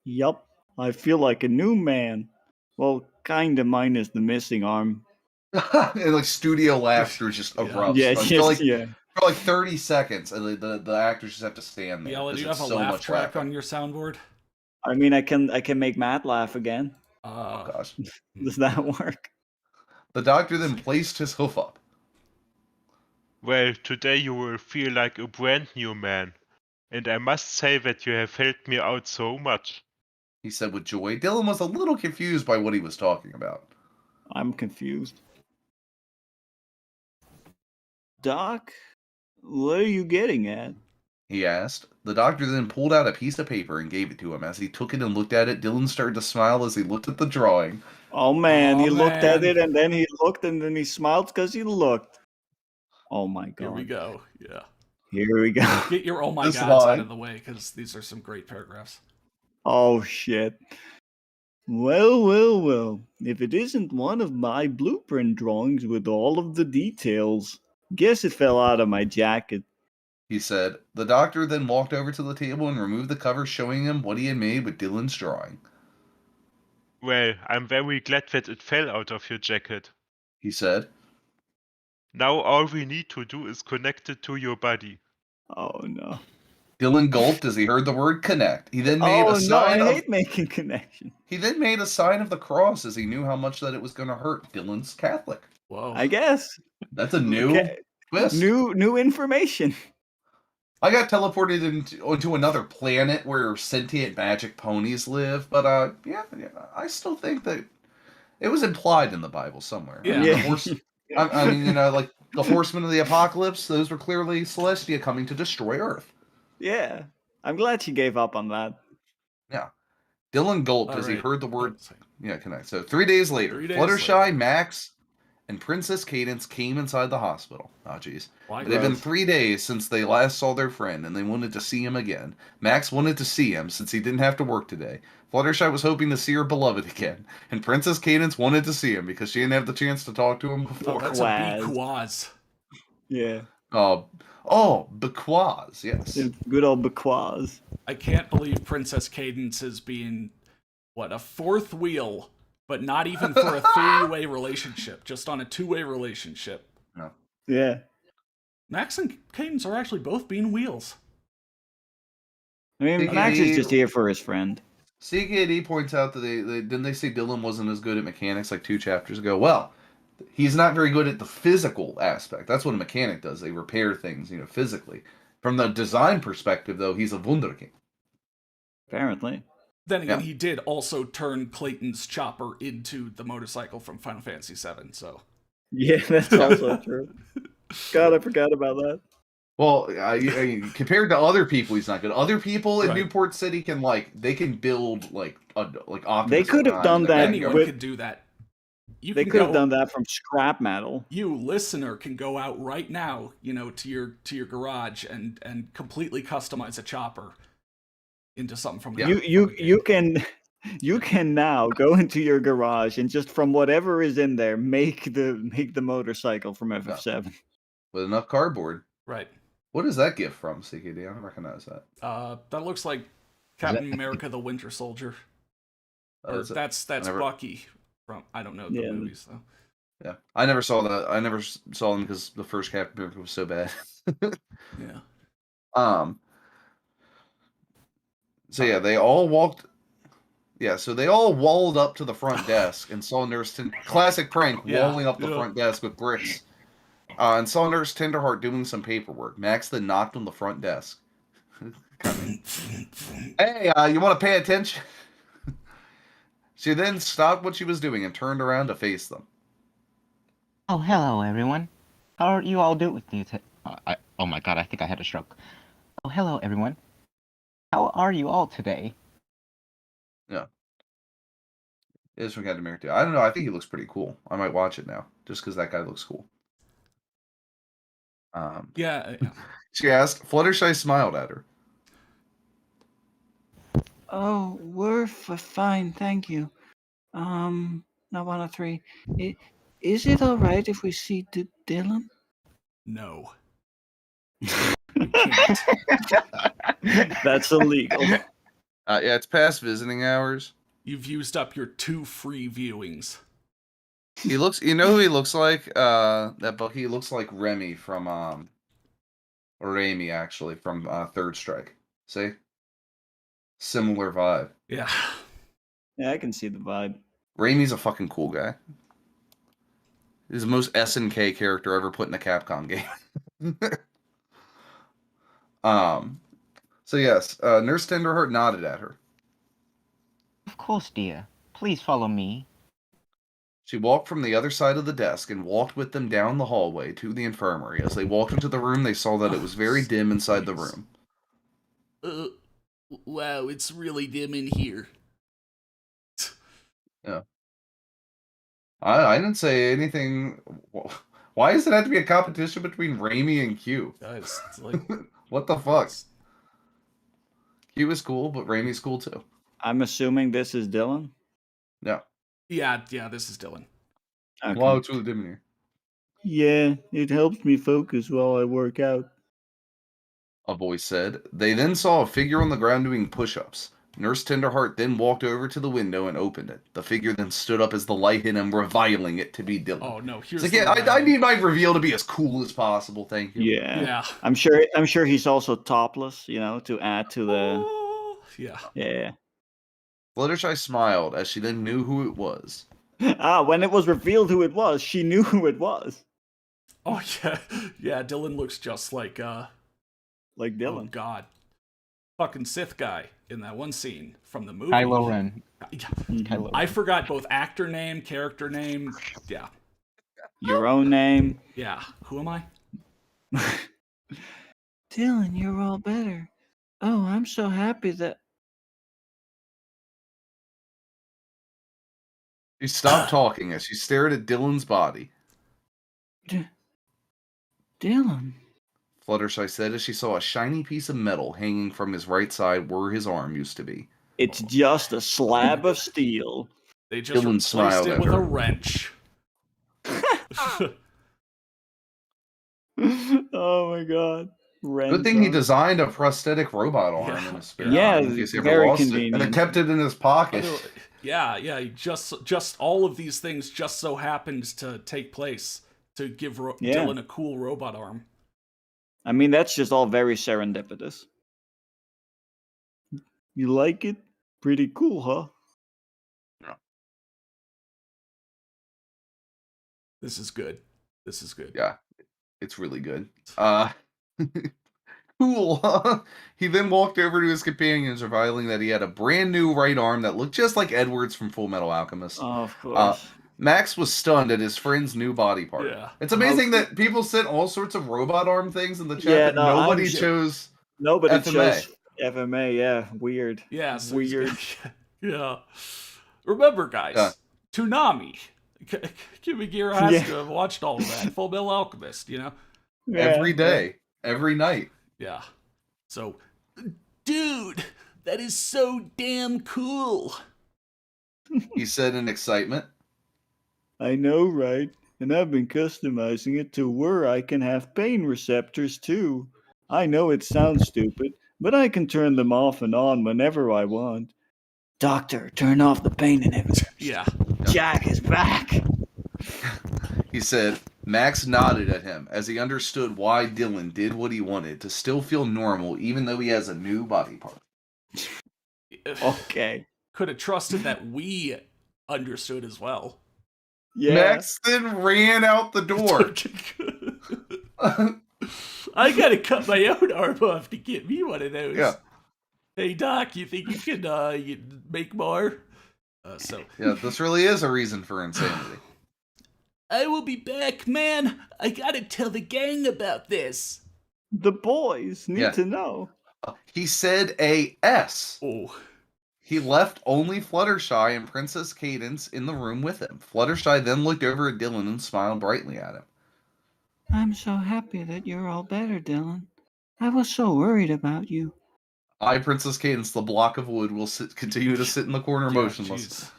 D: Yup, I feel like a new man. Well, kinda minus the missing arm.
C: And like studio laughter just erupts.
D: Yeah,
C: For like 30 seconds, and the actors just have to stand there.
B: Yeah, do you
C: because
B: have
C: it's
B: a
C: so
B: laugh
C: much
B: track
C: laughing.
B: on your soundboard?
D: I mean, I can make Matt laugh again.
C: Oh gosh.
D: Does that work?
C: The doctor then placed his hoof up.
I: Well, today you will feel like a brand new man. And I must say that you have helped me out so much.
C: He said with joy. Dylan was a little confused by what he was talking about.
D: I'm confused. Doc, what are you getting at?
C: He asked. The doctor then pulled out a piece of paper and gave it to him. As he took it and looked at it, Dylan started to smile as he looked at the drawing.
D: Oh man, he looked at it and then he looked and then he smiled because he looked. Oh my god.
B: Here we go. Yeah.
D: Here we go.
B: Get your oh my
C: This
B: gods
C: line.
B: out of the way, because these are some great paragraphs.
D: Oh shit. Well. If it isn't one of my blueprint drawings with all of the details, guess it fell out of my jacket.
C: He said. The doctor then walked over to the table and removed the cover, showing him what he had made with Dylan's drawing.
I: Well, I'm very glad that it fell out of your jacket.
C: He said.
I: Now all we need to do is connect it to your body.
D: Oh no.
C: Dylan gulped as he heard the word connect. He then made a sign
D: I hate making connections.
C: He then made a sign of the cross as he knew how much that it was going to hurt. Dylan's Catholic.
B: Whoa.
D: I guess.
C: That's a new twist.
D: New information.
C: I got teleported onto another planet where sentient magic ponies live, but yeah, I still think that it was implied in the Bible somewhere.
B: Yeah.
C: I mean, like the horsemen of the apocalypse, those were clearly Celestia coming to destroy Earth.
D: Yeah. I'm glad she gave up on that.
C: Yeah. Dylan gulped as he heard the word. Yeah, connect. So 3 days later, Fluttershy, Max, and Princess Cadence came inside the hospital. Oh, jeez. It had been 3 days since they last saw their friend, and they wanted to see him again. Max wanted to see him since he didn't have to work today. Fluttershy was hoping to see her beloved again, and Princess Cadence wanted to see him because she didn't have the chance to talk to him before.
B: Oh, that's a Bequoise.
D: Yeah.
C: Bequoise, yes.
D: Good old Bequoise.
B: I can't believe Princess Cadence is being, a fourth wheel, but not even for a three-way relationship, just on a two-way relationship.
C: No.
D: Yeah.
B: Max and Cadence are actually both being wheels.
D: I mean, Max is just here for his friend.
C: CKD points out that didn't they say Dylan wasn't as good at mechanics like 2 chapters ago? Well, he's not very good at the physical aspect. That's what a mechanic does. They repair things, physically. From the design perspective, though, he's a wunderkind.
D: Apparently.
B: Then again, he did also turn Clayton's chopper into the motorcycle from Final Fantasy VII, so...
D: Yeah, that's also true. God, I forgot about that.
C: Well, compared to other people, he's not good. Other people in Newport City can they can build Optimus.
D: They could have done that.
B: Anyone could do that.
D: They could have done that from scrap metal.
B: You listener can go out right now, to your garage and completely customize a chopper into something from
D: You You can now go into your garage and just from whatever is in there, make the motorcycle from FF7.
C: With enough cardboard.
B: Right.
C: What is that gift from, CKD? I don't recognize that.
B: That looks like Captain America: The Winter Soldier. Or that's Bucky from I don't know the movies though.
C: Yeah, I never saw that. I never saw them because the first Captain America was so bad.
B: Yeah.
C: So yeah, they all walked. Yeah, so they all walled up to the front desk and saw Nurse classic prank, walling up the front desk with bricks. And saw Nurse Tenderheart doing some paperwork. Max then knocked on the front desk. Hey, you want to pay attention? She then stopped what she was doing and turned around to face them.
K: Oh, hello, everyone. How are you all doing? Oh my god, I think I had a stroke. Oh, hello, everyone. How are you all today?
C: Yeah. It is from Captain America 2. I don't know. I think he looks pretty cool. I might watch it now, just because that guy looks cool.
B: Yeah.
C: She asked. Fluttershy smiled at her.
L: Oh, we're fine, thank you. Now 1 of 3. Is it all right if we see Dylan?
B: No.
D: That's illegal.
C: Yeah, it's past visiting hours.
B: You've used up your 2 free viewings.
C: He looks. You know who he looks like? That Bucky looks like Remy from or Amy actually from Third Strike. See? Similar vibe.
B: Yeah.
D: Yeah, I can see the vibe.
C: Raimi's a fucking cool guy. He's the most SNK character ever put in a Capcom game. So yes, Nurse Tenderheart nodded at her.
K: Of course, dear. Please follow me.
C: She walked from the other side of the desk and walked with them down the hallway to the infirmary. As they walked into the room, they saw that it was very dim inside the room.
B: Wow, it's really dim in here.
C: Yeah. I didn't say anything. Why does it have to be a competition between Raimi and Q?
B: It's like,
C: what the fuck? Q is cool, but Raimi's cool too.
D: I'm assuming this is Dylan?
C: No.
B: Yeah, this is Dylan.
D: Okay.
C: Wow, it's really dim in here.
L: Yeah, it helps me focus while I work out.
C: A voice said. They then saw a figure on the ground doing push-ups. Nurse Tenderheart then walked over to the window and opened it. The figure then stood up as the light hit him, reviling it to be Dylan.
B: Oh no, here's
C: I need my reveal to be as cool as possible, thank you.
D: Yeah. I'm sure he's also topless, to add to the
B: Yeah.
D: Yeah.
C: Fluttershy smiled as she then knew who it was.
D: When it was revealed who it was, she knew who it was.
B: Oh yeah. Yeah, Dylan looks just like
D: Dylan.
B: Oh god. Fucking Sith guy in that one scene from the movie.
K: Kylo Ren.
B: I forgot both actor name, character name. Yeah.
D: Your own name.
B: Yeah. Who am I?
L: Dylan, you're all better. Oh, I'm so happy that...
C: She stopped talking as she stared at Dylan's body.
L: Dylan?
C: Fluttershy said as she saw a shiny piece of metal hanging from his right side where his arm used to be.
D: It's just a slab of steel.
B: They just
C: Dylan
B: replaced
C: smiled
B: it
C: at
B: with
C: her.
B: a wrench.
D: Oh my god.
C: Good thing he designed a prosthetic robot arm in his spare time in case he ever
D: very
C: lost
D: convenient.
C: it, and then kept it in his pocket.
B: Yeah. Just all of these things just so happened to take place to give Dylan a cool robot arm.
D: I mean, that's just all very serendipitous. You like it? Pretty cool, huh?
C: Yeah.
B: This is good.
C: Yeah, it's really good. Cool, huh? He then walked over to his companions, revealing that he had a brand new right arm that looked just like Edward's from Full Metal Alchemist.
D: Oh, of course.
C: Max was stunned at his friend's new body part.
B: Yeah.
C: It's amazing that people sent all sorts of robot arm things in the chat, but nobody chose FMA.
D: FMA, yeah. Weird.
B: Yeah, so
D: weird.
B: Yeah. Remember, guys, Toonami. Kimagira has to have watched all of that. Full Metal Alchemist,
C: Every day. Every night.
B: Yeah. So, dude, that is so damn cool.
C: He said in excitement.
L: I know, right? And I've been customizing it to where I can have pain receptors too. I know it sounds stupid, but I can turn them off and on whenever I want. Doctor, turn off the pain inhibitors.
B: Yeah.
L: Jack is back.
C: He said. Max nodded at him as he understood why Dylan did what he wanted to still feel normal even though he has a new body part.
L: Okay.
B: Could have trusted that we understood as well.
L: Yeah.
C: Max then ran out the door.
B: I gotta cut my own arm off to get me one of those.
C: Yeah.
B: Hey Doc, you think you can make more?
C: Yeah, this really is a reason for insanity.
B: I will be back, man. I gotta tell the gang about this.
L: The boys need to know.
C: He said a S.
B: Oh.
C: He left only Fluttershy and Princess Cadence in the room with him. Fluttershy then looked over at Dylan and smiled brightly at him.
L: I'm so happy that you're all better, Dylan. I was so worried about you.
C: Princess Cadence, the block of wood, will continue to sit in the corner motionless.
B: Geez.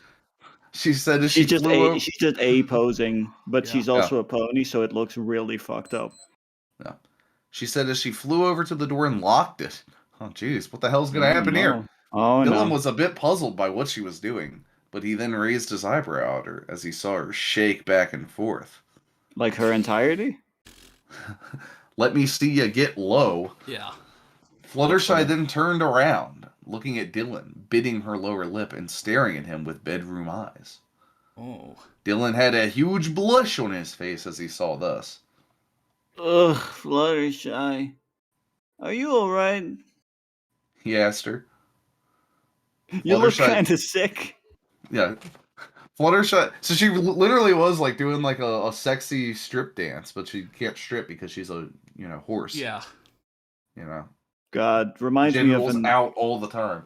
C: She said as
L: she's
C: she flew over...
L: She's just A posing, but she's also a pony, so it looks really fucked up.
C: Yeah. She said as she flew over to the door and locked it. Oh, jeez, what the hell's going to happen here?
L: Oh,
C: Dylan was a bit puzzled by what she was doing, but he then raised his eyebrow at her as he saw her shake back and forth.
L: Like her entirety?
C: Let me see you get low.
B: Yeah.
C: Fluttershy then turned around, looking at Dylan, biting her lower lip and staring at him with bedroom eyes.
B: Oh.
C: Dylan had a huge blush on his face as he saw this.
L: Ugh, Fluttershy. Are you alright?
C: He asked her.
L: You look kind of sick.
C: Yeah. Fluttershy. So she literally was like doing like a sexy strip dance, but she can't strip because she's a horse.
B: Yeah.
L: God, reminds me of
C: out all the time.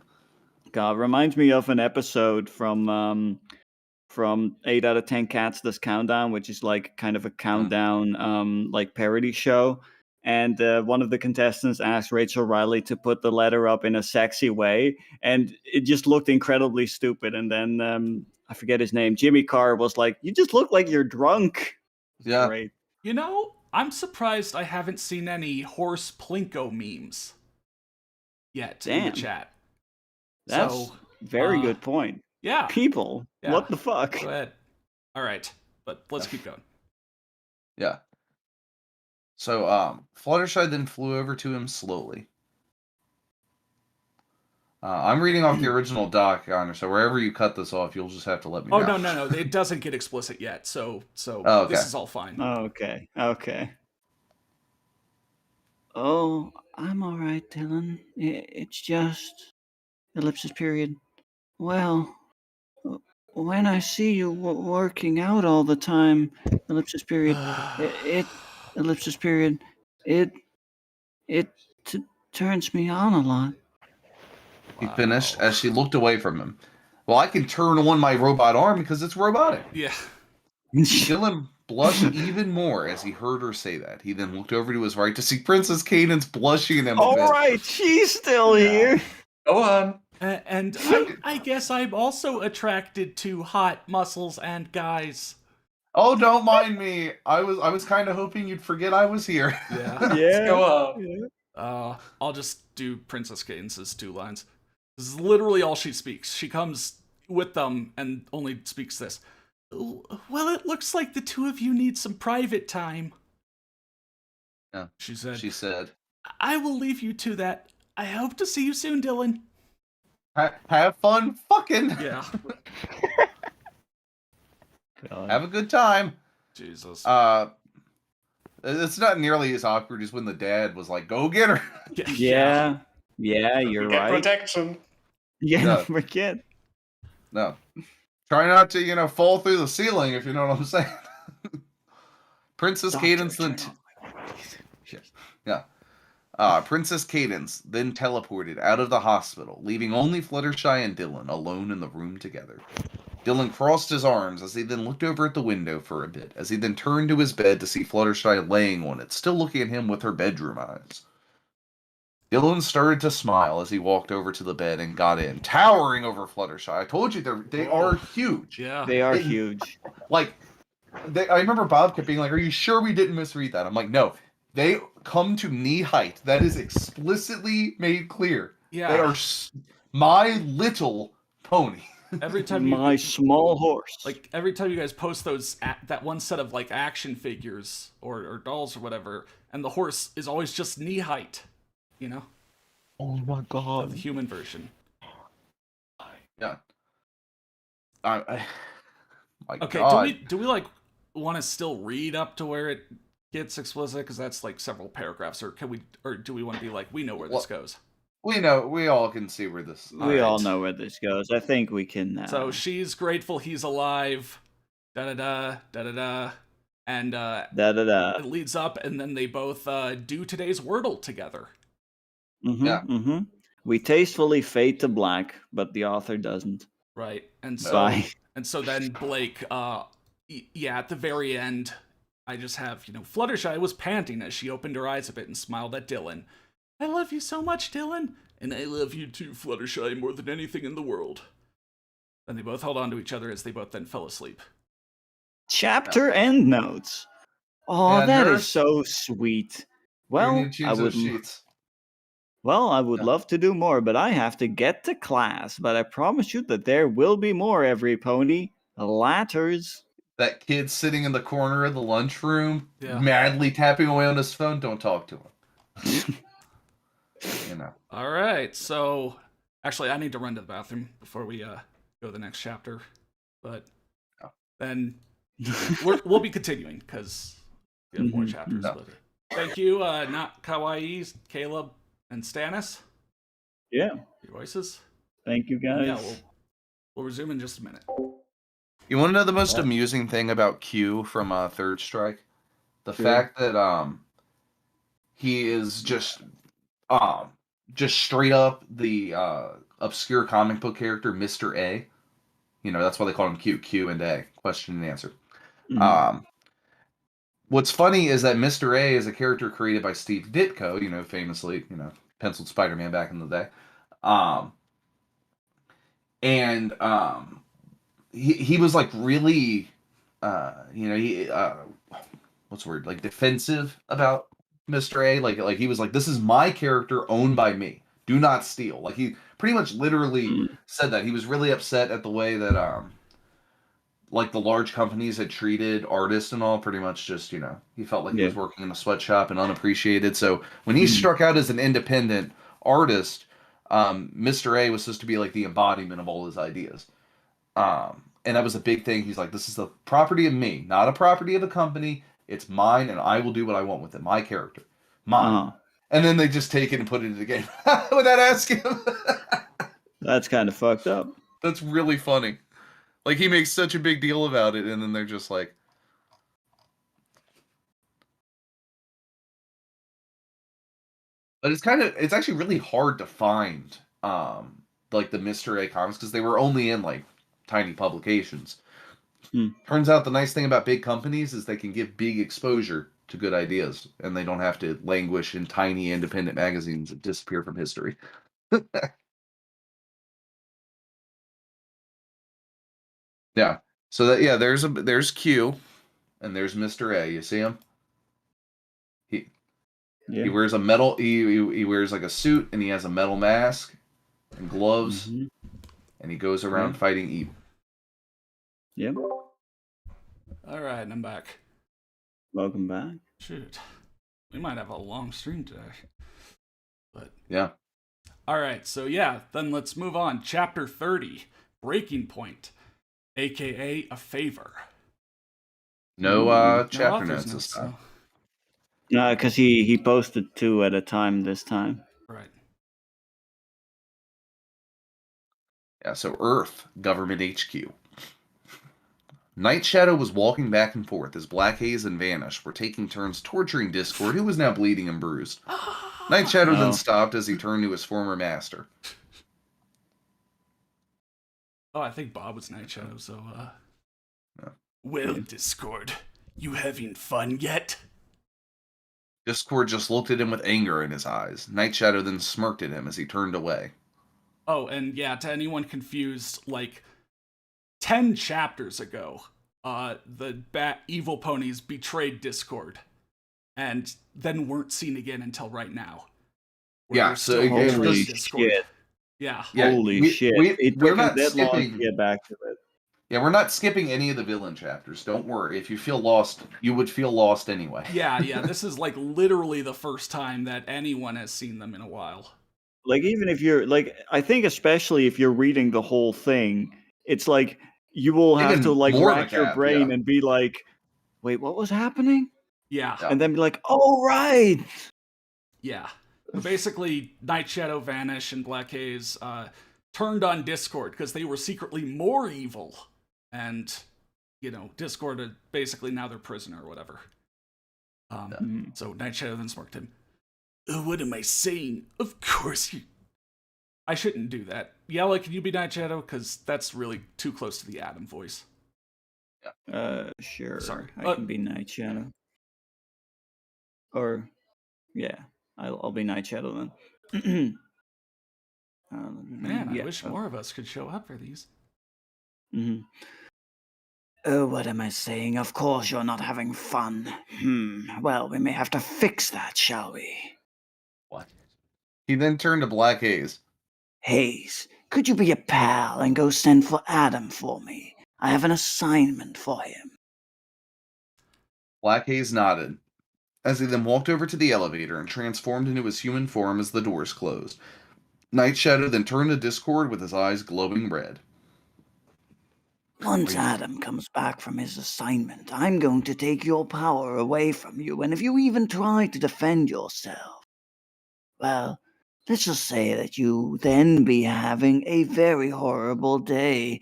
L: God, reminds me of an episode from 8 out of 10 Cats This Countdown, which is like kind of a countdown like parody show. And one of the contestants asked Rachel Riley to put the letter up in a sexy way, and it just looked incredibly stupid. And then I forget his name. Jimmy Carr was like, "You just look like you're drunk."
C: Yeah.
L: Great.
B: I'm surprised I haven't seen any horse plinko memes yet in the chat.
L: That's very good point.
B: Yeah.
L: People, what the fuck?
B: Go ahead. All right, but let's keep going.
C: Yeah. So, Fluttershy then flew over to him slowly. I'm reading off the original doc, Connor, so wherever you cut this off, you'll just have to let me know.
B: Oh, no. It doesn't get explicit yet, so
C: okay.
B: This is all fine.
L: Okay. Oh, I'm all right, Dylan. It's just... ellipsis period. Well, when I see you working out all the time, ellipsis period, ellipsis period, it turns me on a lot.
C: He finished as she looked away from him. Well, I can turn on my robot arm because it's robotic.
B: Yeah.
C: Dylan blushed even more as he heard her say that. He then looked over to his right to see Princess Cadence blushing at him.
L: All right, she's still here.
J: Go on.
B: And I guess I'm also attracted to hot muscles and guys.
C: Oh, don't mind me. I was kind of hoping you'd forget I was here.
B: Yeah.
J: Let's go on.
B: I'll just do Princess Cadence's 2 lines. This is literally all she speaks. She comes with them and only speaks this. Well, it looks like the 2 of you need some private time.
C: Yeah.
B: She
C: said,
B: I will leave you to that. I hope to see you soon, Dylan.
C: Have fun fucking.
B: Yeah.
C: Have a good time.
B: Jesus.
C: It's not nearly as awkward as when the dad was like, go get her.
L: Yeah, you're right.
J: Protection.
L: Yeah, don't forget.
C: No. Try not to, fall through the ceiling, if you know what I'm saying. Princess Cadence then... Princess Cadence then teleported out of the hospital, leaving only Fluttershy and Dylan alone in the room together. Dylan crossed his arms as he then looked over at the window for a bit, as he then turned to his bed to see Fluttershy laying on it, still looking at him with her bedroom eyes. Dylan started to smile as he walked over to the bed and got in, towering over Fluttershy. I told you they are huge.
B: Yeah.
D: They are huge.
C: Like, I remember Bob kept being like, "Are you sure we didn't misread that?" I'm like, "No, they come to knee height. That is explicitly made clear.
B: Yeah.
C: They are My Little Pony."
B: Every time
D: My small horse.
B: Like every time you guys post those that one set of like action figures or dolls or whatever, and the horse is always just knee height, you know?
K: Oh my god.
B: Of the human version.
C: Yeah. My
B: okay,
C: God.
B: do we like want to still read up to where it gets explicit because that's like several paragraphs, or do we want to be like we know where this goes?
C: We all can see where this.
D: We all know where this goes. I think we can.
B: So she's grateful he's alive. Da da da da da da. And it leads up, and then they both do today's Wordle together.
D: We tastefully fade to black, but the author doesn't.
B: Right, and so then Blake, at the very end, I just have Fluttershy was panting as she opened her eyes a bit and smiled at Dylan. I love you so much, Dylan, and I love you too, Fluttershy, more than anything in the world. Then they both held on to each other as they both then fell asleep.
D: Chapter end notes. Oh, that is so sweet. Well, I would love to do more, but I have to get to class. But I promise you that there will be more, every pony. Latters.
C: That kid sitting in the corner of the lunchroom, madly tapping away on his phone. Don't talk to him.
B: All right, so actually, I need to run to the bathroom before we go to the next chapter, but then we'll be continuing because we have more chapters. But thank you, Not Kawaii, Caleb, and Stannis.
D: Yeah,
B: your voices.
D: Thank you, guys.
B: Yeah, we'll resume in just a minute.
C: You want to know the most amusing thing about Q from Third Strike? The fact that he is just straight up the obscure comic book character Mr. A. That's why they call him Q and A, question and answer. What's funny is that Mr. A is a character created by Steve Ditko, famously, penciled Spider-Man back in the day. He was like really, what's the word? Like defensive about Mr. A. Like he was like, this is my character owned by me. Do not steal. Like he pretty much literally said that. He was really upset at the way that like the large companies had treated artists and all. Pretty much just he felt like he was working in a sweatshop and unappreciated. So when he struck out as an independent artist, Mr. A was supposed to be like the embodiment of all his ideas. And that was a big thing. He's like, this is the property of me, not a property of a company. It's mine, and I will do what I want with it. My character. Mine. And then they just take it and put it in the game without asking him.
D: That's kind of fucked up.
C: That's really funny. Like, he makes such a big deal about it, and then they're just like... But it's actually really hard to find, like, the Mr. A comics, because they were only in, like, tiny publications. Turns out the nice thing about big companies is they can give big exposure to good ideas, and they don't have to languish in tiny independent magazines that disappear from history. Yeah. So that there's Q, and there's Mr. A. You see him? He wears a metal. He wears like a suit, and he has a metal mask and gloves, and he goes around fighting evil.
D: Yep.
B: All right, and I'm back.
D: Welcome back.
B: Shoot, we might have a long stream today. But
C: yeah.
B: All right, so then let's move on. Chapter 30, Breaking Point, aka A Favor.
C: No chapter notes this time.
D: No, because he posted 2 at a time this time.
B: Right.
C: Yeah, so Earth, Government HQ. Night Shadow was walking back and forth as Black Haze and Vanish were taking turns torturing Discord, who was now bleeding and bruised. Night Shadow then stopped as he turned to his former master.
B: Oh, I think Bob was Night Shadow, so, Well, Discord, you having fun yet?
C: Discord just looked at him with anger in his eyes. Night Shadow then smirked at him as he turned away.
B: Oh, and yeah, to anyone confused, like 10 chapters ago, the evil ponies betrayed Discord and then weren't seen again until right now.
C: Yeah, so holy
B: Discord.
C: shit.
B: Yeah.
L: Holy shit. It took him that long to get back to it.
C: Yeah, we're not skipping any of the villain chapters. Don't worry. If you feel lost, you would feel lost anyway.
B: Yeah. This is like literally the first time that anyone has seen them in a while.
L: Like, even if you're like, I think especially if you're reading the whole thing, it's like you will have to like rack your brain and be like, wait, what was happening?
B: Yeah.
L: And then be like, oh, right.
B: Yeah. Basically, Night Shadow, Vanish, and Black Haze turned on Discord because they were secretly more evil. And, Discord basically now their prisoner or whatever. So Night Shadow then smirked him. What am I saying? Of course you... I shouldn't do that. Yella, can you be Night Shadow? Because that's really too close to the Adam voice.
L: Sure.
B: Sorry.
L: I can be Night Shadow. Or, yeah, I'll be Night Shadow then.
B: Man, I wish more of us could show up for these.
L: Oh, what am I saying? Of course you're not having fun. Well, we may have to fix that, shall we?
C: What? He then turned to Black Haze.
L: Haze, could you be a pal and go send for Adam for me? I have an assignment for him.
C: Black Haze nodded, as he then walked over to the elevator and transformed into his human form as the doors closed. Night Shadow then turned to Discord with his eyes glowing red.
L: Once Adam comes back from his assignment, I'm going to take your power away from you, and if you even try to defend yourself, well, let's just say that you then be having a very horrible day.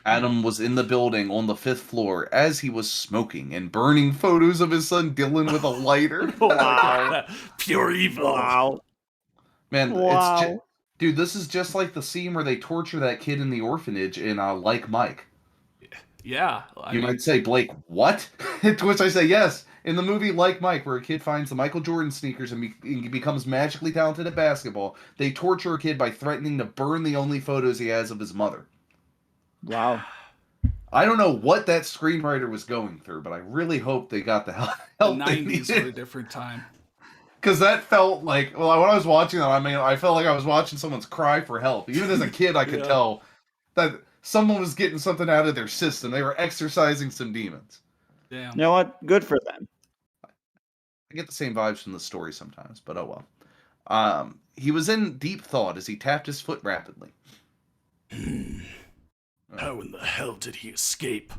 C: Adam was in the building on the 5th floor as he was smoking and burning photos of his son Dylan with a lighter.
B: Oh my god. Pure evil.
L: Wow.
C: Man, dude, this is just like the scene where they torture that kid in the orphanage in Like Mike.
B: Yeah.
C: You might say, Blake, what? To which I say, yes. In the movie Like Mike, where a kid finds the Michael Jordan sneakers and becomes magically talented at basketball, they torture a kid by threatening to burn the only photos he has of his mother.
L: Wow.
C: I don't know what that screenwriter was going through, but I really hope they got the help
B: the 90s were a different time.
C: Because that felt like, when I was watching that, I felt like I was watching someone's cry for help. Even as a kid, I could tell that someone was getting something out of their system. They were exercising some demons.
B: Damn.
L: You know what? Good for them.
C: I get the same vibes from the story sometimes, but oh well. He was in deep thought as he tapped his foot rapidly.
B: How in the hell did he escape?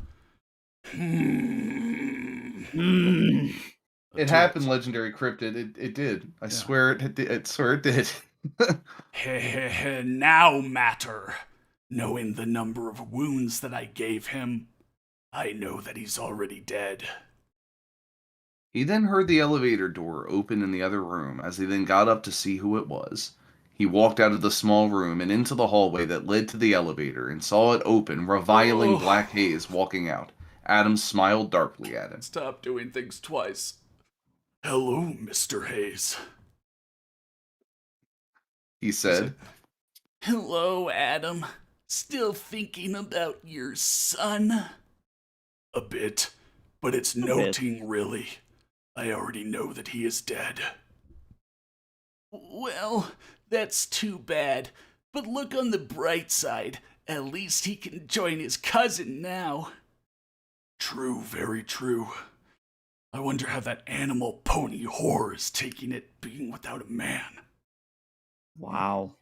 C: It happened, legendary cryptid. It did. I swear it did. I swear it did.
B: Now matter. Knowing the number of wounds that I gave him, I know that he's already dead.
C: He then heard the elevator door open in the other room as he then got up to see who it was. He walked out of the small room and into the hallway that led to the elevator and saw it open, reviling Black Haze walking out. Adam smiled darkly at him.
B: Stop doing things twice. Hello, Mr. Hayes.
C: He said.
B: Hello, Adam. Still thinking about your son? A bit, but it's nothing really. I already know that he is dead. Well, that's too bad. But look on the bright side. At least he can join his cousin now. True, very true. I wonder how that animal pony whore is taking it being without a man.
L: Wow.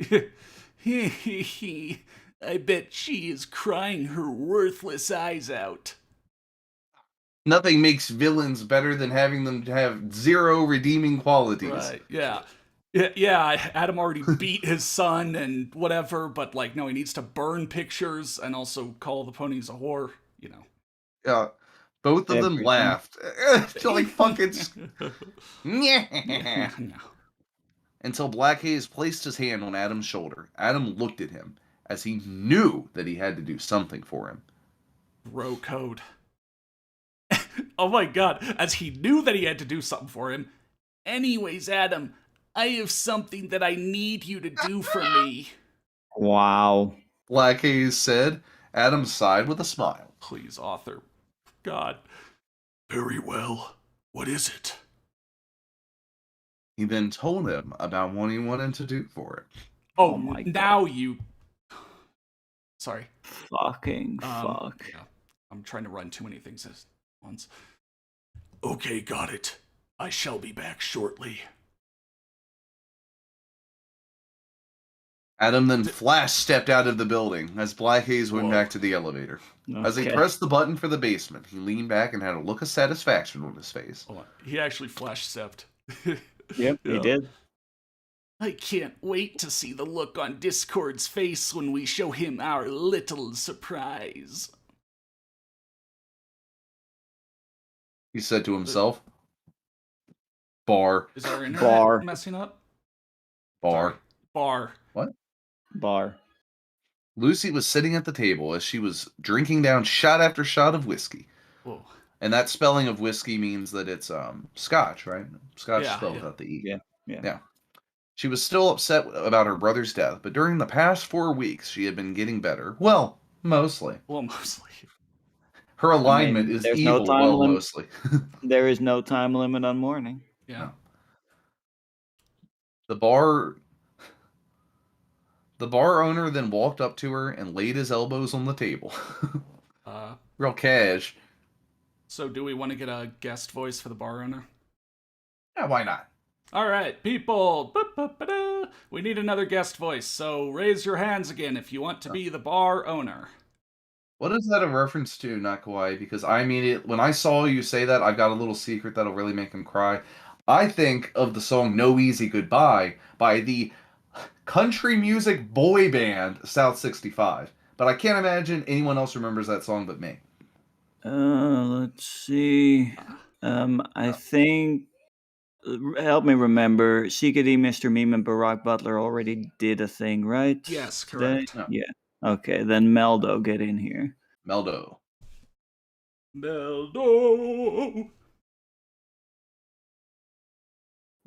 B: I bet she is crying her worthless eyes out.
C: Nothing makes villains better than having them have zero redeeming qualities.
B: Right, yeah. Yeah, Adam already beat his son and whatever, but no, he needs to burn pictures and also call the ponies a whore,
C: Yeah. Both of them laughed. Like fucking...
B: No.
C: Until Black Haze placed his hand on Adam's shoulder. Adam looked at him, as he knew that he had to do something for him.
B: Bro code. Oh my god, as he knew that he had to do something for him. Anyways, Adam, I have something that I need you to do for me.
D: Wow.
C: Black Haze said. Adam sighed with a smile.
B: Please, author. God. Very well. What is it?
C: He then told him about what he wanted to do for it.
B: Oh my now God. You... Sorry.
D: Fucking fuck.
B: Yeah. I'm trying to run too many things at once. Okay, got it. I shall be back shortly.
C: Adam then flash stepped out of the building as Black Haze went back to the elevator. Okay. As he pressed the button for the basement, he leaned back and had a look of satisfaction on his face.
B: Hold on. He actually flash stepped.
D: Yep, he did.
B: I can't wait to see the look on Discord's face when we show him our little surprise.
C: He said to himself. Bar.
B: Is our internet messing up?
C: Bar.
B: Sorry. Bar.
C: What?
D: Bar.
C: Lucy was sitting at the table as she was drinking down shot after shot of whiskey.
B: Whoa.
C: And that spelling of whiskey means that it's Scotch, right? Scotch spelled without the E.
D: Yeah.
C: She was still upset about her brother's death, but during the past 4 weeks, she had been getting better. Well, mostly. Her alignment is evil, mostly.
D: There is no time limit on mourning.
B: Yeah.
C: No. The bar owner then walked up to her and laid his elbows on the table. Real cash.
B: So do we want to get a guest voice for the bar owner?
C: Yeah, why not?
B: All right, people. We need another guest voice, so raise your hands again if you want to be the bar owner.
C: What is that a reference to, not Kawaii? Because I immediately, when I saw you say that, I've got a little secret that'll really make him cry. I think of the song No Easy Goodbye by the country music boy band South 65. But I can't imagine anyone else remembers that song but me.
D: Let's see. I think... Help me remember. CKD, Mr. Meme, and Barack Butler already did a thing, right?
B: Yes,
D: today?
B: correct.
D: Yeah. Okay, then Meldo, get in here.
C: Meldo.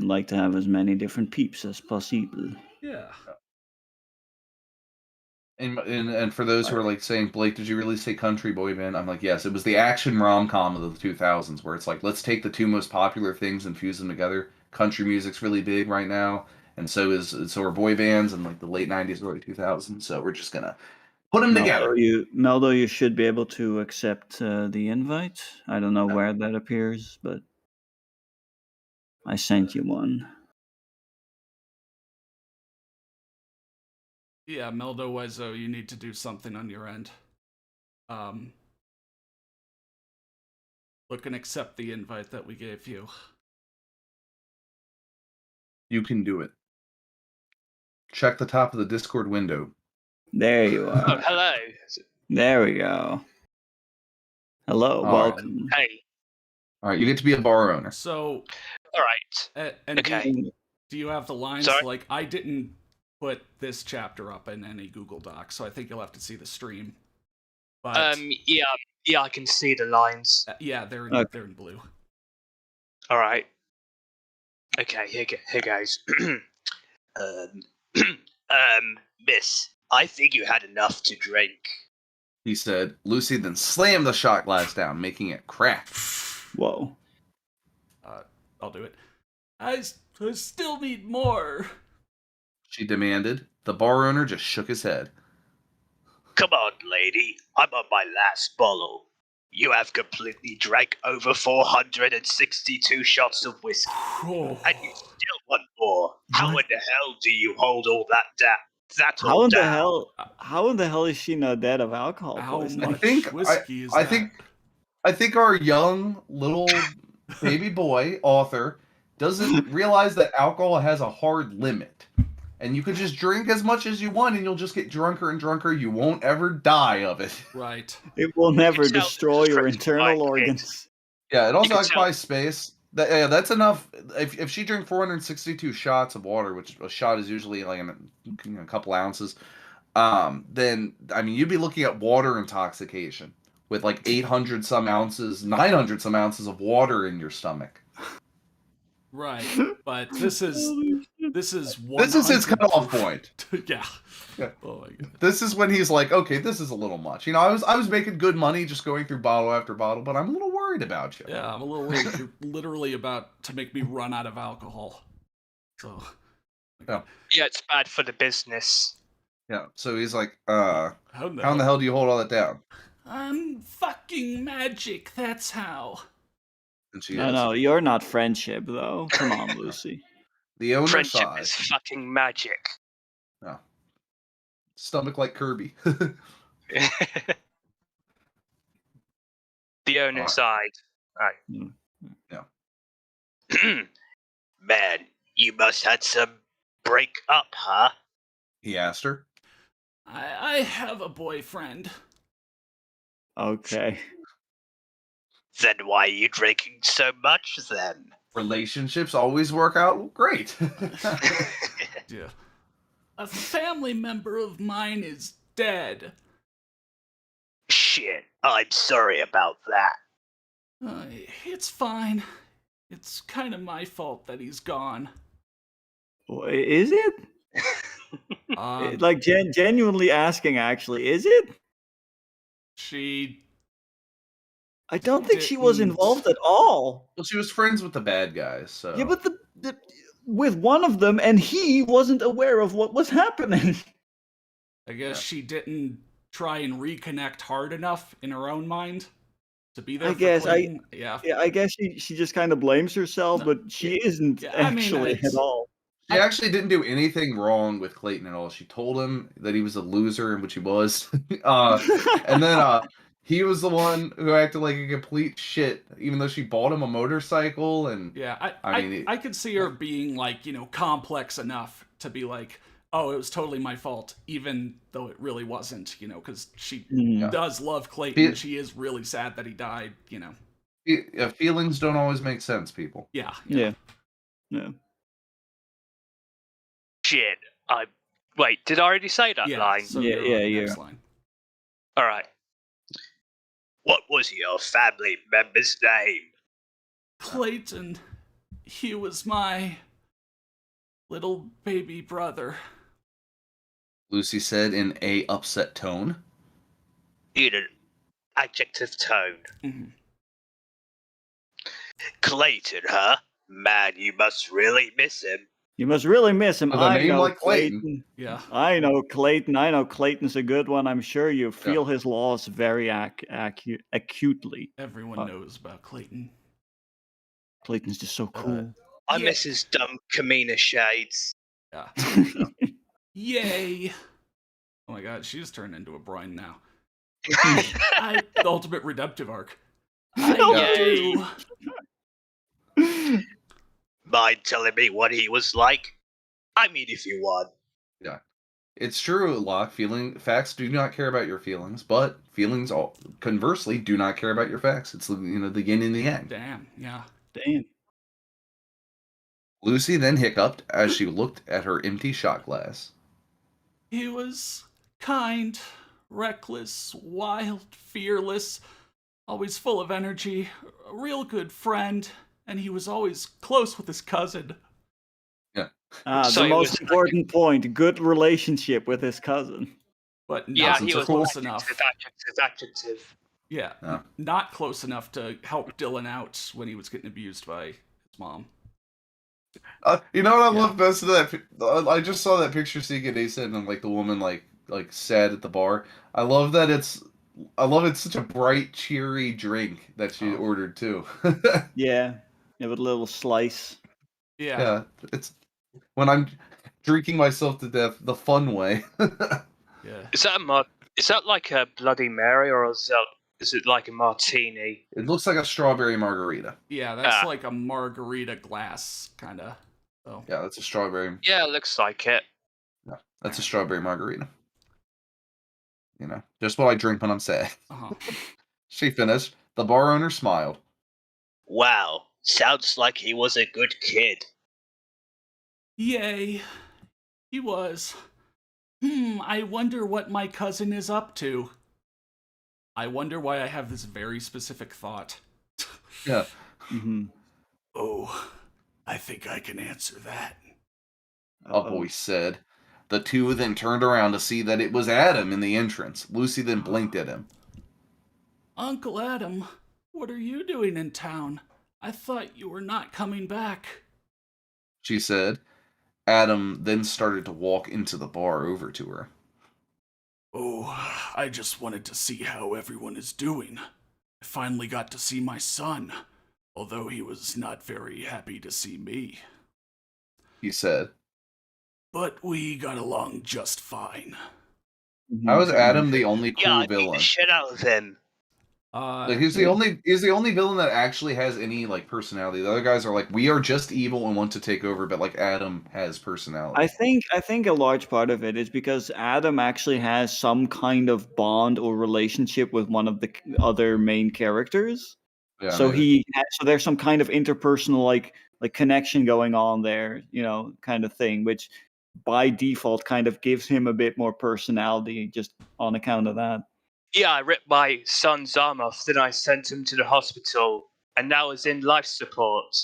D: I'd like to have as many different peeps as possible.
B: Yeah.
C: And for those who are like saying, Blake, did you really say country boy band? I'm like, yes, it was the action rom-com of the 2000s where it's like, let's take the two most popular things and fuse them together. Country music's really big right now, and so are boy bands in like the late 90s, early 2000s. So we're just gonna put them together.
D: Meldo, you should be able to accept the invite. I don't know where that appears, but I sent you one.
B: Yeah, Meldo Wezo, you need to do something on your end. Look and accept the invite that we gave you.
C: You can do it. Check the top of the Discord window.
D: There you are.
M: Oh, hello.
D: There we go. Hello, welcome.
M: Hey.
C: All right, you get to be a bar owner.
B: So,
M: all right.
B: And
M: okay.
B: Do you have the lines?
M: Sorry?
B: Like, I didn't put this chapter up in any Google Doc, so I think you'll have to see the stream. But
M: yeah, I can see the lines.
B: Yeah, they're in blue.
M: All right. Okay, here goes. Miss, I think you had enough to drink.
C: He said. Lucy then slammed the shot glass down, making it crack.
D: Whoa.
B: I'll do it. I still need more.
C: She demanded. The bar owner just shook his head.
M: Come on, lady. I'm on my last bottle. You have completely drank over 462 shots of whiskey.
B: Oh.
M: And you still want more. How in the hell do you hold all that down?
D: How in the hell is she not dead of alcohol poisoning?
C: I think our young little baby boy author doesn't realize that alcohol has a hard limit. And you could just drink as much as you want and you'll just get drunker and drunker. You won't ever die of it.
B: Right.
D: It will never destroy your internal organs.
C: Yeah, it also occupies space. That's enough. If she drank 462 shots of water, which a shot is usually like a couple ounces, then, I mean, you'd be looking at water intoxication. with like 800 some ounces, 900 some ounces of water in your stomach.
B: Right, but this is 100.
C: This is his cutoff point.
B: Yeah. Oh my god.
C: This is when he's like, okay, this is a little much. You know, I was making good money just going through bottle after bottle, but I'm a little worried about you.
B: Yeah, I'm a little worried. You're literally about to make me run out of alcohol. So.
C: Yeah.
M: Yeah, it's bad for the business.
C: Yeah. So he's like, how in the
B: hell?
C: hell do you hold all that down?
B: I'm fucking magic. That's how.
C: And she
D: No, you're not friendship though. Come on, Lucy.
C: The owner
M: Friendship
C: sighed.
M: is fucking magic.
C: No. Stomach like Kirby.
M: The owner sighed. Right.
C: Yeah.
M: Man, you must had some break up, huh?
C: He asked her.
B: I have a boyfriend.
D: Okay.
M: Then why are you drinking so much then?
C: Relationships always work out great.
B: Yeah. A family member of mine is dead.
M: Shit, I'm sorry about that.
B: It's fine. It's kind of my fault that he's gone.
D: Is it? Like genuinely asking, actually, is it? I don't think she was involved at all.
C: Well, she was friends with the bad guys, so.
D: Yeah, but with one of them, and he wasn't aware of what was happening.
B: I guess she didn't try and reconnect hard enough in her own mind to be there.
D: I guess she just kind of blames herself, but she isn't actually at all.
C: She actually didn't do anything wrong with Clayton at all. She told him that he was a loser, which he was. And then he was the one who acted like a complete shit, even though she bought him a motorcycle. And
B: yeah, I could see her being like, complex enough to be like, oh, it was totally my fault, even though it really wasn't, because she does love Clayton. She is really sad that he died,
C: Feelings don't always make sense, people.
B: Yeah.
M: Shit, wait, did I already say that line?
B: So next line.
M: Alright. What was your family member's name?
B: Clayton. He was my little baby brother.
C: Lucy said in a upset tone.
M: In an adjective tone.
B: Mm-hmm.
M: Clayton, huh? Man, you must really miss him.
D: You must really miss him.
C: I know like Clayton.
B: Yeah.
D: I know Clayton. I know Clayton's a good one. I'm sure you feel his loss very acutely.
B: Everyone knows about Clayton.
D: Clayton's just so cool.
M: I miss his dumb Kamina shades.
B: Yeah. Yay. Oh my god, she just turned into a brine now. The ultimate redemptive arc.
M: Yay. Mind telling me what he was like? I mean, if you want.
C: Yeah. It's true, Locke. Facts do not care about your feelings, but feelings, conversely, do not care about your facts. It's the yin and the yang.
B: Damn, yeah.
D: Damn.
C: Lucy then hiccuped as she looked at her empty shot glass.
B: He was kind, reckless, wild, fearless, always full of energy, a real good friend, and he was always close with his cousin.
C: Yeah.
D: The most important point, good relationship with his cousin.
B: But not
M: he was
B: close enough.
M: Adjective.
B: Yeah, not close enough to help Dylan out when he was getting abused by his mom.
C: You know what I love best of that? I just saw that picture Day said, and like the woman like sad at the bar. I love it's such a bright, cheery drink that she ordered too.
D: Yeah, with a little slice.
B: Yeah,
C: it's when I'm drinking myself to death the fun way.
B: Yeah.
M: Is that like a Bloody Mary, or is it like a martini?
C: It looks like a strawberry margarita.
B: Yeah, that's like a margarita glass, kind of. So.
C: Yeah, that's a strawberry.
M: Yeah, it looks like it.
C: Yeah, that's a strawberry margarita. Just what I drink when I'm sad. She finished. The bar owner smiled.
M: Wow, sounds like he was a good kid.
B: Yay, he was. I wonder what my cousin is up to. I wonder why I have this very specific thought.
C: Yeah.
B: Oh, I think I can answer that.
C: A voice said. The two then turned around to see that it was Adam in the entrance. Lucy then blinked at him.
B: Uncle Adam, what are you doing in town? I thought you were not coming back.
C: She said. Adam then started to walk into the bar over to her.
B: Oh, I just wanted to see how everyone is doing. I finally got to see my son, although he was not very happy to see me.
C: He said.
B: But we got along just fine.
C: How is Adam the only cool
M: I beat
C: villain?
M: the shit out of him.
C: Like he's the only villain that actually has any like personality. The other guys are like, we are just evil and want to take over, but like Adam has personality.
D: I think a large part of it is because Adam actually has some kind of bond or relationship with one of the other main characters.
C: Yeah,
D: so
C: maybe.
D: so there's some kind of interpersonal like connection going on there, kind of thing, which by default kind of gives him a bit more personality just on account of that.
M: Yeah, I ripped my son's arm off, then I sent him to the hospital, and now he's in life support.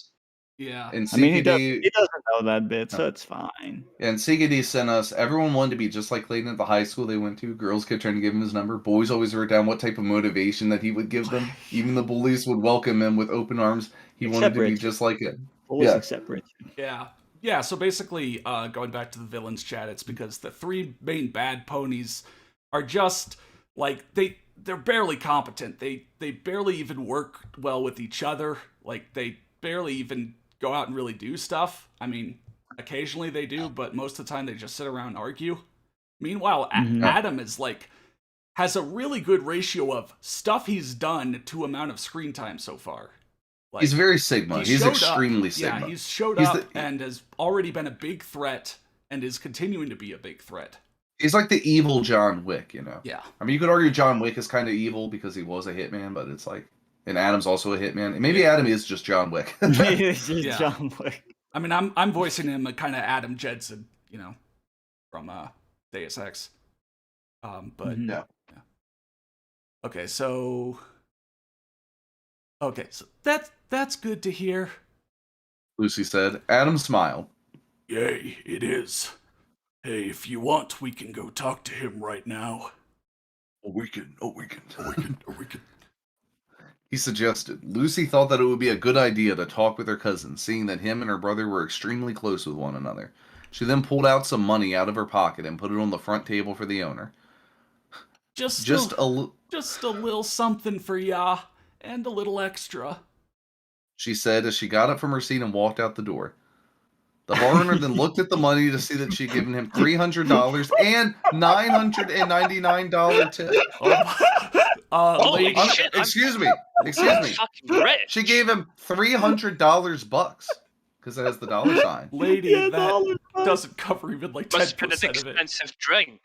B: Yeah.
C: And
D: I mean, he
C: CKD
D: doesn't know that bit, so it's fine.
C: Yeah, and CKD sent us, everyone wanted to be just like Clayton at the high school they went to. Girls kept trying to give him his number. Boys always wrote down what type of motivation that he would give them. Even the bullies would welcome him with open arms. He wanted to be just like it.
D: Always except Richard.
B: Yeah. Yeah, so basically, going back to the villains chat, it's because the three main bad ponies are just, like, they're barely competent. They barely even work well with each other. Like, they barely even go out and really do stuff. I mean, occasionally they do, but most of the time they just sit around and argue. Meanwhile, Adam is, like, has a really good ratio of stuff he's done to amount of screen time so far. Like,
C: he's very Sigma. He's extremely Sigma.
B: Yeah, he's showed up and has already been a big threat and is continuing to be a big threat.
C: He's like the evil John Wick, you know?
B: Yeah.
C: I mean, you could argue John Wick is kind of evil because he was a hitman, but it's like, and Adam's also a hitman. And maybe Adam is just John Wick.
D: He is just John Wick.
B: I mean, I'm voicing him a kind of Adam Jensen, from Deus Ex. But
C: yeah.
B: Okay, so that's good to hear.
C: Lucy said. Adam smiled.
B: Yay, it is. Hey, if you want, we can go talk to him right now.
C: We can. He suggested. Lucy thought that it would be a good idea to talk with her cousin, seeing that him and her brother were extremely close with one another. She then pulled out some money out of her pocket and put it on the front table for the owner.
B: Just a little something for ya, and a little extra.
C: She said as she got up from her seat and walked out the door. The bar owner then looked at the money to see that she'd given him $300 and $999 tip. Excuse me. She gave him $300 bucks because it has the dollar sign.
B: Lady, that doesn't cover even like 10%
M: Must have been an
B: of it.
M: expensive drink.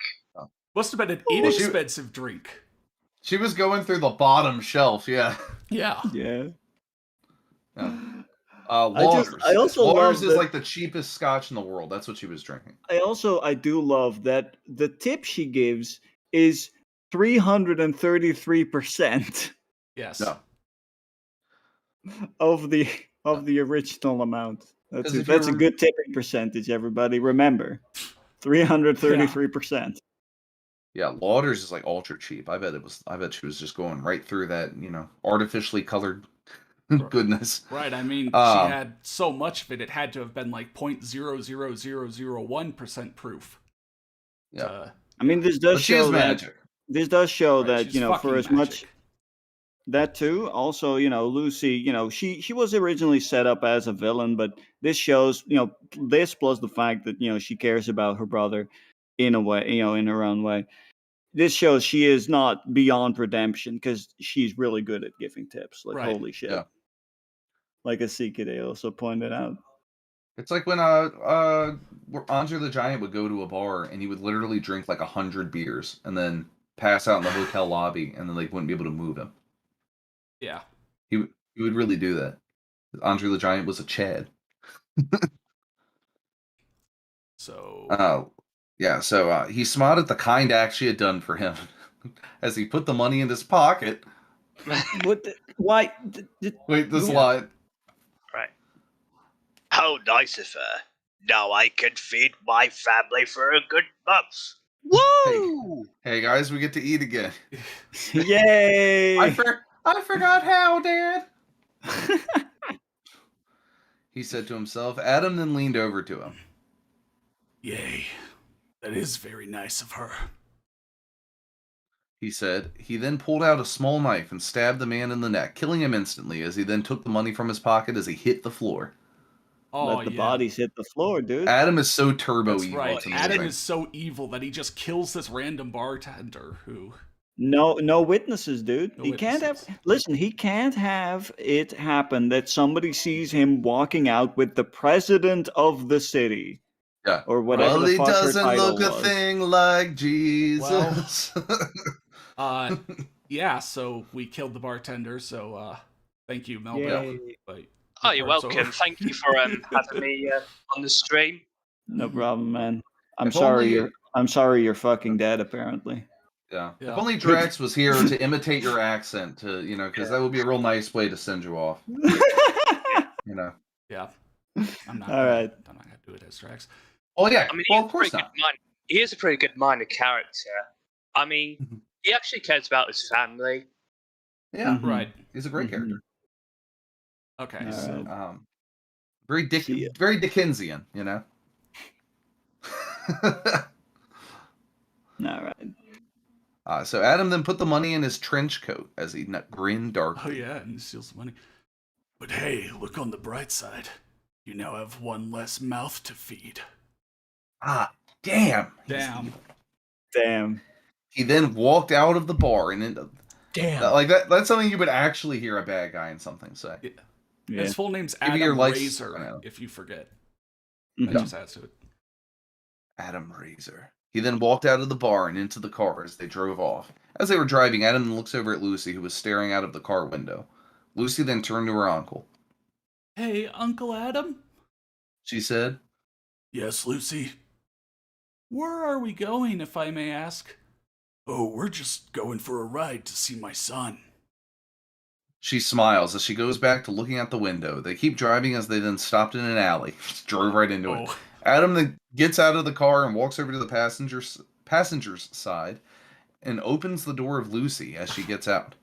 B: Must have been an inexpensive drink.
C: She was going through the bottom shelf, yeah.
B: Yeah.
C: Lauders.
D: I also
C: Lauders
D: love
C: is like the cheapest scotch in the world. That's what she was drinking.
D: I do love that the tip she gives is 333%.
B: Yes.
C: No.
D: Of the original amount. That's a good tipping percentage, everybody. Remember. 333%.
C: Yeah, Lauders is like ultra cheap. I bet she was just going right through that, artificially colored goodness.
B: Right, I mean, she had so much of it, it had to have been like 0.00001% proof.
C: Yeah.
D: I mean, this does show that
C: magic.
D: This does show that,
B: she's
D: for as
B: fucking
D: much that too, also, Lucy, she was originally set up as a villain, but this shows, this plus the fact that, she cares about her brother in a way, in her own way. This shows she is not beyond redemption because she's really good at giving tips. Like, holy shit.
C: Yeah.
D: Like a CKD also pointed out.
C: It's like when Andre the Giant would go to a bar and he would literally drink like 100 beers and then pass out in the hotel lobby and then they wouldn't be able to move him.
B: Yeah.
C: He would really do that. Andre the Giant was a Chad.
B: So
C: he smiled at the kind act she had done for him. as he put the money in his pocket.
D: Why?
C: Wait, this line.
M: Right. How nice of her. Now I can feed my family for a good month.
C: Woo! Hey guys, we get to eat again.
D: Yay!
C: I forgot how, Dad. He said to himself. Adam then leaned over to him.
B: Yay. That is very nice of her.
C: He said. He then pulled out a small knife and stabbed the man in the neck, killing him instantly as he then took the money from his pocket as he hit the floor.
D: Let the bodies hit the floor, dude.
C: Adam is so turbo
B: That's
C: evil.
B: right.
C: It's
B: Adam
C: amazing.
B: is so evil that he just kills this random bartender who...
D: No witnesses, dude.
B: No
D: He can't
B: witnesses.
D: have. Listen, he can't have it happen that somebody sees him walking out with the president of the city.
C: Yeah.
D: Or whatever
C: Well,
D: the
C: he
D: fuck her
C: doesn't
D: title
C: look a
D: was.
C: thing like Jesus.
B: Yeah, so we killed the bartender, so thank you, Melvin.
D: Yay.
M: Oh, you're welcome. Thank you for having me on the stream.
D: No problem, man. I'm
C: If
D: sorry
C: only-
D: you're fucking dead, apparently.
C: Yeah.
B: Yeah.
C: If only Drax was here to imitate your accent, because that would be a real nice way to send you off.
B: Yeah. I'm not
D: All
B: gonna,
D: right.
B: I'm not gonna do it as Drax.
C: Oh yeah.
M: I mean,
C: Well, of course not.
M: He is a pretty good minor character. I mean, he actually cares about his family.
C: Yeah.
B: Right.
C: He's a great character.
B: Okay.
D: All
B: So
D: right.
C: Very Dickensian,
D: All right.
C: So Adam then put the money in his trench coat as he grinned darkly.
B: Oh yeah, and he steals the money. But hey, look on the bright side. You now have one less mouth to feed.
C: Ah, damn.
D: Damn.
C: He then walked out of the bar and into.
B: Damn.
C: Like that's something you would actually hear a bad guy in something say.
B: Yeah. His full name's
C: Give me
B: Adam
C: your life-
B: Razor, if you forget.
D: Mhm.
B: That just adds to it.
C: Adam Razor. He then walked out of the bar and into the car as they drove off. As they were driving, Adam looks over at Lucy, who was staring out of the car window. Lucy then turned to her uncle.
B: Hey, Uncle Adam?
C: She said.
B: Yes, Lucy? Where are we going, if I may ask? Oh, we're just going for a ride to see my son.
C: She smiles as she goes back to looking out the window. They keep driving as they then stopped in an alley. Just drove right into it. Adam then gets out of the car and walks over to the passenger's side and opens the door of Lucy as she gets out.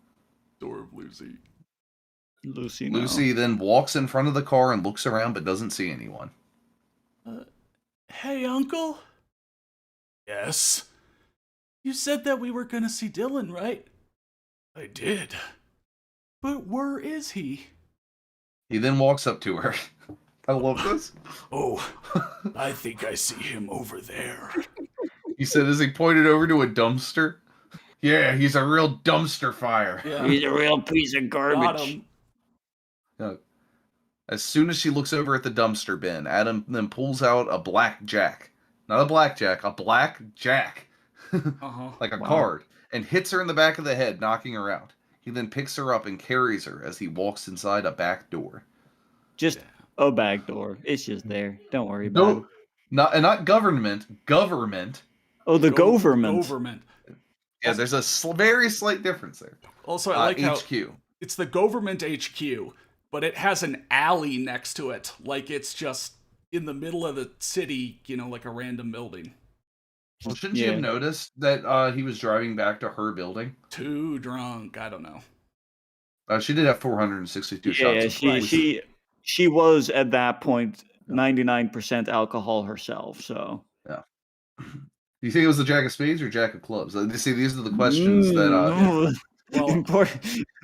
B: Door of Lucy.
D: Lucy, no.
C: Lucy then walks in front of the car and looks around but doesn't see anyone.
B: Hey, Uncle? Yes? You said that we were gonna see Dylan, right? I did. But where is he?
C: He then walks up to her. I love this.
B: Oh, I think I see him over there.
C: He said as he pointed over to a dumpster. Yeah, he's a real dumpster fire.
B: Yeah.
D: He's a real piece of
B: Got
D: garbage.
B: him.
C: As soon as she looks over at the dumpster bin, Adam then pulls out a blackjack. Not a blackjack, a blackjack. Like a card. And hits her in the back of the head, knocking her out. He then picks her up and carries her as he walks inside a back door.
D: Just a back door. It's just there. Don't worry about it.
C: Not government.
D: Oh, the government.
B: Government.
C: Yeah, there's a very slight difference there.
B: Also, I like how
C: HQ.
B: it's the government HQ, but it has an alley next to it, like it's just in the middle of the city, like a random building.
C: Well, shouldn't you have noticed that he was driving back to her building?
B: Too drunk. I don't know.
C: She did have 462
D: Yeah,
C: shots.
D: she was at that point 99% alcohol herself. So
C: yeah. Do you think it was the Jack of Spades or Jack of Clubs? See, these are the questions that.
B: Well,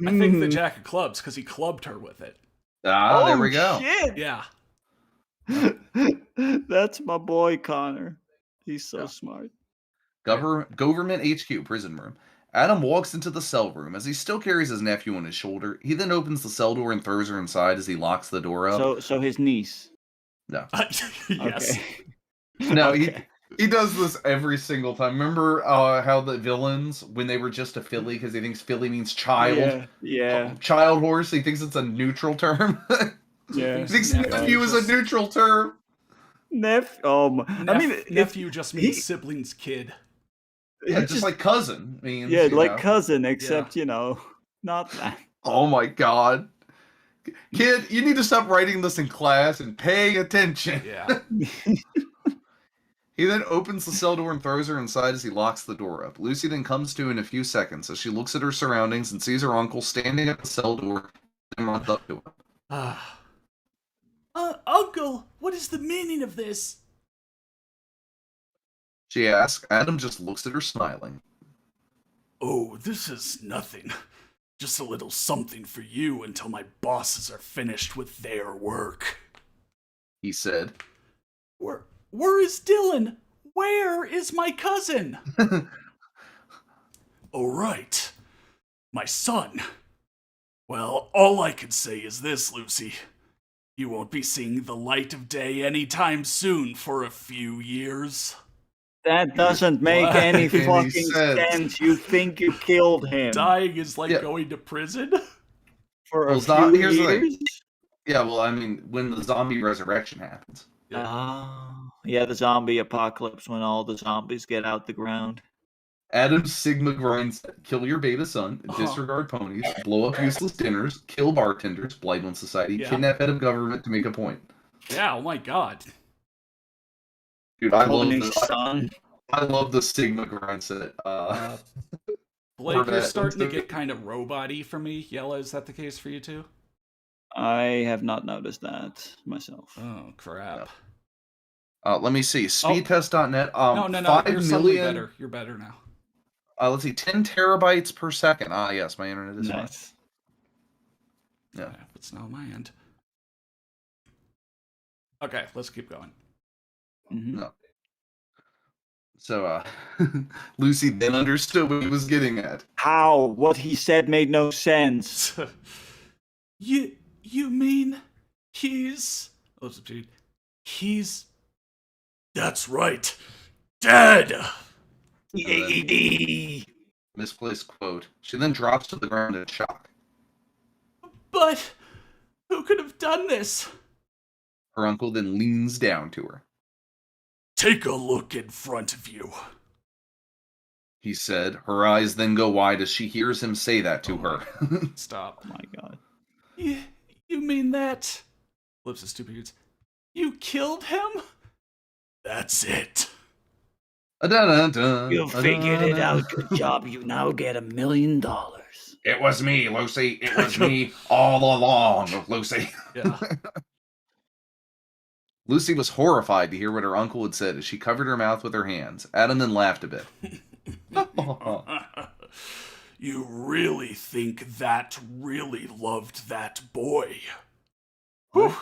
B: I think the Jack of Clubs because he clubbed her with it.
C: Ah, there we go.
D: Shit.
B: Yeah.
D: That's my boy Connor. He's so smart.
C: Government HQ prison room. Adam walks into the cell room as he still carries his nephew on his shoulder. He then opens the cell door and throws her inside as he locks the door up.
D: So his niece.
C: No.
B: Yes.
D: Okay.
C: No, he does this every single time. Remember how the villains, when they were just a filly, because he thinks filly means child.
D: Yeah.
C: Child horse, he thinks it's a neutral term.
D: Yeah.
C: He thinks nephew is a neutral term.
B: Nephew just means sibling's kid.
C: Yeah, just like cousin means.
D: Yeah,
C: you
D: like
C: know.
D: cousin, except not that.
C: Oh my god. Kid, you need to stop writing this in class and pay attention.
B: Yeah.
C: He then opens the cell door and throws her inside as he locks the door up. Lucy then comes to in a few seconds as she looks at her surroundings and sees her uncle standing at the cell door and runs up to him.
B: Uncle, what is the meaning of this?
C: She asks. Adam just looks at her smiling.
B: Oh, this is nothing. Just a little something for you until my bosses are finished with their work.
C: He said.
B: Where is Dylan? Where is my cousin? Oh, right. My son. Well, all I can say is this, Lucy. You won't be seeing the light of day anytime soon for a few years.
D: That doesn't make any fucking sense. You think you killed him.
B: Dying is like going to prison?
D: For a few
C: here's the
D: years?
C: thing. Yeah, well, I mean, when the zombie resurrection happens.
D: Yeah, the zombie apocalypse when all the zombies get out the ground.
C: Adam's Sigma grinds, kill your beta son, disregard ponies, blow up useless dinners, kill bartenders, blight on society, kidnap head of government to make a point.
B: Yeah, oh my god.
C: Dude, I love the Sigma grind set.
B: Blake, you're starting to get kind of robot-y for me. Yella, is that the case for you too?
D: I have not noticed that myself.
B: Oh, crap.
C: Let me see. Speedtest.net.
B: No,
C: 5
B: you're suddenly
C: million...
B: better. You're better now.
C: Let's see. 10 terabytes per second. Yes, my internet is fine. Yeah.
B: It's not on my end. Okay, let's keep going.
C: No. So, Lucy then understood what he was getting at.
D: How? What he said made no sense.
B: You mean he's... That's right. Dead!
C: Misplaced quote. She then drops to the ground in shock.
B: But who could have done this?
C: Her uncle then leans down to her.
B: Take a look in front of you,
C: he said. Her eyes then go wide as she hears him say that to her.
B: Stop.
D: Oh my god.
B: You mean that? Flips his stupid ears. You killed him? That's it.
L: You figured it out. Good job. You now get $1 million.
C: It was me, Lucy. It was me all along, Lucy.
B: Yeah.
C: Lucy was horrified to hear what her uncle had said as she covered her mouth with her hands. Adam then laughed a bit.
B: You really think that really loved that boy? Whew.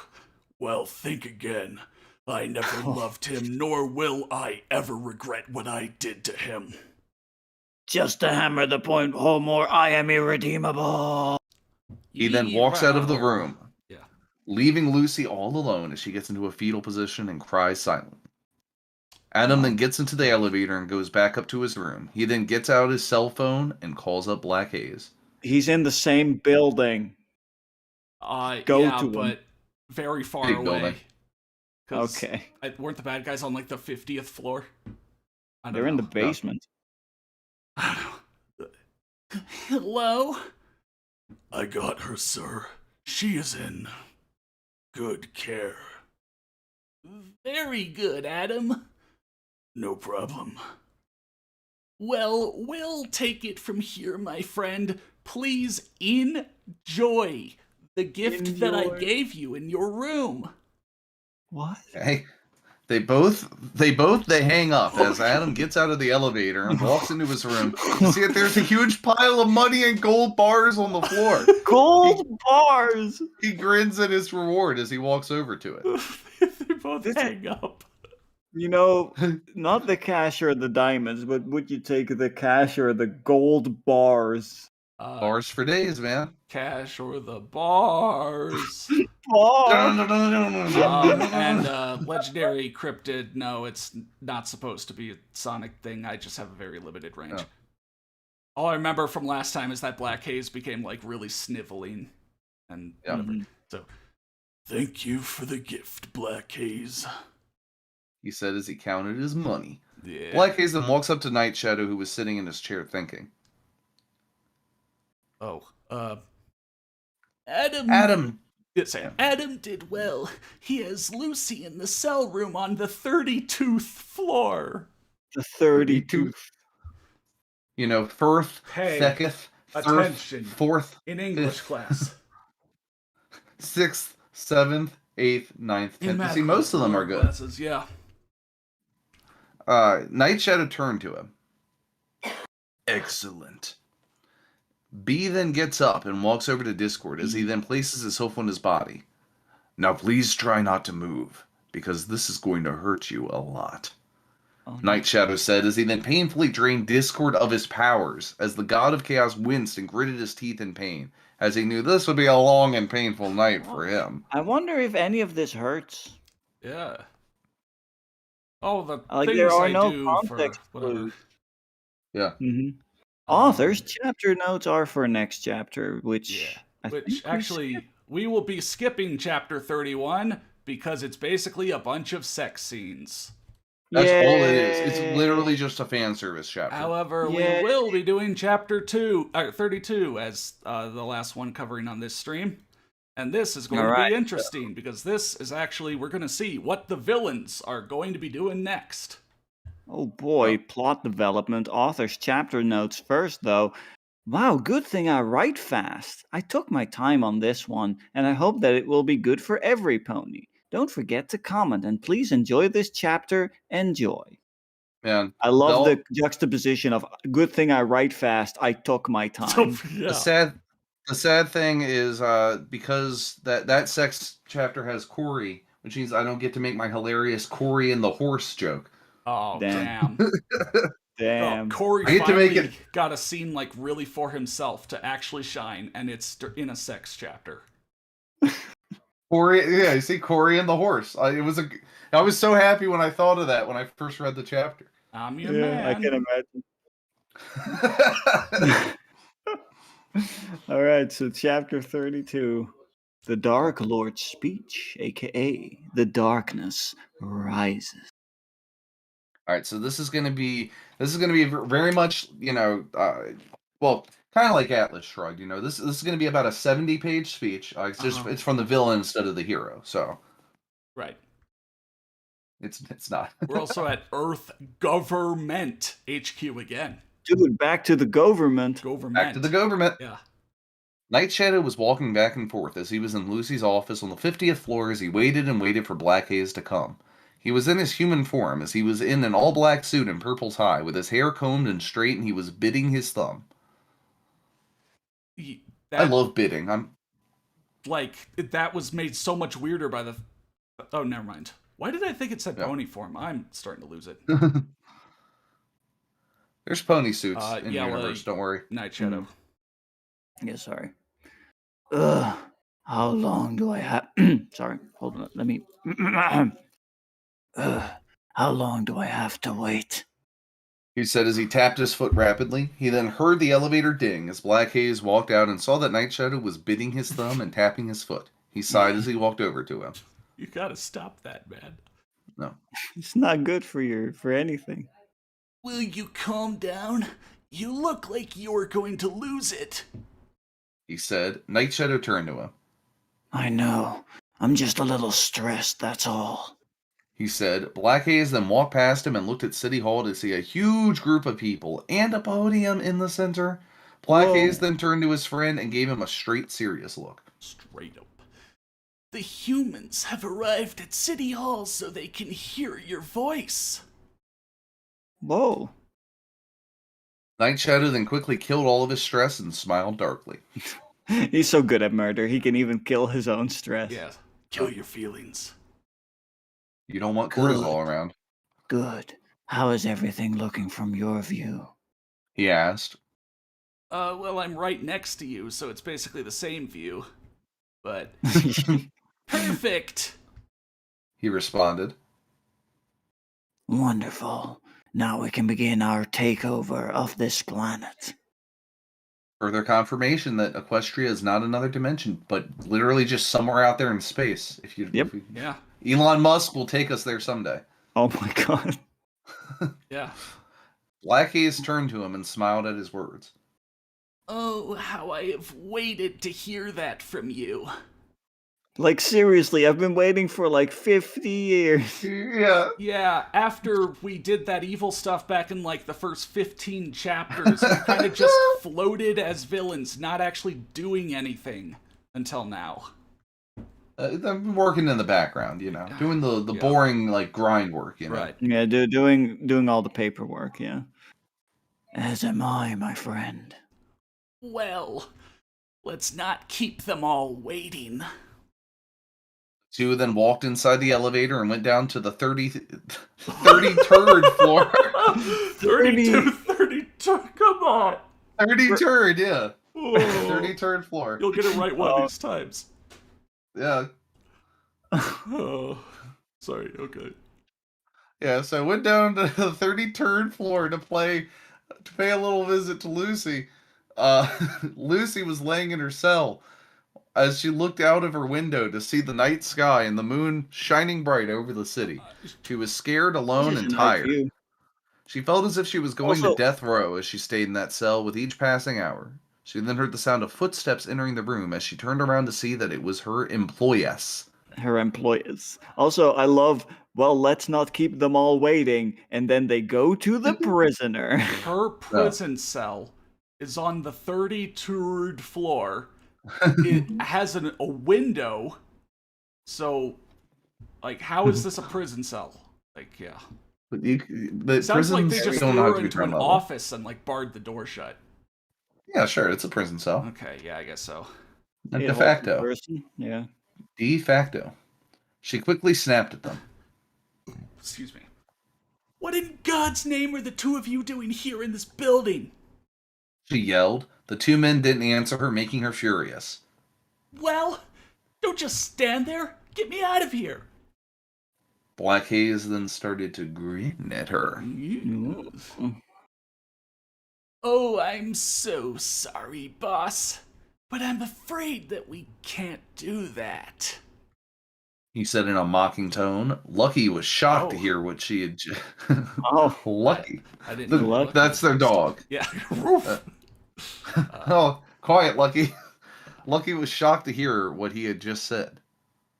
B: Well, think again. I never loved him, nor will I ever regret what I did to him.
L: Just to hammer the point home more, I am irredeemable.
C: He then walks out of the room, leaving Lucy all alone as she gets into a fetal position and cries silently. Adam then gets into the elevator and goes back up to his room. He then gets out his cell phone and calls up Black Haze.
D: He's in the same building.
B: Go
D: to him.
B: But very far
C: Big
B: away.
C: building.
D: Okay.
B: Weren't the bad guys on like the 50th floor?
D: They're in the basement.
B: Hello? I got her, sir. She is in good care. Very good, Adam. No problem. Well, we'll take it from here, my friend. Please enjoy the gift that I gave you in your room.
D: What?
C: Hey, they hang up as Adam gets out of the elevator and walks into his room. You see that there's a huge pile of money and gold bars on the floor.
D: Gold bars!
C: He grins at his reward as he walks over to it.
B: They both hang up.
D: You know, not the cash or the diamonds, but would you take the cash or the gold bars?
C: Bars for days, man.
B: Cash or the bars. And legendary cryptid. No, it's not supposed to be a sonic thing. I just have a very limited range.
C: Oh.
B: All I remember from last time is that Black Haze became like really sniveling and whatever. So, thank you for the gift, Black Haze.
C: he said as he counted his money.
B: Yeah.
C: Black Haze then walks up to Night Shadow, who was sitting in his chair thinking.
B: Adam. Adam did well. He has Lucy in the cell room on the 32th floor.
D: The 32th.
C: You know, first,
B: Hey,
C: second,
B: attention.
C: fourth,
B: in English class.
C: 6th, 7th, 8th, 9th, 10th. You see, most of them are good.
B: Classes, yeah.
C: Night Shadow turned to him. Excellent. B then gets up and walks over to Discord as he then places his hoof on his body. Now please try not to move, because this is going to hurt you a lot. Oh, Night Shadow said as he then painfully drained Discord of his powers, as the God of Chaos winced and gritted his teeth in pain, as he knew this would be a long and painful night for him.
D: I wonder if any of this hurts.
B: Yeah. Oh, the
D: like
B: things
D: there are
B: I
D: no
B: do
D: context
B: for whatever.
D: clues.
C: Yeah.
D: Mm-hmm. Authors chapter notes are for next chapter, which
B: we will be skipping chapter 31 because it's basically a bunch of sex scenes.
C: That's all it is. It's literally just a fan service chapter.
B: However, we will be doing chapter 32 as the last one covering on this stream. And this is going to be interesting because this is actually, we're going to see what the villains are going to be doing next.
D: Oh boy, plot development, author's chapter notes first though. Wow, good thing I write fast. I took my time on this one, and I hope that it will be good for every pony. Don't forget to comment, and please enjoy this chapter. Enjoy.
C: Man,
D: I love the juxtaposition of good thing I write fast, I took my time.
C: The sad thing is because that sex chapter has Corey, which means I don't get to make my hilarious Corey and the horse joke.
B: Oh, damn.
D: Damn.
B: Corey finally got a scene like really for himself to actually shine, and it's in a sex chapter.
C: Corey, yeah, you see Corey and the horse. I was so happy when I thought of that when I first read the chapter.
B: I'm your man.
D: I can imagine. All right, so chapter 32, the Dark Lord's speech, aka the darkness rises.
C: All right, so this is going to be very much, well, kind of like Atlas Shrugged. This is going to be about a 70-page speech. It's from the villain instead of the hero. So,
B: right.
C: It's not.
B: We're also at Earth Government HQ again.
D: Dude, back to the government.
C: Back to the government.
B: Yeah.
C: Night Shadow was walking back and forth as he was in Lucy's office on the 50th floor as he waited and waited for Black Haze to come. He was in his human form as he was in an all-black suit and purple tie with his hair combed and straight, and he was bidding his thumb. I love bidding.
B: That was made so much weirder by the... Oh, never mind. Why did I think it said pony form? I'm starting to lose it.
C: There's pony suits in the universe, don't worry.
B: Night Shadow.
D: Yeah, sorry. How long do I have... Sorry, hold on. Let me... How long do I have to wait?
C: He said as he tapped his foot rapidly. He then heard the elevator ding as Black Haze walked out and saw that Night Shadow was bidding his thumb and tapping his foot. He sighed as he walked over to him.
B: You gotta stop that, man.
C: No.
D: It's not good for anything.
B: Will you calm down? You look like you're going to lose it.
C: He said. Night Shadow turned to him.
L: I know. I'm just a little stressed, that's all.
C: He said. Black Haze then walked past him and looked at City Hall to see a huge group of people and a podium in the center. Black Haze then turned to his friend and gave him a straight, serious look.
B: Straight up. The humans have arrived at City Hall so they can hear your voice.
D: Whoa.
C: Night Shadow then quickly killed all of his stress and smiled darkly.
D: He's so good at murder, he can even kill his own stress.
B: Yeah, kill your feelings.
C: You don't want cortisol around.
L: Good. How is everything looking from your view?
C: He asked.
B: Well, I'm right next to you, so it's basically the same view. But... Perfect!
C: He responded.
L: Wonderful. Now we can begin our takeover of this planet.
C: Further confirmation that Equestria is not another dimension, but literally just somewhere out there in space.
B: Yeah.
C: Elon Musk will take us there someday.
L: Oh my god.
B: Yeah.
C: Black Haze turned to him and smiled at his words.
B: Oh, how I have waited to hear that from you.
L: Like, seriously, I've been waiting for like 50 years.
C: Yeah.
B: Yeah, after we did that evil stuff back in like the first 15 chapters, we kind of just floated as villains, not actually doing anything until now.
C: I've been working in the background, doing the boring like grind work,
B: Right.
L: Yeah, doing all the paperwork, yeah. As am I, my friend.
B: Well, let's not keep them all waiting.
C: Two then walked inside the elevator and went down to the 33rd floor.
B: 32, come on.
C: 33rd, yeah.
B: Oh.
C: 33rd floor.
B: You'll get it right one of these times.
C: Yeah.
B: Oh, sorry, okay.
C: Yeah, so I went down to the 33rd floor to pay a little visit to Lucy. Lucy was laying in her cell as she looked out of her window to see the night sky and the moon shining bright over the city. She was scared, alone, and tired. She felt as if she was going to death row as she stayed in that cell with each passing hour. She then heard the sound of footsteps entering the room as she turned around to see that it was her employess.
L: Her employers. Also, I love, well, let's not keep them all waiting, and then they go to the prisoner.
B: Her prison cell is on the 33rd floor. It has a window, so, like, how is this a prison cell? Like, yeah.
C: But
B: sounds like they just threw her into an
C: level.
B: office and, like, barred the door shut.
C: Yeah, sure, it's a prison cell.
B: Okay, yeah, I guess so.
C: De facto.
L: Yeah.
C: De facto. She quickly snapped at them.
B: Excuse me. What in God's name are the two of you doing here in this building?
C: She yelled. The two men didn't answer her, making her furious.
B: Well, don't just stand there. Get me out of here.
C: Black Haze then started to grin at her.
B: Oh, I'm so sorry, boss. But I'm afraid that we can't do that.
C: He said in a mocking tone. Lucky was shocked to hear what she had... Lucky.
B: I didn't know Lucky
C: that's their dog.
B: Yeah.
C: Oh, quiet, Lucky. Lucky was shocked to hear what he had just said.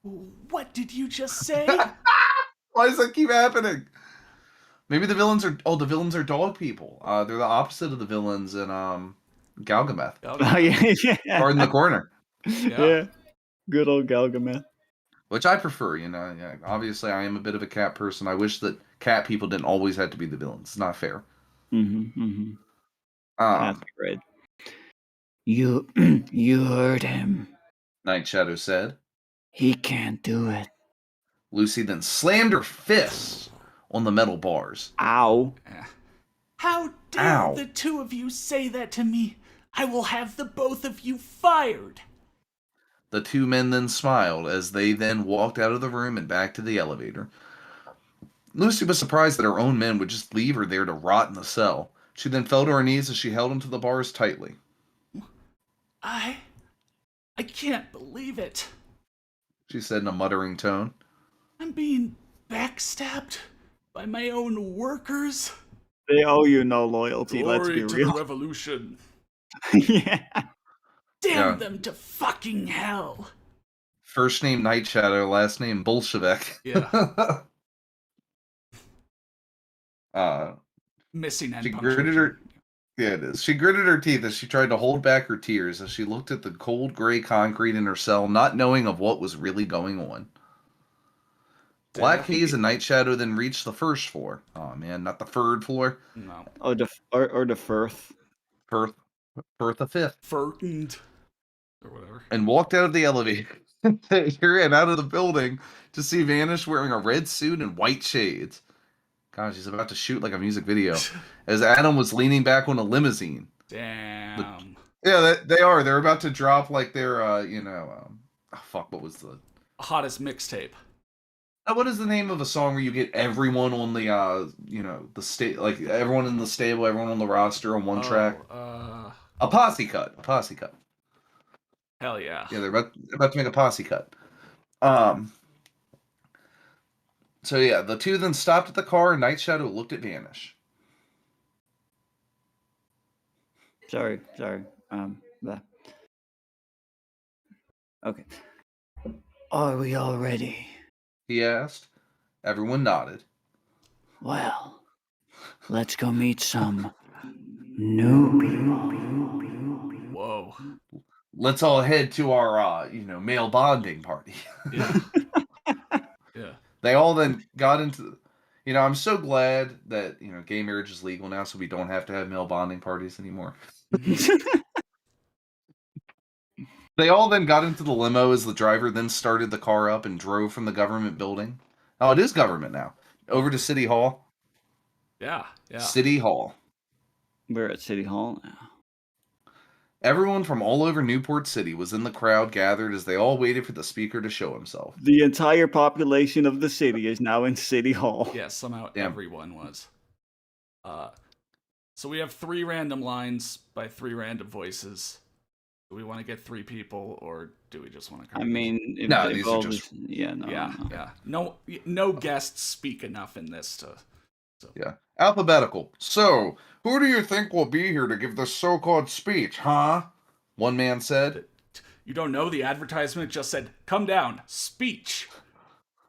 B: What did you just say?
C: Why does that keep happening? Maybe the villains are... Oh, the villains are dog people. They're the opposite of the villains in Galgameth.
L: Oh, yeah.
C: Or in the corner.
L: Yeah. Good old Galgameth.
C: Which I prefer, Yeah, obviously, I am a bit of a cat person. I wish that cat people didn't always have to be the villains. It's not fair.
L: That's great. You heard him.
C: Night Shadow said.
L: He can't do it.
C: Lucy then slammed her fist on the metal bars.
L: Ow.
B: How dare the two of you say that to me? I will have the both of you fired.
C: The two men then smiled as they then walked out of the room and back to the elevator. Lucy was surprised that her own men would just leave her there to rot in the cell. She then fell to her knees as she held onto the bars tightly.
B: I can't believe it.
C: She said in a muttering tone.
B: I'm being backstabbed by my own workers.
L: They owe you no loyalty,
B: Glory
L: let's be
B: to
L: real.
B: the revolution.
L: Yeah.
B: Damn them to fucking hell.
C: First name Night Shadow, last name Bolshevik.
B: Yeah. Missing
C: She gritted her... Yeah, it is. She gritted her teeth as she tried to hold back her tears as she looked at the cold gray concrete in her cell, not knowing of what was really going on. Black Haze and Night Shadow then reached the first floor. Oh man, not the third floor.
B: No.
L: Oh, the first.
C: Firth the fifth.
B: Firtened. Or whatever.
C: And walked out of the elevator and out of the building to see Vanish wearing a red suit and white shades. Gosh, he's about to shoot like a music video. As Adam was leaning back on a limousine.
B: Damn.
C: They are. They're about to drop like their, what was the...
B: Hottest mixtape.
C: What is the name of a song where you get everyone on the, like everyone in the stable, everyone on the roster on one track? A posse cut. A posse cut.
B: Hell yeah.
C: Yeah, they're about to make a posse cut. So yeah, the two then stopped at the car, and Night Shadow looked at Vanish.
D: Sorry. Okay. Are we all ready?
C: He asked. Everyone nodded.
L: Well, let's go meet some new people.
B: Whoa.
C: Let's all head to our, male bonding party.
B: Yeah. Yeah.
C: They all then got into, I'm so glad that, gay marriage is legal now, so we don't have to have male bonding parties anymore. They all then got into the limo as the driver then started the car up and drove from the government building. Oh, it is government now. Over to City Hall.
B: Yeah.
C: City Hall.
D: We're at City Hall now.
C: Everyone from all over Newport City was in the crowd gathered as they all waited for the speaker to show himself.
D: The entire population of the city is now in City Hall.
B: Yeah, somehow everyone was. So we have 3 random lines by 3 random voices. Do we want to get 3 people, or do we just want to?
D: I mean,
C: no, these are just
B: no guests speak enough in this to. So.
C: Yeah, alphabetical. So, who do you think will be here to give this so-called speech, huh? One man said.
B: You don't know, the advertisement just said, "Come down, speech."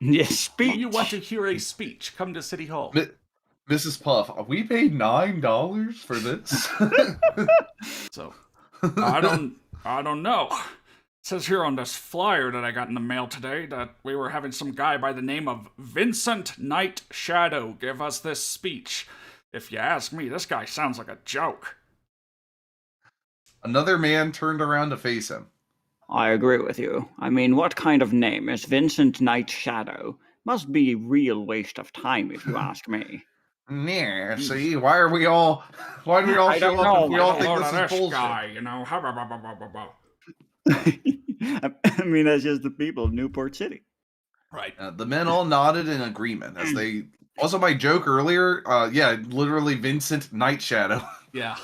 D: Yes, speech.
B: You want to hear a speech? Come to City Hall.
C: Mrs. Puff, we paid $9 for this.
B: So, I don't know. It says here on this flyer that I got in the mail today that we were having some guy by the name of Vincent Night Shadow give us this speech. If you ask me, this guy sounds like a joke.
C: Another man turned around to face him.
D: I agree with you. I mean, what kind of name is Vincent Night Shadow? Must be a real waste of time, if you ask me.
C: Yeah, see, why do we all show up if we all think this is bullshit?
B: Guy, you know.
D: I mean, that's just the people of Newport City.
B: Right.
C: The men all nodded in agreement as they. Also, my joke earlier, literally Vincent Night Shadow.
B: Yeah.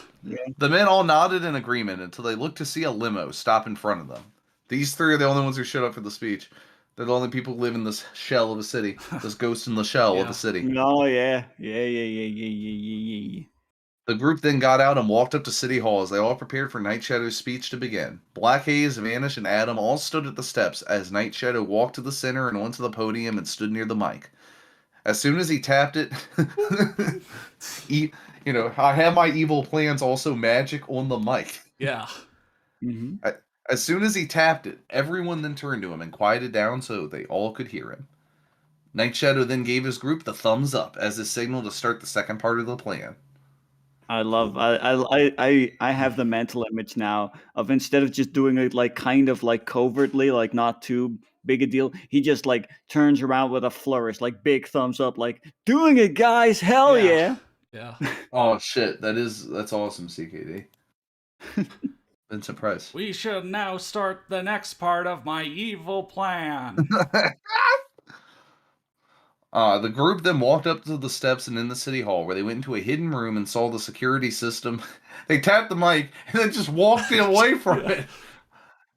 C: The men all nodded in agreement until they looked to see a limo stop in front of them. These 3 are the only ones who showed up for the speech. They're the only people who live in this shell of a city. This ghost in the shell of a city.
D: Oh, yeah. Yeah.
C: The group then got out and walked up to City Hall as they all prepared for Night Shadow's speech to begin. Black Haze, Vanish, and Adam all stood at the steps as Night Shadow walked to the center and went to the podium and stood near the mic. As soon as he tapped it, I have my evil plans also magic on the mic.
B: Yeah.
D: Mm-hmm.
C: As soon as he tapped it, everyone then turned to him and quieted down so they all could hear him. Night Shadow then gave his group the thumbs up as a signal to start the second part of the plan.
D: I have the mental image now of, instead of just doing it like kind of like covertly, like not too big a deal, he just like turns around with a flourish, like big thumbs up, like doing it, guys, hell yeah.
B: Yeah.
C: Oh shit, that's awesome, CKD. Been surprised.
B: We should now start the next part of my evil plan.
C: The group then walked up to the steps and in the City Hall, where they went into a hidden room and saw the security system. They tapped the mic and then just walked away from it.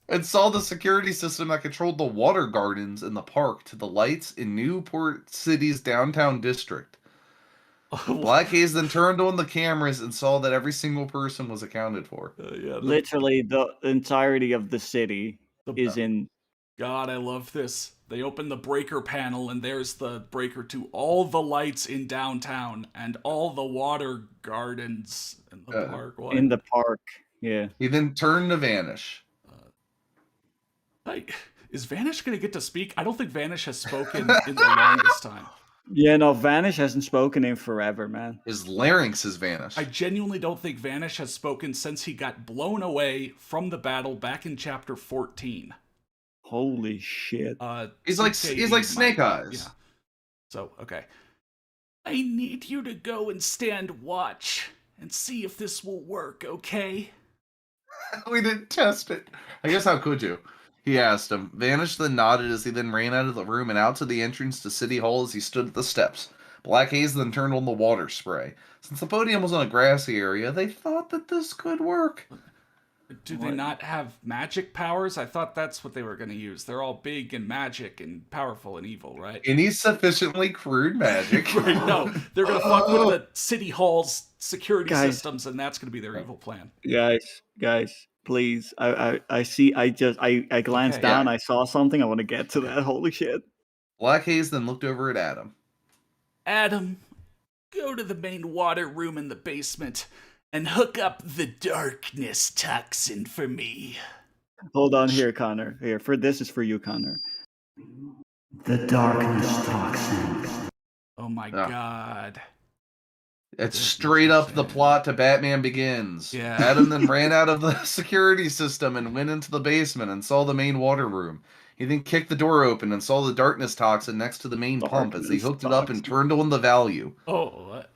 C: And saw the security system that controlled the water gardens in the park to the lights in Newport City's downtown district. Black Haze then turned on the cameras and saw that every single person was accounted for.
D: Literally, the entirety of the city is in.
B: God, I love this. They open the breaker panel, and there's the breaker to all the lights in downtown and all the water gardens in the park. What?
D: In the park, yeah.
C: He then turned to Vanish.
B: Is Vanish going to get to speak? I don't think Vanish has spoken in the longest time.
D: Yeah, no, Vanish hasn't spoken in forever, man.
C: His larynx has vanished.
B: I genuinely don't think Vanish has spoken since he got blown away from the battle back in chapter 14.
D: Holy shit.
C: He's like Snake Eyes.
B: Yeah. So, okay. I need you to go and stand watch and see if this will work, okay?
C: We didn't test it. I guess how could you? He asked him. Vanish then nodded as he then ran out of the room and out to the entrance to City Hall as he stood at the steps. Black Haze then turned on the water spray. Since the podium was on a grassy area, they thought that this could work.
B: Do they not have magic powers? I thought that's what they were going to use. They're all big and magic and powerful and evil, right?
C: Any sufficiently crude magic.
B: Right, no, they're going to fuck with the city hall's security systems, and that's going to be their evil plan.
D: Guys, please. I see. I glanced down. I saw something. I want to get to that. Holy shit!
C: Black Haze then looked over at Adam.
B: Adam, go to the main water room in the basement and hook up the darkness toxin for me.
D: Hold on here, Connor. Here, this is for you, Connor. The darkness toxin.
B: Oh my god.
C: It's straight up the plot to Batman Begins.
B: Yeah.
C: Adam then ran out of the security system and went into the basement and saw the main water room. He then kicked the door open and saw the darkness toxin next to the main pump as he hooked it up and turned on the value.
B: Oh, what?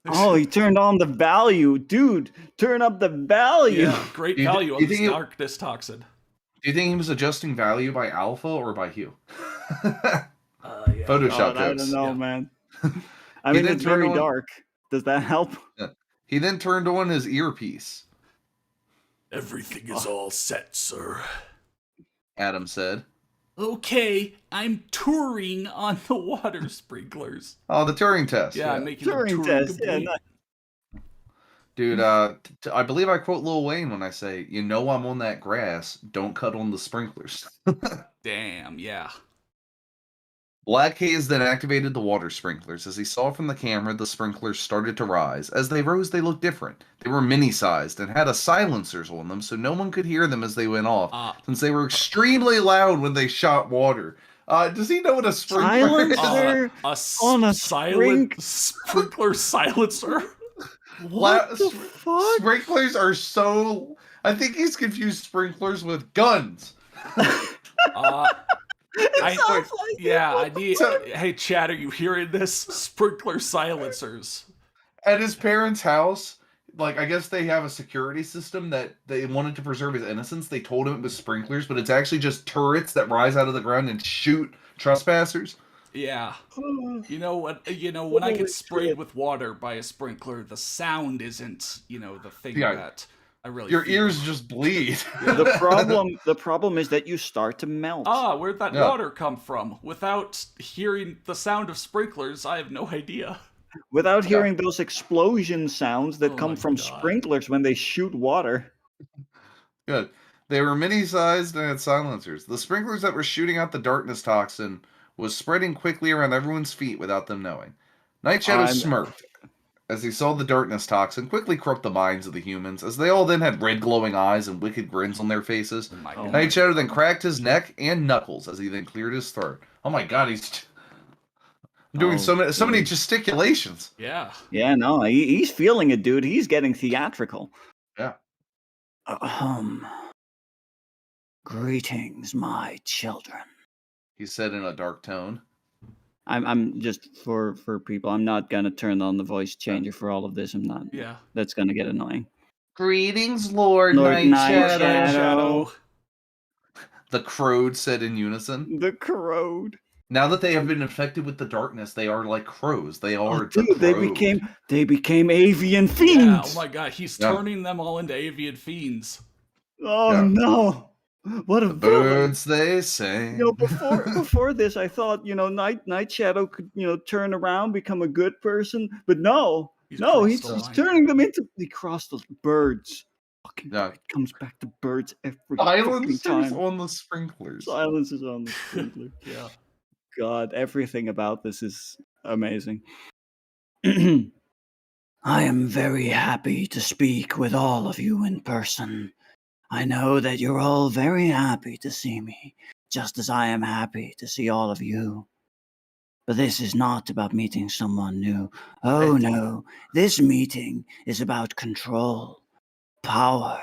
D: Oh, he turned on the value. Dude, turn up the value.
B: Yeah, great value on this darkness toxin.
C: Do you think he was adjusting value by alpha or by hue?
B: Yeah.
C: Photoshop jokes.
D: I don't know, man. I mean, it's very dark. Does that help?
C: Yeah. He then turned on his earpiece.
B: Everything is all set, sir.
C: Adam said.
B: Okay, I'm touring on the water sprinklers.
C: Oh, the Turing test.
B: Yeah, I'm making
D: Turing test. Yeah,
C: dude, I believe I quote Lil Wayne when I say, "You know I'm on that grass. Don't cut on the sprinklers."
B: Damn, yeah.
C: Black Haze then activated the water sprinklers. As he saw from the camera, the sprinklers started to rise. As they rose, they looked different. They were mini-sized and had silencers on them, so no one could hear them as they went off, since they were extremely loud when they shot water. Does he know what a sprinkler is?
B: On a sprinkler silencer?
D: What the fuck?
C: Sprinklers are so... I think he's confused sprinklers with guns.
B: Hey, Chad, are you hearing this? Sprinkler silencers.
C: At his parents' house, like, I guess they have a security system that they wanted to preserve his innocence. They told him it was sprinklers, but it's actually just turrets that rise out of the ground and shoot trespassers.
B: Yeah. You know what? When I get sprayed with water by a sprinkler, the sound isn't, the thing that I really
C: Your
B: feel.
C: ears just bleed.
D: The problem is that you start to melt.
B: Where'd that water come from? Without hearing the sound of sprinklers, I have no idea.
D: Without hearing those explosion sounds that come from sprinklers when they shoot water.
C: Good. They were mini-sized and had silencers. The sprinklers that were shooting out the darkness toxin was spreading quickly around everyone's feet without them knowing. Night Shadow smirked as he saw the darkness toxin quickly corrupt the minds of the humans, as they all then had red glowing eyes and wicked grins on their faces. Night Shadow then cracked his neck and knuckles as he then cleared his throat. Oh my god, he's doing so many gesticulations.
B: Yeah.
D: Yeah, no, he's feeling it, dude. He's getting theatrical.
C: Yeah.
L: Greetings, my children.
C: He said in a dark tone.
D: I'm just for people. I'm not gonna turn on the voice changer for all of this. I'm not.
B: Yeah.
D: That's gonna get annoying.
C: Greetings, Lord Night Shadow. The Crowed said in unison.
D: The Crowed.
C: Now that they have been infected with the darkness, they are like crows. They are.
D: Dude, they became avian fiends.
B: Yeah, oh my god, he's turning them all into avian fiends.
D: Oh no. What a
C: birds they sing.
D: Before this, I thought Night Shadow could turn around, become a good person, but he's turning them into. He crossed the birds. It comes back to birds every time.
C: On the sprinklers.
D: Silence is on the sprinklers.
B: Yeah.
D: God, everything about this is amazing.
L: I am very happy to speak with all of you in person. I know that you're all very happy to see me, just as I am happy to see all of you. But this is not about meeting someone new. Oh no, this meeting is about control, power,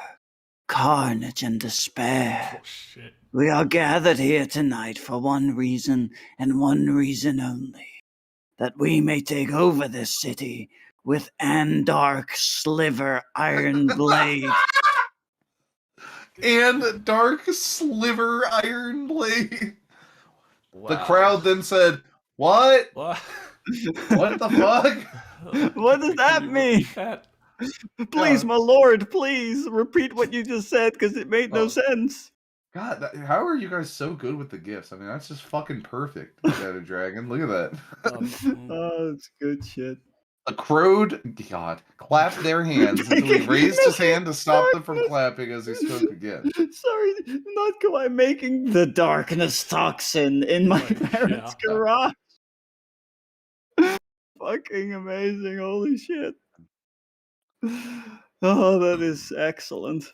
L: carnage, and despair.
B: Oh, shit.
L: We are gathered here tonight for one reason and one reason only. That we may take over this city with Dark Sliver Iron Blade.
C: And Dark Sliver Iron Blade.
B: Wow.
C: The crowd then said, "What?
B: What?
C: What the fuck?
D: What does that mean?" Please, my lord, please repeat what you just said because it made no sense.
C: God, how are you guys so good with the gifts? I mean, that's just fucking perfect, Shadow Dragon. Look at that.
D: Oh, it's good shit.
C: A crowed god clapped their hands until he raised his hand to stop them from clapping as he spoke again.
D: Sorry, not I'm making the darkness toxin in my parents' garage. Fucking amazing, holy shit. Oh, that is excellent.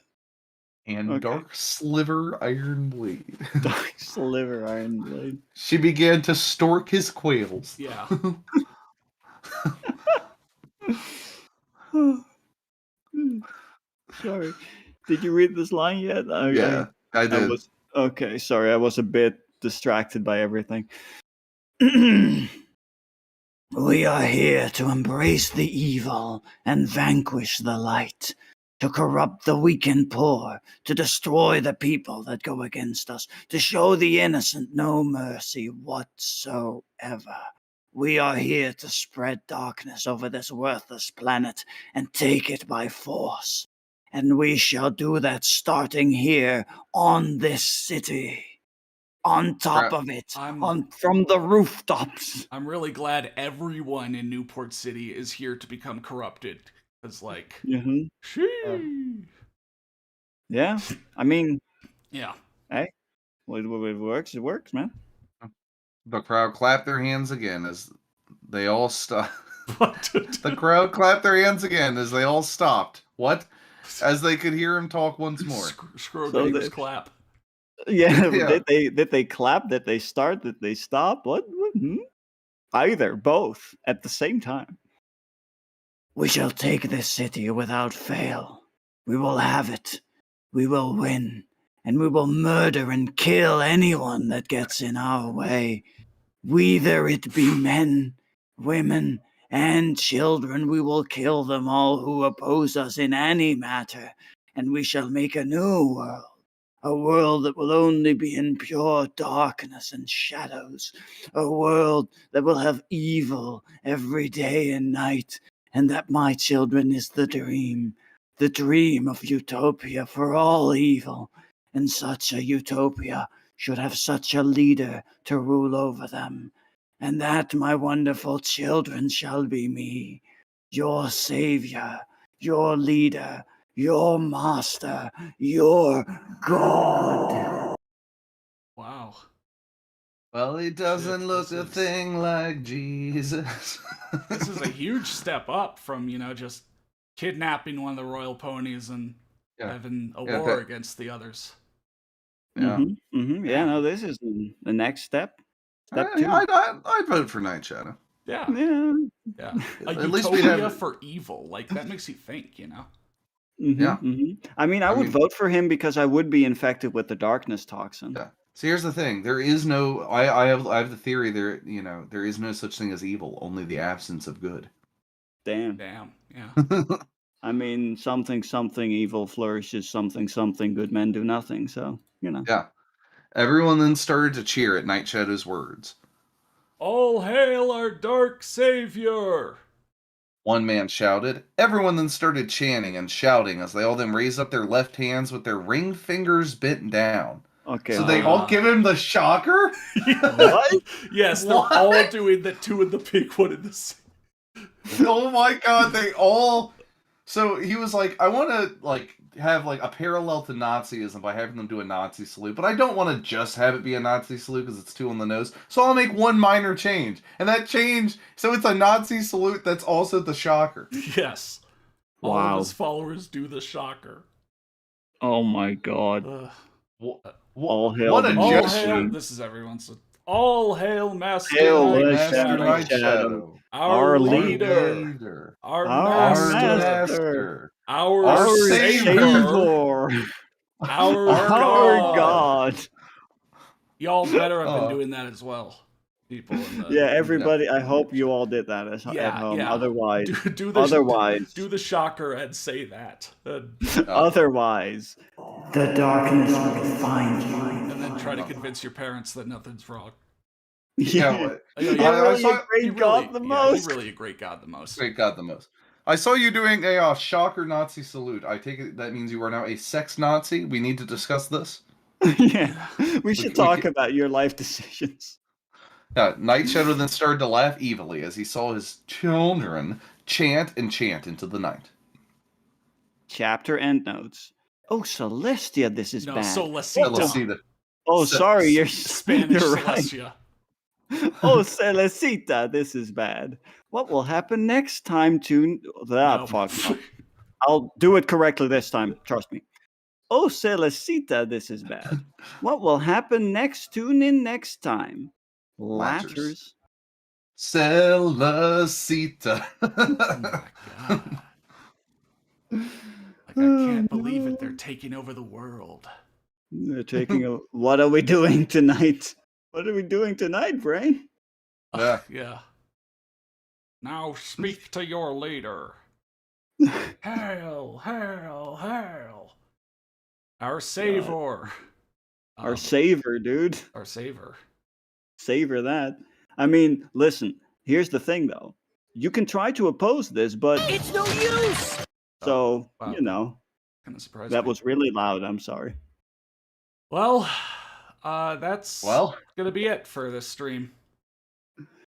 C: And Dark Sliver Iron Blade.
D: Dark Sliver Iron Blade.
C: She began to stork his quails.
B: Yeah.
D: Sorry. Did you read this line yet?
C: Yeah, I did.
D: Okay, sorry. I was a bit distracted by everything. We are here to embrace the evil and vanquish the light, to corrupt the weak and poor, to destroy the people that go against us, to show the innocent no mercy whatsoever. We are here to spread darkness over this worthless planet and take it by force. And we shall do that starting here on this city. On top of it, from the rooftops.
B: I'm really glad everyone in Newport City is here to become corrupted. It's like,
D: yeah, I mean,
B: yeah.
D: Hey, it works. It works, man.
C: The crowd clapped their hands again as they all stopped. The crowd clapped their hands again as they all stopped. What? As they could hear him talk once more.
B: Screwdriver's clap.
D: Yeah, did they clap? Did they start? Did they stop? What? Either, both, at the same time. We shall take this city without fail. We will have it. We will win. And we will murder and kill anyone that gets in our way. Whether it be men, women, and children, we will kill them all who oppose us in any matter. And we shall make a new world. A world that will only be in pure darkness and shadows. A world that will have evil every day and night. And that, my children, is the dream of utopia for all evil. And such a utopia should have such a leader to rule over them. And that, my wonderful children, shall be me, your savior, your leader, your master, your God.
B: Wow.
C: Well, he doesn't look a thing like Jesus.
B: This is a huge step up from, just kidnapping one of the royal ponies and having a war against the others.
C: Yeah.
D: Yeah, no, this is the next step. Step 2.
C: I'd vote for Night Shadow.
B: Yeah.
D: Yeah.
B: A
C: At least
B: utopia for evil. Like, that makes you think,
D: I mean, I would vote for him because I would be infected with the darkness toxin.
C: Yeah. So here's the thing: there is no. I have the theory there. There is no such thing as evil. Only the absence of good.
D: Damn.
B: Yeah.
D: I mean, something evil flourishes. Something good men do nothing. So
C: Yeah. Everyone then started to cheer at Night Shadow's words.
B: All hail our dark savior!
C: One man shouted. Everyone then started chanting and shouting as they all then raised up their left hands with their ring fingers bent down.
D: Okay.
C: So they all give him the shocker?
D: What?
B: Yes, they're all doing the 2 in the pig, 1 in the same.
C: Oh my god, they all... So he was like, I want to have a parallel to Nazism by having them do a Nazi salute, but I don't want to just have it be a Nazi salute because it's too on the nose. So I'll make one minor change. And that change, so it's a Nazi salute that's also the shocker.
B: Yes.
D: Wow.
B: All of his followers do the shocker.
D: Oh my god. All hail.
C: What a
B: gesture. This is everyone's. All hail Master
C: Night Shadow.
B: Our leader. Our master. Our savior. Our God. Y'all better have been doing that as well, people.
D: Everybody. I hope you all did that at home.
B: Yeah.
D: Otherwise,
B: do the shocker and say that.
D: Otherwise, the darkness will find you.
B: And then try to convince your parents that nothing's wrong.
C: Yeah,
D: You're really a great god the most.
B: You're really a great god the most.
C: Great god the most. I saw you doing a shocker Nazi salute. I take it that means you are now a sex Nazi. We need to discuss this.
D: Yeah, we should talk about your life decisions.
C: Night Shadow then started to laugh evilly as he saw his children chant and chant into the night.
D: Chapter endnotes. Oh, Celestia, this is bad.
B: Celestia.
D: Oh, sorry, you're
B: Spanish
D: you're right.
B: Celestia.
D: Oh, Celesita, this is bad. What will happen next time to... fuck. I'll do it correctly this time. Trust me. Oh, Celesita, this is bad. What will happen next? Tune in next time. Latters.
C: Celesita.
B: Oh my god. Like, I can't believe it. They're taking over the world.
D: They're taking over. What are we doing tonight? What are we doing tonight, Brain?
B: Yeah. Now speak to your leader. Hail, hail, hail. Our savior.
D: Our savior, dude.
B: Our savior.
D: Savor that. I mean, listen, here's the thing, though. You can try to oppose this, but...
G: It's no use!
D: So,
B: wow.
D: you know.
B: Kind of surprised
D: that
B: me.
D: was really loud. I'm sorry.
B: Well, that's gonna be it for this stream.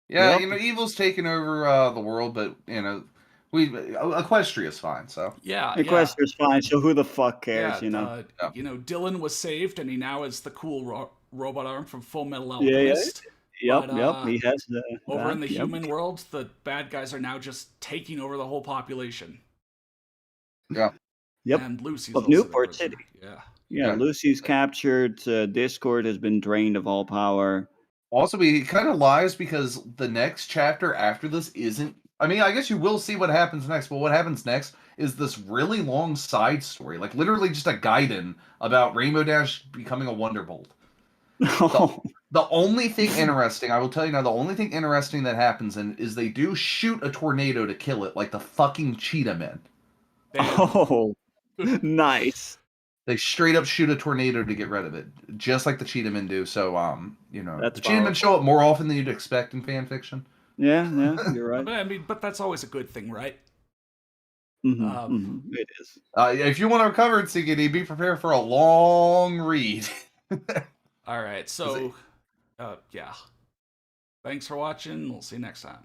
C: Yeah, evil's taken over the world, but Equestria's fine. So
D: Equestria's fine. So who the fuck cares?
B: Dylan was saved, and he now is the cool robot arm from Full Metal
D: Yeah.
B: Alchemist.
D: Yep. He has
B: over in the human world, the bad guys are now just taking over the whole population.
C: Yeah.
D: Yep.
B: And Lucy's
D: of
B: also
D: Newport
B: the
D: City.
B: Yeah.
D: Lucy's captured. Discord has been drained of all power.
C: Also, he kind of lies because the next chapter after this isn't. I mean, I guess you will see what happens next, but what happens next is this really long side story, like literally just a Gaiden about Rainbow Dash becoming a Wonderbolt. The only thing interesting, I will tell you now, the only thing interesting that happens is they do shoot a tornado to kill it, like the fucking Cheetah Men.
D: Oh, nice.
C: They straight up shoot a tornado to get rid of it, just like the Cheetah Men do. So,
D: That's
C: the Cheetah Men show up more often than you'd expect in fan fiction.
D: Yeah, you're right.
B: But that's always a good thing, right?
D: It is.
C: If you want to recover it, CKD, be prepared for a long read.
B: All right, so, yeah. Thanks for watching. We'll see you next time.